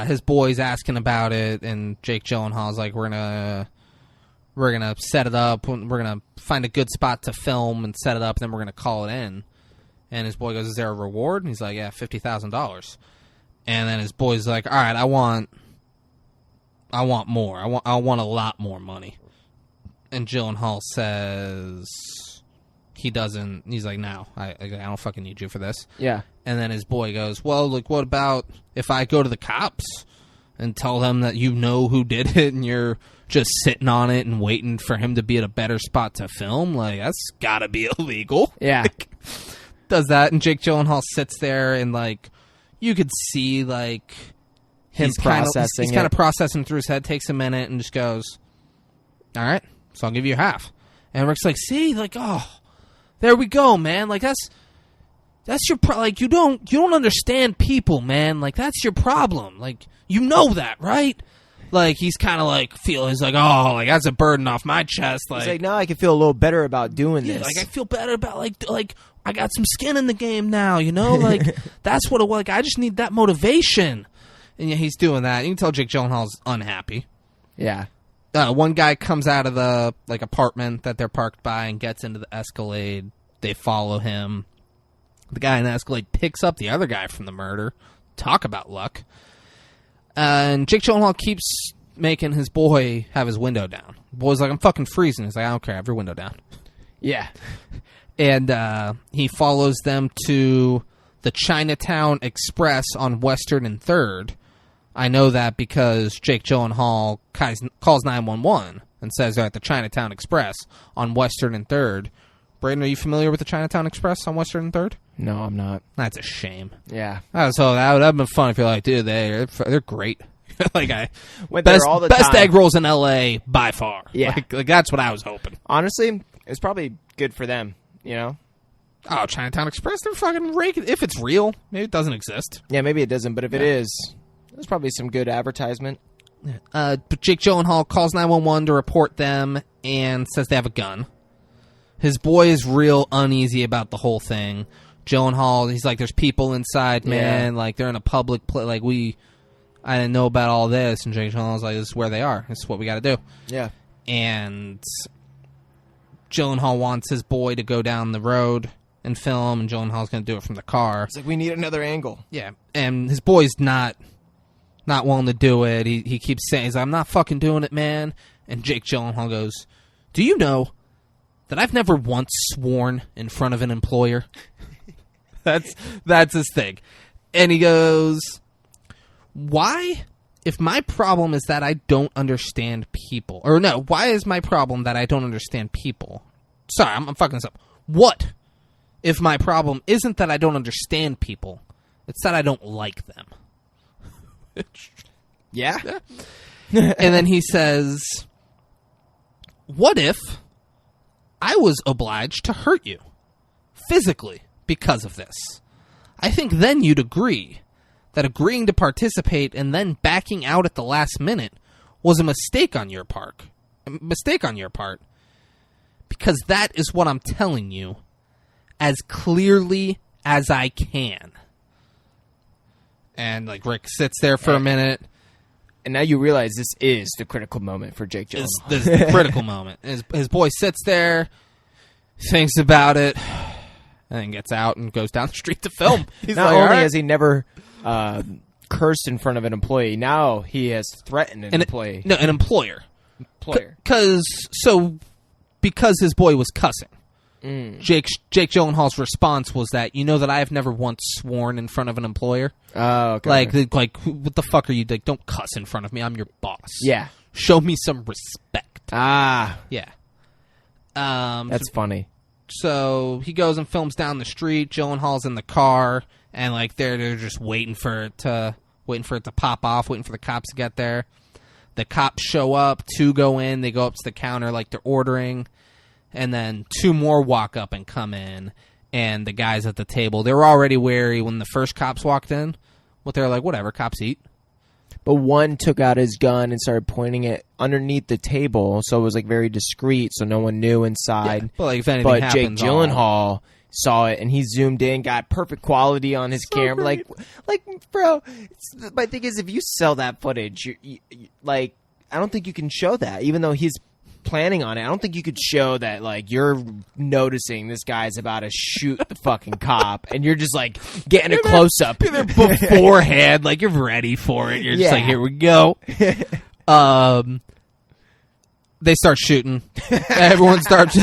his boy's asking about it, and Jake Gyllenhaal's like, we're gonna set it up, we're gonna find a good spot to film and set it up, and then we're gonna call it in. And his boy goes, "Is there a reward?" And he's like, "Yeah, $50,000. And then his boy's like, "All right, I want more. I want a lot more money." And Gyllenhaal says he doesn't. He's like, "No, I don't fucking need you for this." Yeah. And then his boy goes, "Well, like, what about if I go to the cops and tell them that you know who did it and you're just sitting on it and waiting for him to be at a better spot to film? Like, that's gotta be illegal." Yeah. Does that, and Jake Gyllenhaal sits there and, like, you could see, like, Him processing he's kind of processing through his head, takes a minute, and just goes, "All right, so I'll give you half." And Rick's like, "See, like, oh, there we go, man. Like, that's your like, you don't understand people, man. Like, that's your problem. Like, you know that, right?" Like, he's kind of like he's like, "Oh, like, that's a burden off my chest." Like, he's like, "Now I can feel a little better about doing yeah, this. like, I feel better about like I got some skin in the game now, you know? Like, that's what like, I just need that motivation." And yeah, he's doing that. You can tell Jake Gyllenhaal's unhappy. Yeah. One guy comes out of the apartment that they're parked by and gets into the Escalade. They follow him. The guy in the Escalade picks up the other guy from the murder. Talk about luck. And Jake Gyllenhaal keeps making his boy have his window down. The boy's like, I'm fucking freezing. He's like, I don't care. Have your window down. Yeah. And he follows them to the Chinatown Express on Western and 3rd. I know that because Jake Gyllenhaal calls 911 and says they're at the Chinatown Express on Western and 3rd. Brayden, are you familiar with the Chinatown Express on Western and 3rd? No, I'm not. That's a shame. Yeah. So that would have been fun if you're like, dude, they're great. Like I went best, there all the best time. egg rolls in L.A. by far. Yeah. Like that's what I was hoping. Honestly, it's probably good for them, you know? Oh, Chinatown Express, they're fucking raking. If it's real, maybe it doesn't exist. Yeah, maybe it doesn't, but if it is, there's probably some good advertisement. But Jake Gyllenhaal calls 911 to report them and says they have a gun. His boy is real uneasy about the whole thing. Gyllenhaal, he's like, there's people inside, man. Like, they're in a public place. Like, I didn't know about all this. And Jake Gyllenhaal's like, this is where they are. This is what we got to do. Yeah. And Gyllenhaal wants his boy to go down the road and film, and Gyllenhaal's going to do it from the car. It's like, we need another angle. Yeah. And his boy's not willing to do it. He keeps saying, he's like, I'm not fucking doing it, man. And Jake Gyllenhaal goes, do you know that I've never once sworn in front of an employer? That's his thing. And he goes, why, if my problem is that I don't understand people, or no, why is my problem that I don't understand people? Sorry, I'm fucking this up. What if my problem isn't that I don't understand people, it's that I don't like them? Yeah. And then he says, what if I was obliged to hurt you physically because of this? I think then you'd agree that agreeing to participate and then backing out at the last minute was a mistake on your part. Because that is what I'm telling you as clearly as I can. And like Rick sits there for a minute. And now you realize this is the critical moment for Jake Gyllenhaal. This is the critical moment. His boy sits there, thinks about it, and then gets out and goes down the street to film. He's Not like, only all right. has he never cursed in front of an employee, now he has threatened an employee. No, an employer. Employer. Because his boy was cussing. Jake Gyllenhaal's response was that, you know that I have never once sworn in front of an employer. Oh, okay. Like, what the fuck are you, like, don't cuss in front of me. I'm your boss. Yeah. Show me some respect. Ah. Yeah. That's funny. So he goes and films down the street. Gyllenhaal's in the car, and like they're just waiting for it to pop off, waiting for the cops to get there. The cops show up, 2 go in, they go up to the counter like they're ordering, and then 2 more walk up and come in, and the guys at the table, they were already wary when the first cops walked in, but they're like, whatever, cops eat. But one took out his gun and started pointing it underneath the table, so it was like very discreet, so no one knew inside. Yeah, but like if anything But happens, Jake Gyllenhaal saw it and he zoomed in, got perfect quality on his camera. great. Like, bro. My thing is, if you sell that footage, like, I don't think you can show that, even though he's planning on it. I don't think you could show that, like, you're noticing this guy's about to shoot the fucking cop, and you're just like getting a close up beforehand, like you're ready for it. You're just like, here we go. They start shooting. Everyone starts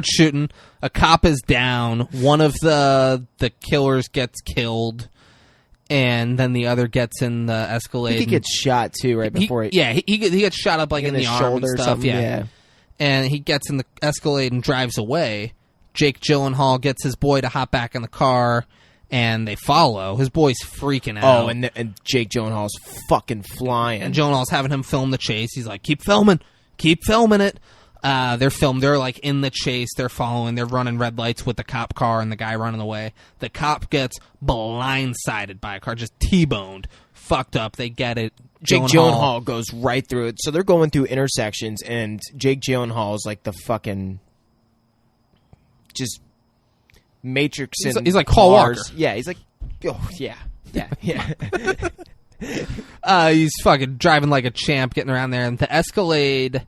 shooting. A cop is down. One of the killers gets killed, and then the other gets in the Escalade. I think he gets shot too right before he gets shot up like in the arm shoulder and or stuff. something. Yeah. And he gets in the Escalade and drives away. Jake Gyllenhaal gets his boy to hop back in the car, and they follow. His boy's freaking out. Oh, and Jake Gyllenhaal's fucking flying. And Gyllenhaal's having him film the chase. He's like, keep filming it. They're like in the chase. They're following. They're running red lights with the cop car and the guy running away. The cop gets blindsided by a car, just T-boned, fucked up. They get it. Jake Gyllenhaal goes right through it. So they're going through intersections, and Jake Gyllenhaal is like the fucking just Matrix. He's like Paul Walker. Yeah, he's like, oh yeah. He's fucking driving like a champ, getting around there, and the Escalade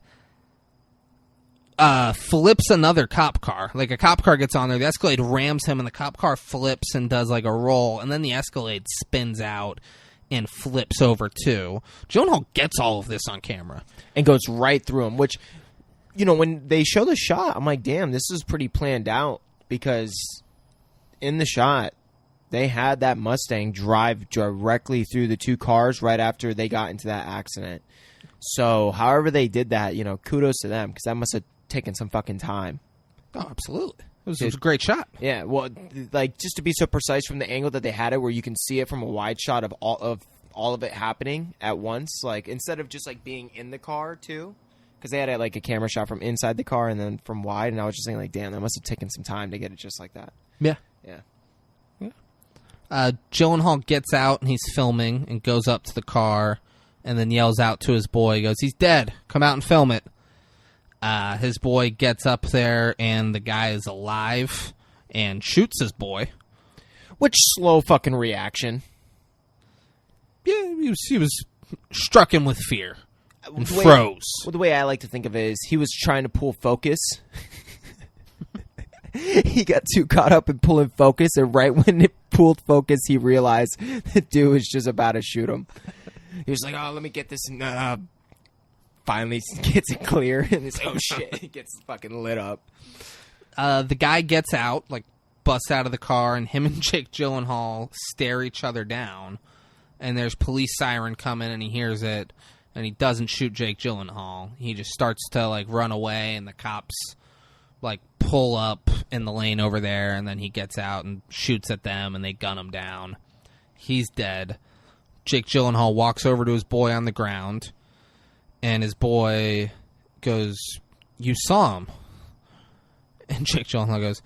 flips another cop car. Like, a cop car gets on there, the Escalade rams him, and the cop car flips and does like a roll, and then the Escalade spins out and flips over too. Gyllenhaal gets all of this on camera. And goes right through him, which, you know, when they show the shot, I'm like, damn, this is pretty planned out, because in the shot, they had that Mustang drive directly through the two cars right after they got into that accident. So, however they did that, you know, kudos to them, because that must have taken some fucking time. Oh, absolutely. It was a great shot. Yeah, well, like, just to be so precise from the angle that they had it, where you can see it from a wide shot of all of it happening at once, like, instead of just, like, being in the car, too, because they had, like, a camera shot from inside the car and then from wide, and I was just thinking, like, damn, that must have taken some time to get it just like that. Yeah. Yeah. Gyllenhaal gets out, and he's filming, and goes up to the car, and then yells out to his boy. He goes, "He's dead. Come out and film it." His boy gets up there, and the guy is alive, and shoots his boy. Which slow fucking reaction. Yeah, he was struck him with fear and froze. Well, the way I like to think of it is he was trying to pull focus. He got too caught up in pulling focus, and right when it pulled focus, he realized the dude was just about to shoot him. He was like, "Oh, let me get this." Finally gets it clear, and it's like, oh shit, he gets fucking lit up. The guy gets out, like, busts out of the car, and him and Jake Gyllenhaal stare each other down. And there's police siren coming, and he hears it, and he doesn't shoot Jake Gyllenhaal. He just starts to, like, run away, and the cops, like, pull up in the lane over there, and then he gets out and shoots at them, and they gun him down. He's dead. Jake Gyllenhaal walks over to his boy on the ground, and his boy goes, "You saw him." And Jake Gyllenhaal goes,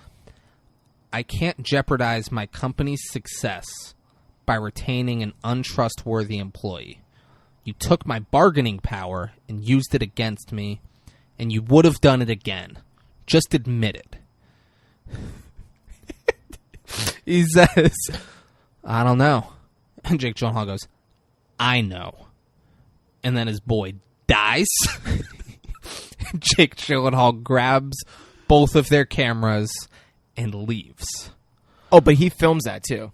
"I can't jeopardize my company's success by retaining an untrustworthy employee. You took my bargaining power and used it against me, and you would have done it again. Just admit it." He says, "I don't know." And Jake Gyllenhaal goes, "I know." And then his boy dies. Jake Gyllenhaal grabs both of their cameras and leaves. Oh, but he films that too.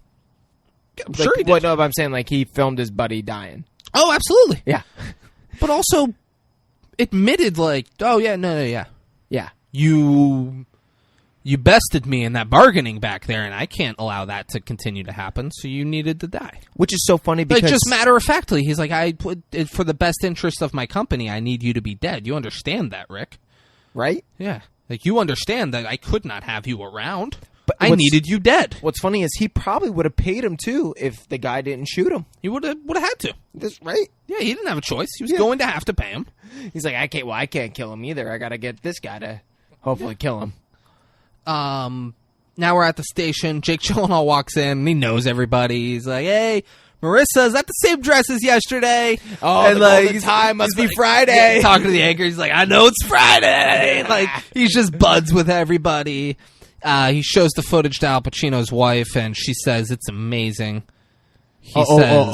I'm sure he did. Well, no, but I'm saying, like, he filmed his buddy dying. Oh, absolutely. Yeah. But also admitted, like, "Oh, yeah, no, yeah. Yeah. You bested me in that bargaining back there, and I can't allow that to continue to happen, so you needed to die." Which is so funny because... Like, just matter-of-factly, he's like, "I put it for the best interest of my company, I need you to be dead. You understand that, Rick?" Right? Yeah. Like, you understand that I could not have you around. But I needed you dead. What's funny is he probably would have paid him, too, if the guy didn't shoot him. He would have had to. That's right. Yeah, he didn't have a choice. He was going to have to pay him. He's like, I can't kill him either. I got to get this guy to hopefully kill him. Now we're at the station. Jake Gyllenhaal walks in, and he knows everybody. He's like, "Hey, Marissa, is that the same dress as yesterday?" Oh, and the time must be Friday. Yeah, talking to the anchor, he's like, "I know it's Friday." Like, he's just buds with everybody. He shows the footage to Al Pacino's wife, and she says it's amazing. He says,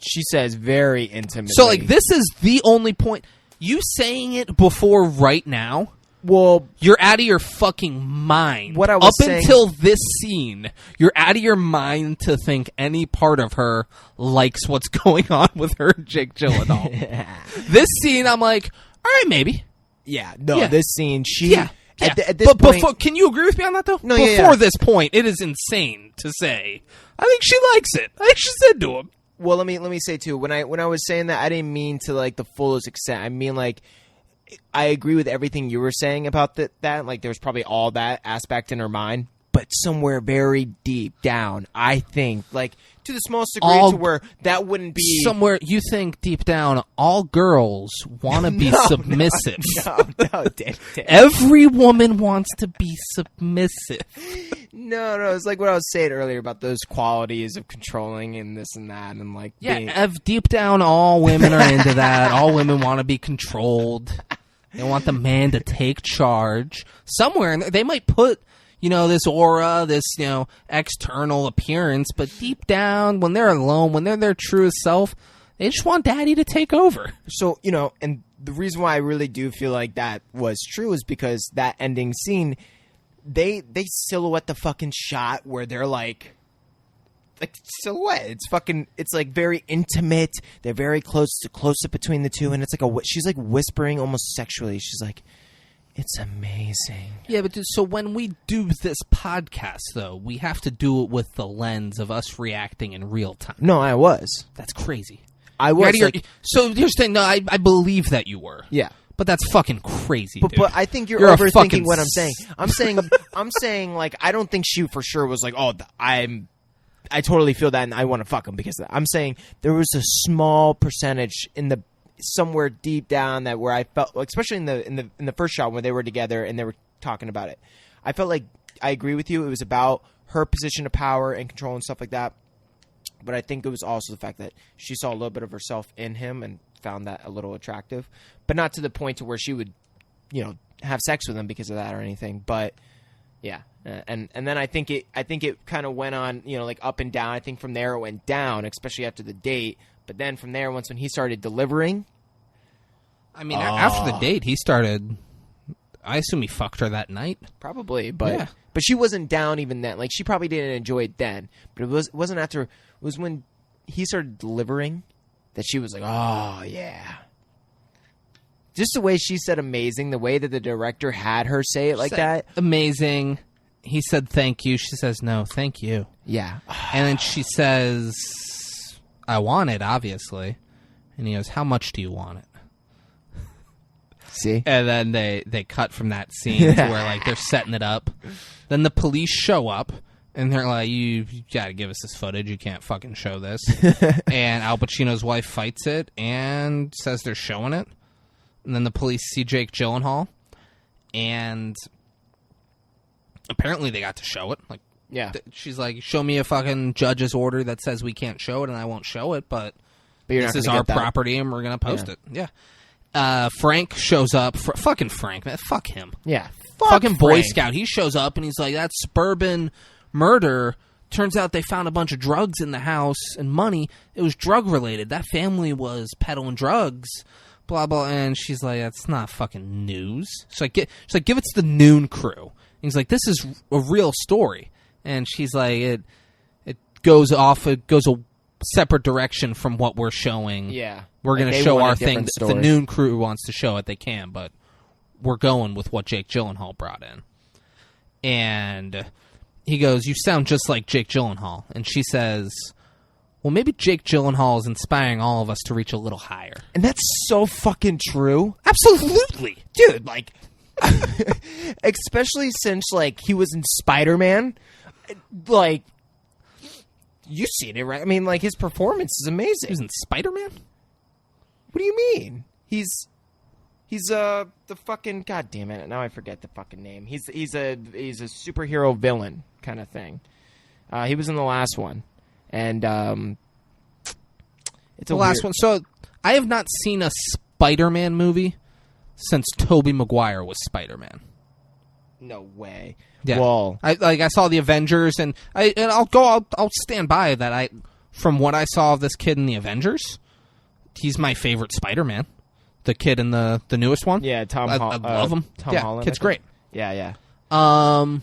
She says very intimately. So, like, this is the only point. You saying it before right now, well, you're out of your fucking mind. What I was saying, until this scene, you're out of your mind to think any part of her likes what's going on with her and Jake Gyllenhaal. This scene, I'm like, all right, maybe. Yeah, no, Yeah. This scene, she... Yeah. At this But point, before, can you agree with me on that, though? No, Before this point, it is insane to say. I think she likes it. I think she's into him. Well, let me say, too, when I was saying that, I didn't mean to, like, the fullest extent. I mean, like, I agree with everything you were saying about that. Like, there's probably all that aspect in her mind. But somewhere very deep down, I think, like, to the smallest degree to where that wouldn't be... Somewhere, you think deep down, all girls want to be submissive. No, Dave. Every woman wants to be submissive. No, it's like what I was saying earlier about those qualities of controlling and this and that, and like... Yeah, deep down, all women are into that. All women want to be controlled. They want the man to take charge. Somewhere, they might put... this aura, this, external appearance, but deep down, when they're alone, when they're their truest self, they just want daddy to take over. So, and the reason why I really do feel like that was true is because that ending scene, they silhouette the fucking shot where they're like silhouette. It's like very intimate. They're very close up between the two, and it's like she's like whispering almost sexually. She's like, it's amazing. Yeah, but so when we do this podcast, though, we have to do it with the lens of us reacting in real time. No, I was. That's crazy. I was. So you're saying, no, I believe that you were. Yeah. But that's fucking crazy, dude. But I think you're overthinking what I'm saying. I'm saying, like, I don't think she for sure was like, oh, I totally feel that and I want to fuck him because of that. I'm saying there was a small percentage somewhere deep down that where I felt, especially in the first shot when they were together and they were talking about it, I felt like I agree with you. It was about her position of power and control and stuff like that. But I think it was also the fact that she saw a little bit of herself in him and found that a little attractive, but not to the point to where she would, have sex with him because of that or anything. But yeah, and then I think it kind of went on, like up and down. I think from there it went down, especially after the date. But then from there, when he started delivering, I mean, after the date, he started. I assume he fucked her that night. Probably, but yeah. But she wasn't down even then. Like she probably didn't enjoy it then. But it wasn't after. It was when he started delivering that she was like, oh yeah. Just the way she said amazing, the way that the director had her say it like that. Amazing. He said thank you. She says no, thank you. Yeah. And then she says, I want it, obviously. And he goes, how much do you want it? See? And then they cut from that scene to where like they're setting it up. Then the police show up and they're like, you gotta give us this footage. You can't fucking show this. And Al Pacino's wife fights it and says they're showing it. And then the police see Jake Gyllenhaal and apparently they got to show it. Like, yeah. She's like, show me a fucking judge's order that says we can't show it and I won't show it, but this is our property and we're going to post it. Yeah. Frank shows up. Fucking Frank, man. Fuck him. Yeah. Fucking Frank. Boy Scout. He shows up and he's like, that suburban murder. Turns out they found a bunch of drugs in the house and money. It was drug related. That family was peddling drugs. Blah, blah. And she's like, that's not fucking news. She's like, give it to the Noon crew. And he's like, this is a real story. And she's like, it goes off. It goes a separate direction from what we're showing. Yeah. We're going to show our thing. If the Noon crew wants to show it, they can, but we're going with what Jake Gyllenhaal brought in. And he goes, you sound just like Jake Gyllenhaal. And she says, well, maybe Jake Gyllenhaal is inspiring all of us to reach a little higher. And that's so fucking true. Absolutely. Dude, like, especially since, like, he was in Spider-Man. Like, you've seen it, right? I mean, like, his performance is amazing. He was in Spider-Man? What do you mean? He's the fucking, god damn it, now I forget the fucking name. He's a superhero villain kind of thing. He was in the last one. And it's the last one. So I have not seen a Spider-Man movie since Tobey Maguire was Spider-Man. No way. Yeah. Well, I saw the Avengers, and I'll stand by that. From what I saw of this kid in the Avengers, he's my favorite Spider-Man. The kid in the newest one. Yeah, Tom Holland. I love him. Tom Holland. Kid's great. Yeah. I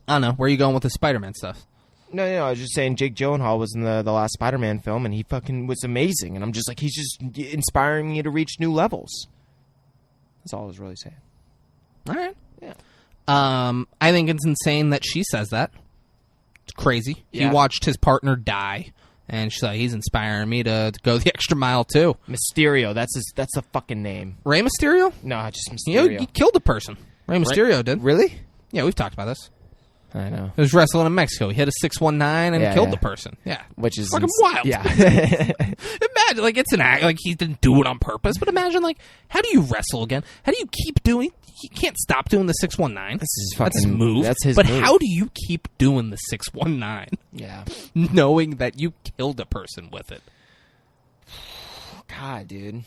don't know. Where are you going with the Spider-Man stuff? No, I was just saying Jake Gyllenhaal was in the last Spider-Man film, and he fucking was amazing. And I'm just like, he's just inspiring me to reach new levels. That's all I was really saying. All right. Yeah. I think it's insane that she says that. It's crazy. Yeah. He watched his partner die, and she's like, he's inspiring me to go the extra mile too. Mysterio, that's a fucking name. Rey Mysterio? No, just Mysterio. He killed a person. Rey Mysterio did. Really? Yeah, we've talked about this. I know. He was wrestling in Mexico. He hit a 619 and killed the person. Yeah. Which is fucking wild. Yeah. Imagine, like, it's an act. Like, he didn't do it on purpose. But imagine, like, how do you wrestle again? How do you keep doing... You can't stop doing the 619. That's his move. That's his but move. How do you keep doing the 619? Yeah. Knowing that you killed a person with it. God, dude.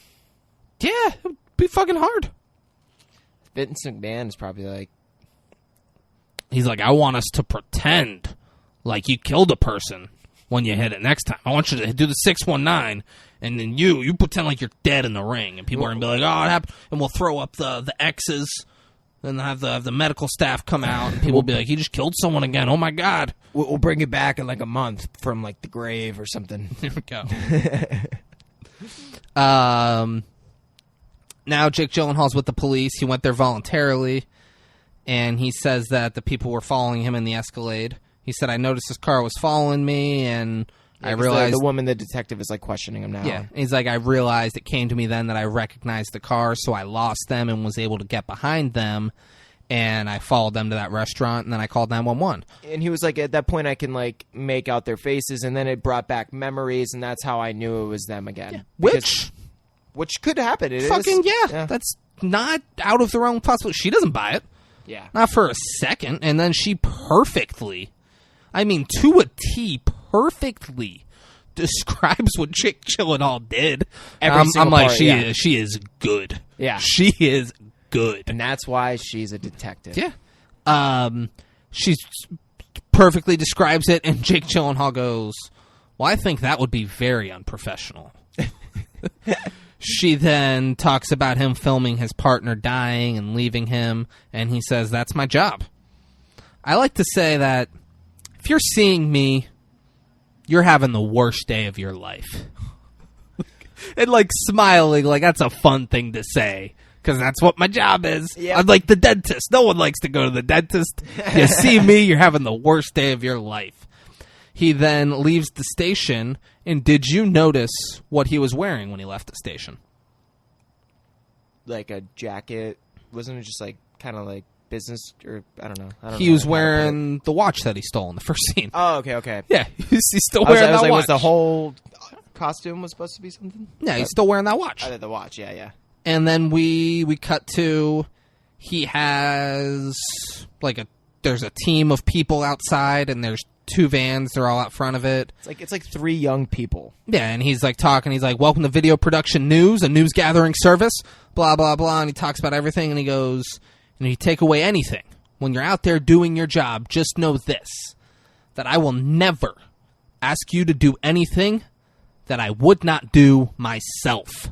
Yeah, it would be fucking hard. Vince McMahon is probably like... He's like, I want us to pretend like you killed a person when you hit it next time. I want you to do the 619, and then you pretend like you're dead in the ring, and people are gonna be like, oh, it happened, and we'll throw up the X's, and have the medical staff come out, and people will be like, he just killed someone again. Oh my god. We'll bring it back in like a month from like the grave or something. There we go. Now Jake Gyllenhaal's with the police. He went there voluntarily, and he says that the people were following him in the Escalade. He said, I noticed this car was following me, and I realized... The woman, the detective, is like questioning him now. Yeah. He's like, I realized it came to me then that I recognized the car, so I lost them and was able to get behind them, and I followed them to that restaurant, and then I called 911. And he was like, at that point, I can like make out their faces, and then it brought back memories, and that's how I knew it was them again. Yeah. Which could happen. It fucking is. Yeah. That's not out of the realm of possibility. She doesn't buy it. Yeah. Not for a second. And then she perfectly, I mean, to a T, perfectly describes what Jake Gyllenhaal did. Every single I'm like, part, she is good. Yeah. She is good. And that's why she's a detective. Yeah. She perfectly describes it, and Jake Gyllenhaal goes, well, I think that would be very unprofessional. She then talks about him filming his partner dying and leaving him, and he says, that's my job. I like to say that if you're seeing me, you're having the worst day of your life. And like smiling, like that's a fun thing to say, because that's what my job is. Yep. I'm like the dentist. No one likes to go to the dentist. You see me, you're having the worst day of your life. He then leaves the station, and did you notice what he was wearing when he left the station? Like a jacket. Wasn't it just like kind of like business, or I don't know. He was wearing the watch that he stole in the first scene. Oh, okay. Yeah, he's still wearing that watch. Was the whole costume was supposed to be something? Yeah, he's still wearing that watch. The watch, yeah. And then we cut to, he has like there's a team of people outside, and there's 2 vans. They're all out front of it. It's like 3 young people. Yeah, and he's like talking. He's like, welcome to Video Production News, a news gathering service, blah, blah, blah. And he talks about everything, and he goes, and if you take away anything, when you're out there doing your job, just know this, that I will never ask you to do anything that I would not do myself.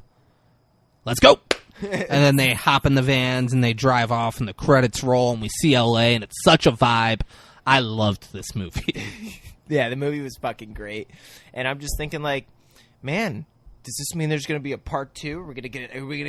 Let's go. And then they hop in the vans, and they drive off, and the credits roll, and we see LA, and it's such a vibe. I loved this movie. Yeah, the movie was fucking great. And I'm just thinking, like, man, does this mean there's going to be a part 2? Are we going to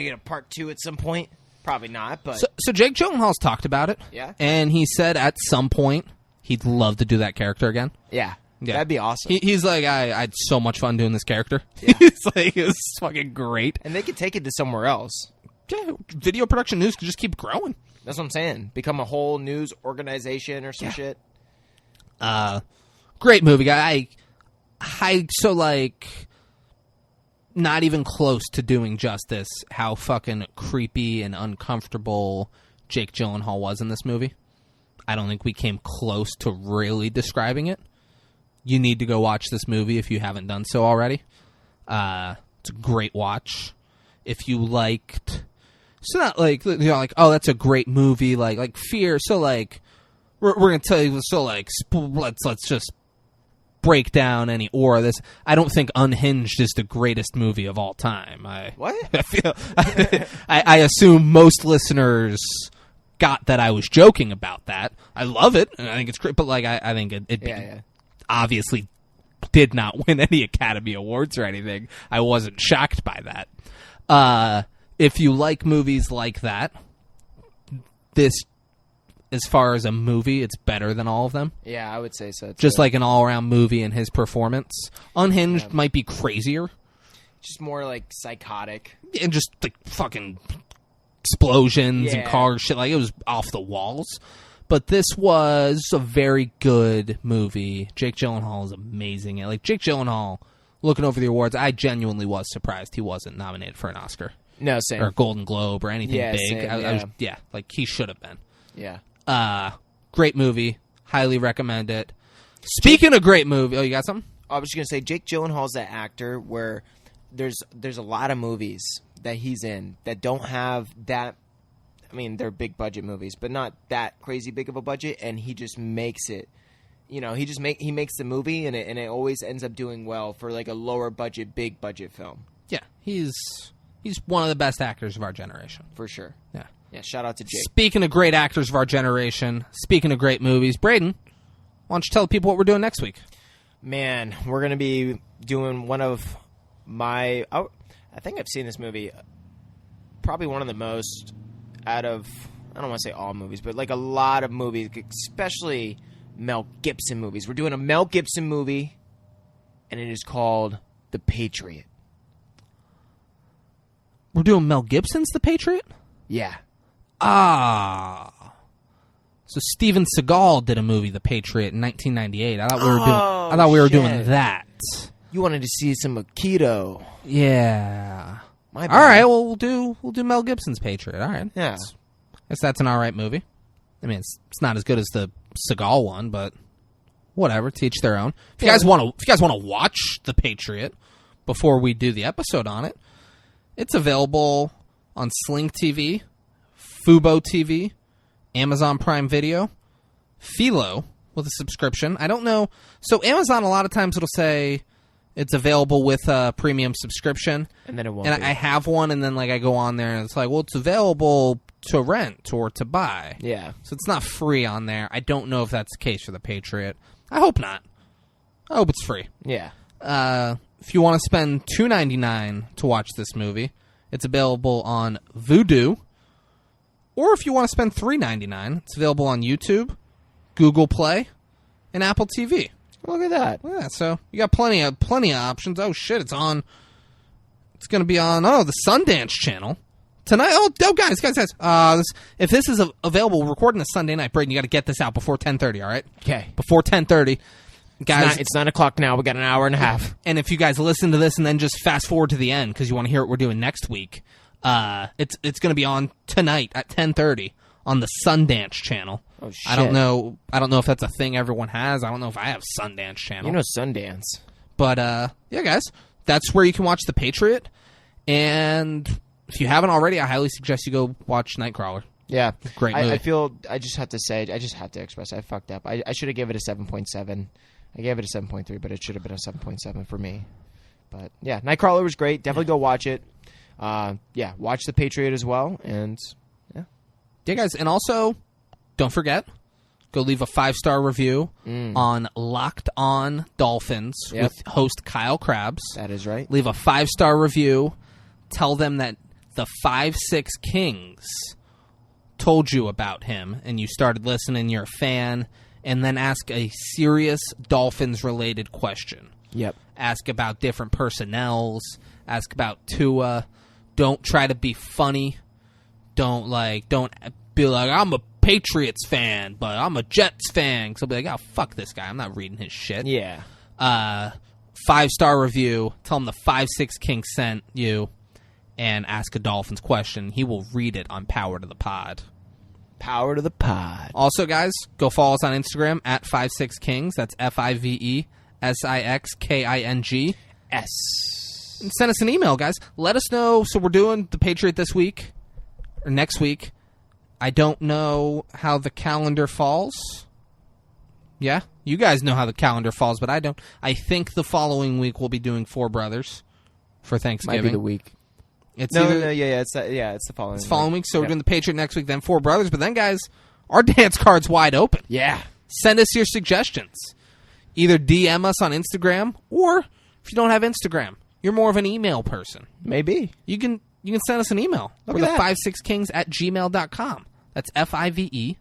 get a part 2 at some point? Probably not, but... So Jake Gyllenhaal's talked about it. Yeah? And he said at some point he'd love to do that character again. Yeah. Yeah. That'd be awesome. He's like, I had so much fun doing this character. Yeah. He's like, it was fucking great. And they could take it to somewhere else. Yeah, Video Production News could just keep growing. That's what I'm saying. Become a whole news organization or some shit. Great movie, guy. So like, not even close to doing justice how fucking creepy and uncomfortable Jake Gyllenhaal was in this movie. I don't think we came close to really describing it. You need to go watch this movie if you haven't done so already. It's a great watch. If you liked... So not like, you know, like, oh, that's a great movie, like Fear. So like, we're going to tell you, so like, let's just break down any aura of this. I don't think Unhinged is the greatest movie of all time. What? I assume most listeners got that I was joking about that. I love it, and I think it's great, but like, I think it obviously did not win any Academy Awards or anything. I wasn't shocked by that. If you like movies like that, this, as far as a movie, it's better than all of them. Yeah, I would say so. Just like an all-around movie and his performance. Unhinged might be crazier. Just more like psychotic. And just like fucking explosions and cars, shit. Like, it was off the walls. But this was a very good movie. Jake Gyllenhaal is amazing. Like, Jake Gyllenhaal, looking over the awards, I genuinely was surprised he wasn't nominated for an Oscar. No, same. Or a Golden Globe or anything big. Same, I was, like, he should have been. Yeah. Great movie. Highly recommend it. Speaking of great movie... Oh, you got something? I was just going to say, Jake Gyllenhaal's that actor where there's a lot of movies that he's in that don't have that... I mean, they're big budget movies, but not that crazy big of a budget, and he just makes it. He makes the movie, and it always ends up doing well for like a lower budget, big budget film. Yeah, he's one of the best actors of our generation. For sure. Yeah. Yeah, shout out to Jake. Speaking of great actors of our generation, speaking of great movies, Braden, why don't you tell the people what we're doing next week? Man, we're going to be doing one of my... I think I've seen this movie probably one of the most out of... I don't want to say all movies, but like a lot of movies, especially Mel Gibson movies. We're doing a Mel Gibson movie, and it is called The Patriot. We're doing Mel Gibson's The Patriot? Yeah. Ah. So Steven Seagal did a movie, The Patriot, in 1998. I thought we were doing that. You wanted to see some Aikido. Yeah. My bad. All right, well we'll do Mel Gibson's Patriot. All right. Yeah. Guess that's an all right movie. I mean, it's not as good as the Seagal one, but whatever, to each their own. If you guys want to watch The Patriot before we do the episode on it, it's available on Sling TV, Fubo TV, Amazon Prime Video, Philo with a subscription. I don't know. So Amazon, a lot of times it'll say it's available with a premium subscription. And then it won't And be. I have one, and then like I go on there, and it's like, well, it's available to rent or to buy. Yeah. So it's not free on there. I don't know if that's the case for The Patriot. I hope not. I hope it's free. Yeah. If you want to spend $2.99 to watch this movie, it's available on Vudu. Or if you want to spend $3.99, it's available on YouTube, Google Play, and Apple TV. Look at that. Yeah, so you got plenty of options. Oh shit, it's on. It's going to be on the Sundance channel tonight. Oh, guys. If this is available, we're recording this Sunday night, Braden, you got to get this out before 10:30. All right? Okay. Before 10:30, guys. It's 9 o'clock now. We got an hour and a half. And if you guys listen to this and then just fast forward to the end because you want to hear what we're doing next week, it's going to be on tonight at 10:30 on the Sundance channel. Oh shit! I don't know if that's a thing everyone has. I don't know if I have Sundance channel. You know Sundance. But yeah, guys, that's where you can watch The Patriot. And if you haven't already, I highly suggest you go watch Nightcrawler. Yeah, Great movie. I feel I just have to express I fucked up. I should have given it a 7.7. I gave it a 7.3, but it should have been a 7.7 for me. But yeah, Nightcrawler was great. Definitely go watch it. Yeah, watch The Patriot as well. And yeah, guys, and also don't forget, go leave a 5-star review on Locked On Dolphins with host Kyle Krabs. That is right. Leave a 5-star review. Tell them that the 5-6 Kings told you about him and you started listening, you're a fan, and then ask a serious Dolphins-related question. Yep. Ask about different personnels. Ask about Tua. Don't try to be funny. Don't be like, I'm a Patriots fan, but I'm a Jets fan. So I'll be like, oh, fuck this guy. I'm not reading his shit. Yeah. 5-star review. Tell him the 5-6 King sent you, and ask a Dolphins question. He will read it on Power to the Pod. Power to the pod. Also, guys, go follow us on Instagram at 56Kings. That's FIVESIXKING. S. And send us an email, guys. Let us know. So we're doing The Patriot this week, or next week. I don't know how the calendar falls. Yeah, you guys know how the calendar falls, but I don't. I think the following week we'll be doing Four Brothers for Thanksgiving. Might be the week. It's No, either, it's the following. It's following week, so we're doing The Patriot next week, then Four Brothers. But then, guys, our dance card's wide open. Yeah. Send us your suggestions. Either DM us on Instagram, or if you don't have Instagram, you're more of an email person. Maybe. You can send us an email. Look We're at the that. 56kings@gmail.com. That's FIVESIXKING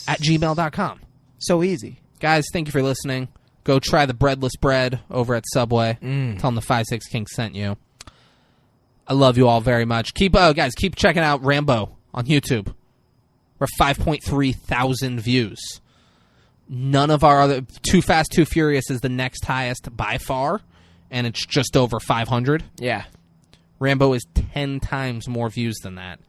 @gmail.com. So easy. Guys, thank you for listening. Go try the breadless bread over at Subway. Tell them the 5-6 Kings sent you. I love you all very much. Keep checking out Rambo on YouTube. We're 5.3 thousand views. None of our other... Too Fast, Too Furious is the next highest by far, and it's just over 500. Yeah. Rambo is 10 times more views than that.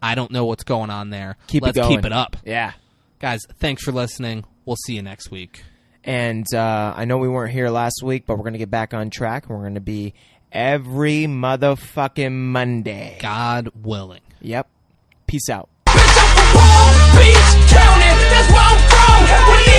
I don't know what's going on there. Let's keep it up. Yeah. Guys, thanks for listening. We'll see you next week. And I know we weren't here last week, but we're going to get back on track. We're going to be every motherfucking Monday. God willing. Yep. Peace out. Bitch, I'm from Palm Beach County, that's where I'm from. When